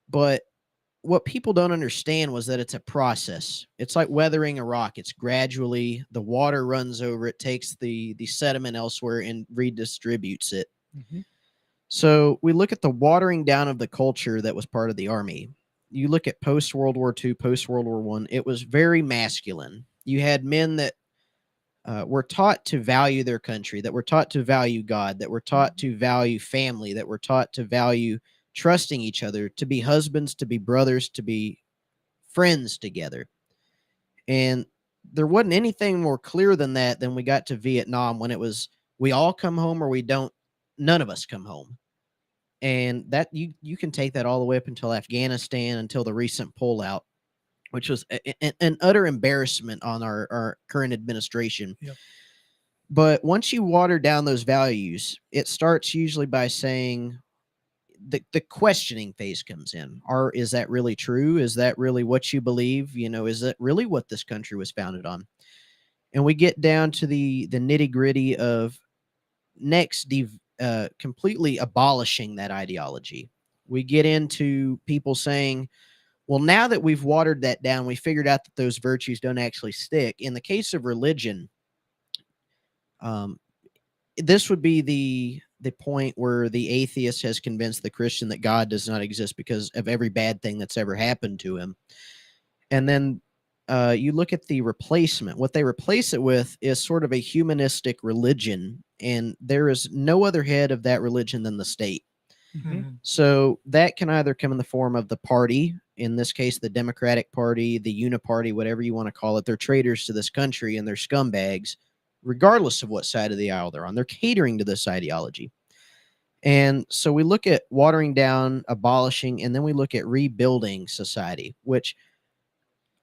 But what people don't understand was that it's a process. It's like weathering a rock. It's gradually, the water runs over it, takes the sediment elsewhere and redistributes it. So we look at the watering down of the culture that was part of the Army. You look at post-World War II, post-World War I, it was very masculine. You had men that were taught to value their country, that were taught to value God, that were taught to value family, that were taught to value trusting each other, to be husbands, to be brothers, to be friends together. And there wasn't anything more clear than that when we got to Vietnam, when it was, we all come home or we don't, none of us come home. And that you can take that all the way up until Afghanistan, until the recent pullout, which was an utter embarrassment on our current administration. Yep. But once you water down those values, it starts usually by saying the questioning phase comes in. Is that really true? Is that really what you believe? Is that really what this country was founded on? And we get down to the nitty gritty of next completely abolishing that ideology. We get into people saying, well, now that we've watered that down, we figured out that those virtues don't actually stick. In the case of religion, this would be the point where the atheist has convinced the Christian that God does not exist because of every bad thing that's ever happened to him. And then you look at the replacement. What they replace it with is sort of a humanistic religion, and there is no other head of that religion than the state. Mm-hmm. So that can either come in the form of the party, in this case, the Democratic Party, the Uniparty, whatever you want to call it. They're traitors to this country and they're scumbags, regardless of what side of the aisle they're on. They're catering to this ideology. And so we look at watering down, abolishing, and then we look at rebuilding society, which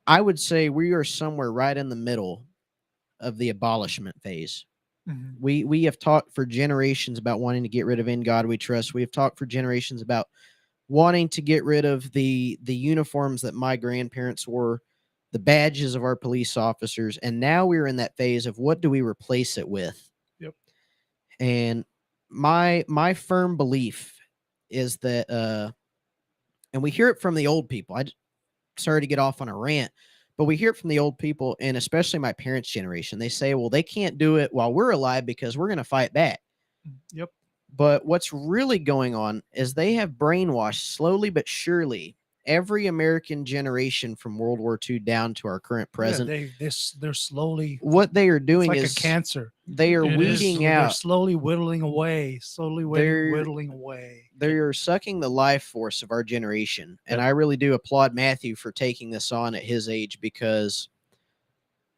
I would say we are somewhere right in the middle of the abolishment phase. Mm-hmm. We have talked for generations about wanting to get rid of In God We Trust. We have talked for generations about wanting to get rid of the uniforms that my grandparents wore, the badges of our police officers, and now we're in that phase of what do we replace it with? Yep. And my firm belief is that, and we hear it from the old people. Sorry to get off on a rant, but we hear it from the old people, and especially my parents' generation. They say, well, they can't do it while we're alive because we're going to fight back. Yep. But what's really going on is they have brainwashed slowly but surely every American generation from World War II down to our current present. Yeah, they're slowly. What they are doing it's is like a cancer. They are weeding out. They're slowly whittling away. Whittling away. They are sucking the life force of our generation, and I really do applaud Matthew for taking this on at his age, because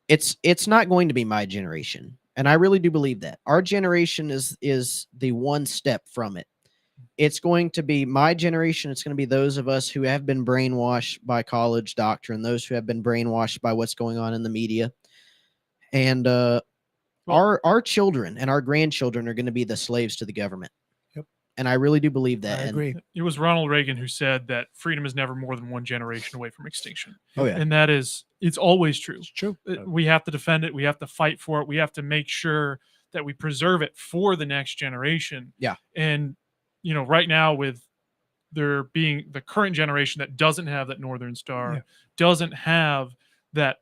it's not going to be my generation, and I really do believe that our generation is the one step from it. It's going to be my generation. It's going to be those of us who have been brainwashed by college doctrine, those who have been brainwashed by what's going on in the media. And our children and our grandchildren are going to be the slaves to the government. Yep. And I really do believe that. I agree. It was Ronald Reagan who said that freedom is never more than one generation away from extinction. Oh, yeah. And it's always true. It's true. We have to defend it. We have to fight for it. We have to make sure that we preserve it for the next generation. Yeah. And right now, with there being the current generation that doesn't have that Northern Star, doesn't have that,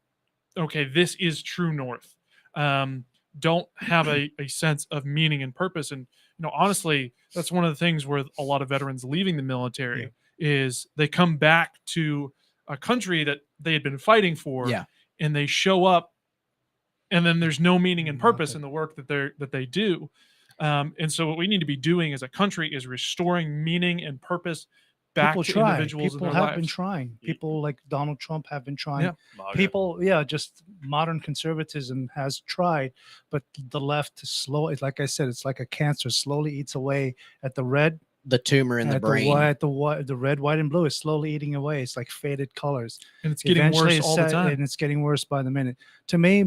okay, this is true North, don't have a sense of meaning and purpose. And, honestly, that's one of the things where a lot of veterans leaving the military is they come back to a country that they had been fighting for, and they show up, and then there's no meaning and purpose in the work that they do. And so what we need to be doing as a country is restoring meaning and purpose back to individuals in their lives. People have been trying. People like Donald Trump have been trying. Yeah. Just modern conservatism has tried, but the left like I said, it's like a cancer, slowly eats away at the tumor in the brain. The red, white, and blue is slowly eating away. It's like faded colors. And it's getting worse all the time. And it's getting worse by the minute. To me,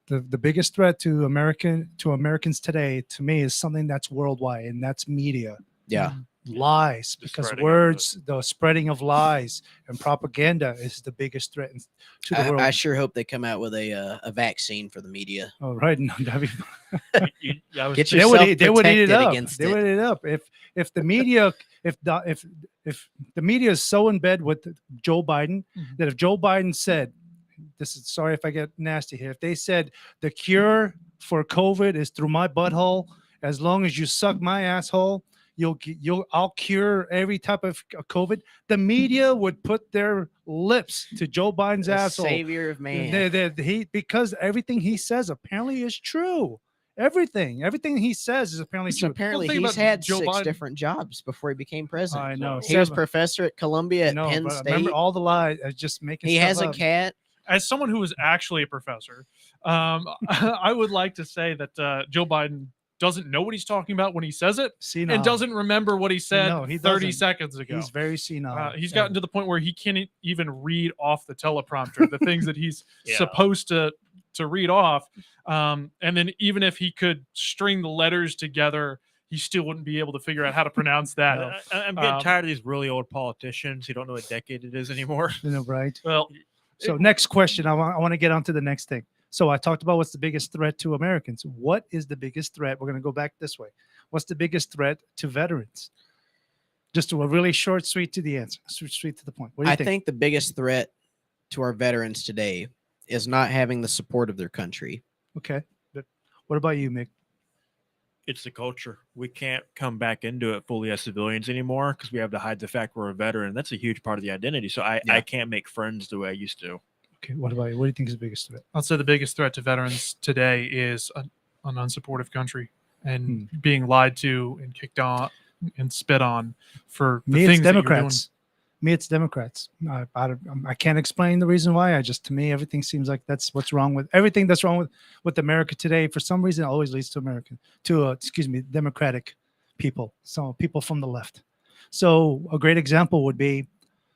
the biggest threat to Americans today, to me, is something that's worldwide, and that's media. Yeah. Lies, because the spreading of lies and propaganda is the biggest threat to the world. I sure hope they come out with a vaccine for the media. Oh, right. No, Get they yourself would eat protected it up. against They it. would eat it up. If the media if the media is so in bed with Joe Biden that if Joe Biden said, sorry if I get nasty here, if they said the cure for COVID is through my butthole, as long as you suck my asshole, I'll cure every type of COVID. The media would put their lips to Joe Biden's asshole. Savior of man. Because everything he says apparently is true. Everything he says is apparently true. Apparently he's had 6 different jobs before he became president. I know. He was professor at Columbia at Penn State. Remember all the lies. Just making. He has a up. cat. As someone who is actually a professor, I would like to say that Joe Biden doesn't know what he's talking about when he says it, Senile. and doesn't remember what he said No, he 30 doesn't. seconds ago. He's very senile. He's gotten to the point where he can't even read off the teleprompter the things that he's supposed to read off. And then even if he could string the letters together, he still wouldn't be able to figure out how to pronounce that. I'm getting tired of these really old politicians who don't know what decade it is anymore. You know, right? Well, so next question. I want to get on to the next thing. So I talked about what's the biggest threat to Americans. What is the biggest threat? We're going to go back this way. What's the biggest threat to veterans? Just a really short, sweet to the answer, sweet to the point. What do you think? I think the biggest threat to our veterans today is not having the support of their country. Okay. But what about you, Mick? It's the culture. We can't come back into it fully as civilians anymore because we have to hide the fact we're a veteran. That's a huge part of the identity. So I can't make friends the way I used to. Okay. What about you? What do you think is the biggest threat? I'd say the biggest threat to veterans today is an unsupportive country and being lied to and kicked on and spit on for the Me, things it's that you're Democrats. Me, it's Democrats. I can't explain the reason why. To me, everything seems like that's what's wrong with everything that's wrong with America today. For some reason, it always leads to Democratic people. So people from the left. So a great example would be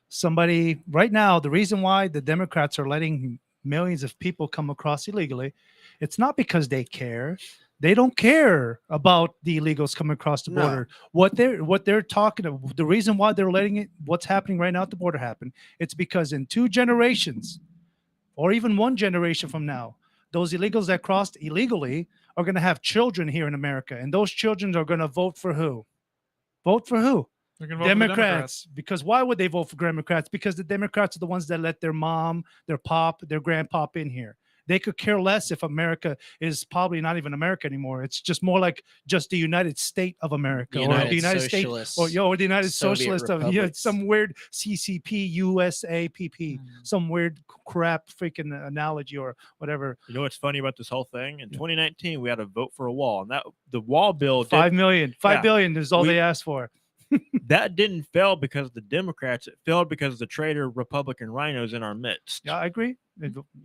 somebody right now. The reason why the Democrats are letting millions of people come across illegally, it's not because they care. They don't care about the illegals coming across the border. What they're talking about, the reason why they're letting what's happening right now at the border happen, it's because in 2 generations, or even 1 generation from now, those illegals that crossed illegally are going to have children here in America, and those children are going to vote for who? Vote for who? They're going to vote for the Democrats. Because why would they vote for Democrats? Because the Democrats are the ones that let their mom, their pop, their grandpop in here. They could care less if America is probably not even America anymore. It's just more like just the United States of America, or the United States, or the United Socialist of some weird CCP, USAPP, some weird crap freaking analogy or whatever. You know what's funny about this whole thing? In 2019, we had a vote for a wall, and that the wall bill, $5 billion is all they asked for. That didn't fail because of the Democrats. It failed because of the traitor Republican rhinos in our midst. Yeah, I agree.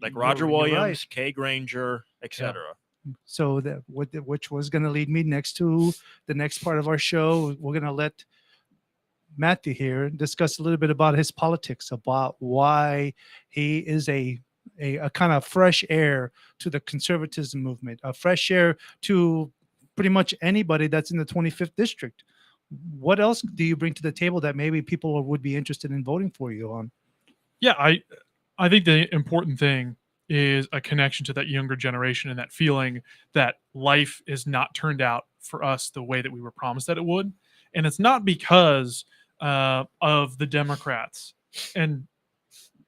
Like Roger Williams, Kay Granger, etc. Yeah. So which was going to lead me next to the next part of our show. We're going to let Matthew here discuss a little bit about his politics, about why he is a kind of fresh air to the conservatism movement, a fresh air to pretty much anybody that's in the 25th district. What else do you bring to the table that maybe people would be interested in voting for you on? Yeah, I think the important thing is a connection to that younger generation and that feeling that life is not turned out for us the way that we were promised that it would. And it's not because of the Democrats. And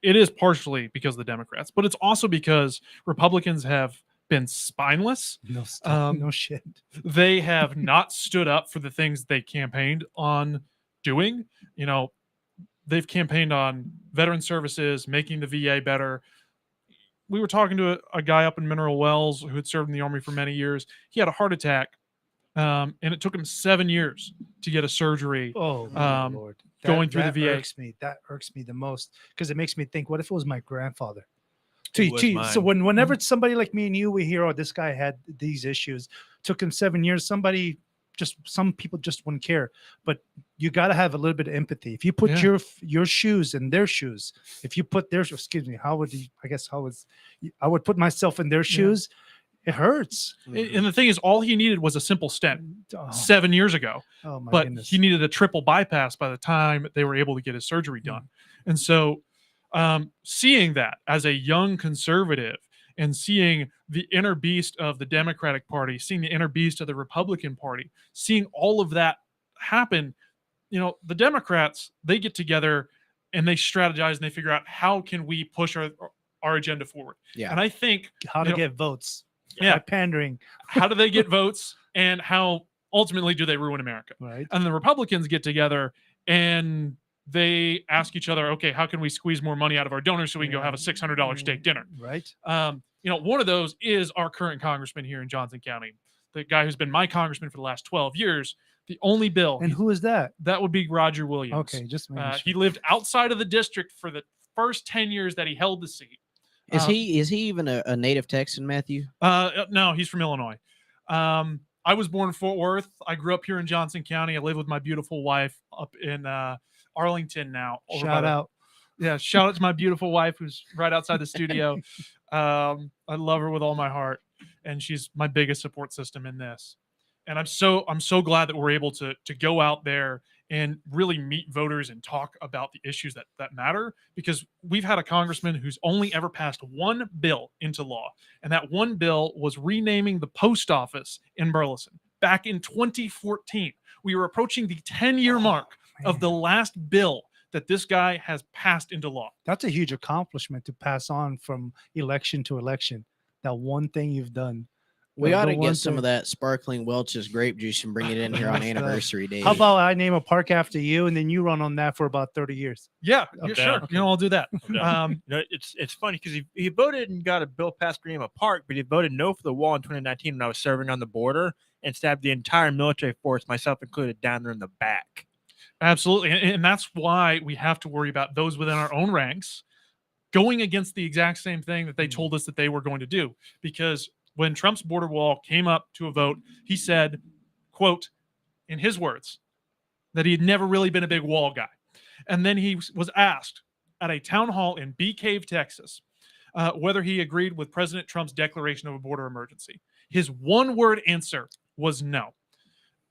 it is partially because of the Democrats, but it's also because Republicans have been spineless. No shit. They have not stood up for the things they campaigned on doing. You know, they've campaigned on veteran services, making the VA better. We were talking to a guy up in Mineral Wells who had served in the Army for many years. He had a heart attack, and it took him 7 years to get a surgery. Oh, my Lord. Going through the VA. That irks me the most because it makes me think, what if it was my grandfather? So whenever somebody like me and you, we hear, oh, this guy had these issues, took him 7 years, some people just wouldn't care. But you got to have a little bit of empathy. If you put your shoes in their shoes, if you put their, I would put myself in their shoes. It hurts. And the thing is, all he needed was a simple stent 7 years ago. Oh my but goodness. He needed a triple bypass by the time they were able to get his surgery done. And so seeing that as a young conservative and seeing the inner beast of the Democratic Party, seeing the inner beast of the Republican Party, seeing all of that happen, you know, the Democrats, they get together and they strategize and they figure out how can we push our agenda forward. Yeah. And I think how to get votes. Yeah. By pandering. How do they get votes, and how ultimately do they ruin America? Right. And the Republicans get together and they ask each other, okay, how can we squeeze more money out of our donors so we can go have a $600 steak dinner? Right. You know, one of those is our current congressman here in Johnson County, the guy who's been my congressman for the last 12 years. The only bill. And who is that? That would be Roger Williams. Okay, just making sure. He lived outside of the district for the first 10 years that he held the seat. Is he even a native Texan, Matthew? No, he's from Illinois. I was born in Fort Worth. I grew up here in Johnson County. I live with my beautiful wife up in Arlington now. Shout out. Yeah, shout out to my beautiful wife who's right outside the studio. I love her with all my heart, and she's my biggest support system in this. And I'm so glad that we're able to go out there and really meet voters and talk about the issues that matter, because we've had a congressman who's only ever passed one bill into law, and that one bill was renaming the post office in Burleson back in 2014. We were approaching the 10-year mark of the last bill that this guy has passed into law. That's a huge accomplishment to pass on from election to election. That one thing you've done. We ought to get some of that sparkling Welch's grape juice and bring it in here on anniversary day. How about I name a park after you, and then you run on that for about 30 years? Yeah, sure. Okay. I'll do that. It's funny because he voted and got a bill passed to name a park, but he voted no for the wall in 2019 when I was serving on the border and stabbed the entire military force, myself included, down there in the back. Absolutely. And that's why we have to worry about those within our own ranks going against the exact same thing that they told us that they were going to do. Because when Trump's border wall came up to a vote, he said, quote, in his words, that he had never really been a big wall guy. And then he was asked at a town hall in Bee Cave, Texas, whether he agreed with President Trump's declaration of a border emergency. His one-word answer was no.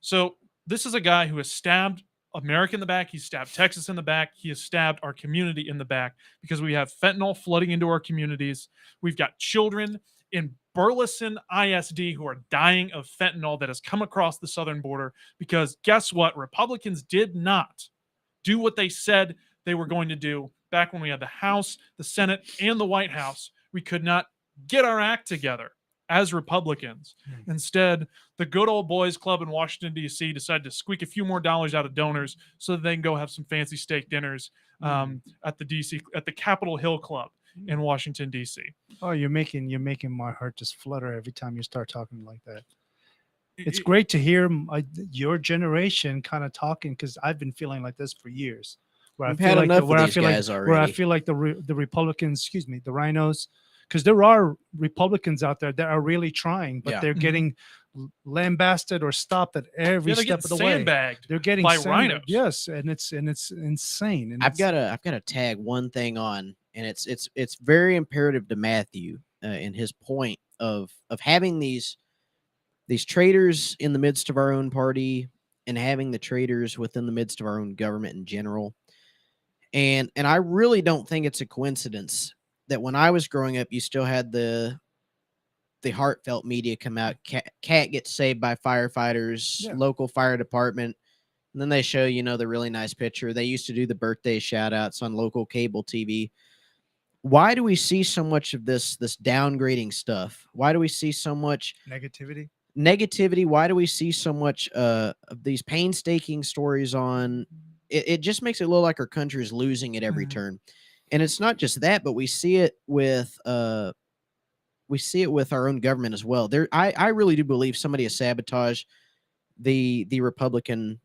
So this is a guy who has stabbed America in the back. He's stabbed Texas in the back. He has stabbed our community in the back because we have fentanyl flooding into our communities. We've got children in Burleson ISD who are dying of fentanyl that has come across the southern border because guess what? Republicans did not do what they said they were going to do back when we had the House, the Senate, and the White House. We could not get our act together as Republicans. Instead, the good old boys club in Washington, D.C. decided to squeak a few more dollars out of donors so that they can go have some fancy steak dinners at the Capitol Hill Club in Washington, D.C. Oh, you're making my heart just flutter every time you start talking like that. It's great to hear your generation kind of talking, because I've been feeling like this for years. Where I feel like the Republicans, the rhinos, because there are Republicans out there that are really trying, but they're getting lambasted or stopped at every step of the way. They're getting by rhinos. Yes, and it's insane. And I've got to tag one thing on, and it's very imperative to Matthew in his point of having these traitors in the midst of our own party and having the traitors within the midst of our own government in general. And I really don't think it's a coincidence that when I was growing up, you still had the heartfelt media come out. Cat gets saved by firefighters, local fire department. And then they show, the really nice picture. They used to do the birthday shout outs on local cable TV. Why do we see so much of this downgrading stuff? Why do we see so much negativity? Why do we see so much of these painstaking stories on it? Just makes it look like our country is losing at every turn. And it's not just that, but we see it with our own government as well. I really do believe somebody has sabotaged the Republican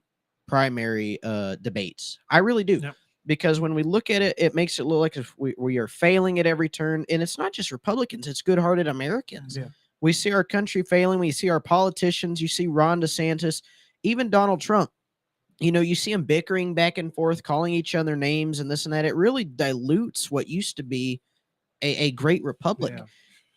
primary debates. I really do. Yep. Because when we look at it, it makes it look like we are failing at every turn. And it's not just Republicans, it's good-hearted Americans. Yeah. We see our country failing. We see our politicians. You see Ron DeSantis, even Donald Trump. You see them bickering back and forth, calling each other names and this and that. It really dilutes what used to be a great republic. Yeah.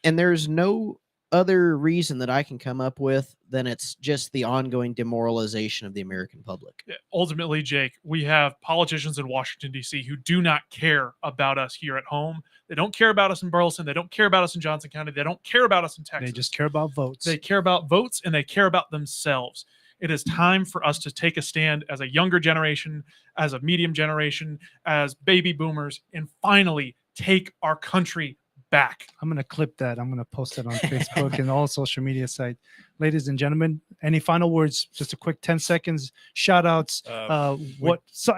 And there's no other reason that I can come up with than it's just the ongoing demoralization of the American public. Yeah, ultimately, Jake, we have politicians in Washington, D.C. who do not care about us here at home. They don't care about us in Burleson. They don't care about us in Johnson County. They don't care about us in Texas. They just care about votes. They care about votes, and they care about themselves. It is time for us to take a stand as a younger generation, as a medium generation, as baby boomers, and finally take our country back. I'm going to clip that. I'm going to post it on Facebook and all social media sites. Ladies and gentlemen, any final words? Just a quick 10 seconds, shout outs,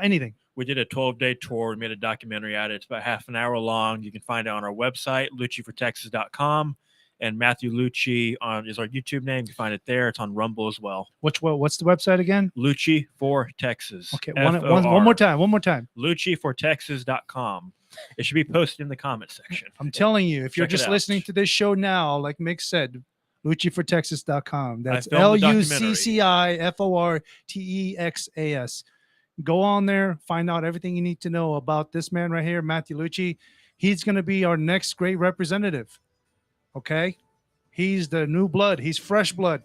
anything. We did a 12-day tour. We made a documentary out of it. It's about half an hour long. You can find it on our website, luccifortexas.com. And Matthew Lucci is our YouTube name. You can find it there. It's on Rumble as well. What's the website again? Lucci for Texas. Okay, one more time. LucciForTexas.com. It should be posted in the comment section. I'm telling you, if you're just listening to this show now, like Mick said, LucciForTexas.com. That's filmed the documentary. LucciForTexas. Go on there, find out everything you need to know about this man right here, Matthew Lucci. He's going to be our next great representative. Okay? He's the new blood. He's fresh blood.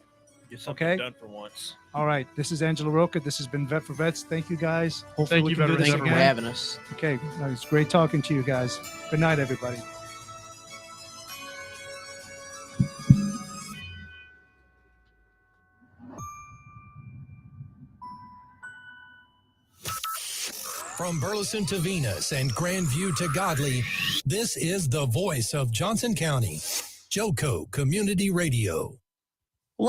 Get something done for once. All right. This is Angelo Rocha. This has been Vet for Vets. Thank you, guys. Hopefully Thank we you, can do this veterans. Thank you for again. having us. Okay. It's great talking to you guys. Good night, everybody. From Burleson to Venus and Grandview to Godley, this is the voice of Johnson County, Joco Community Radio.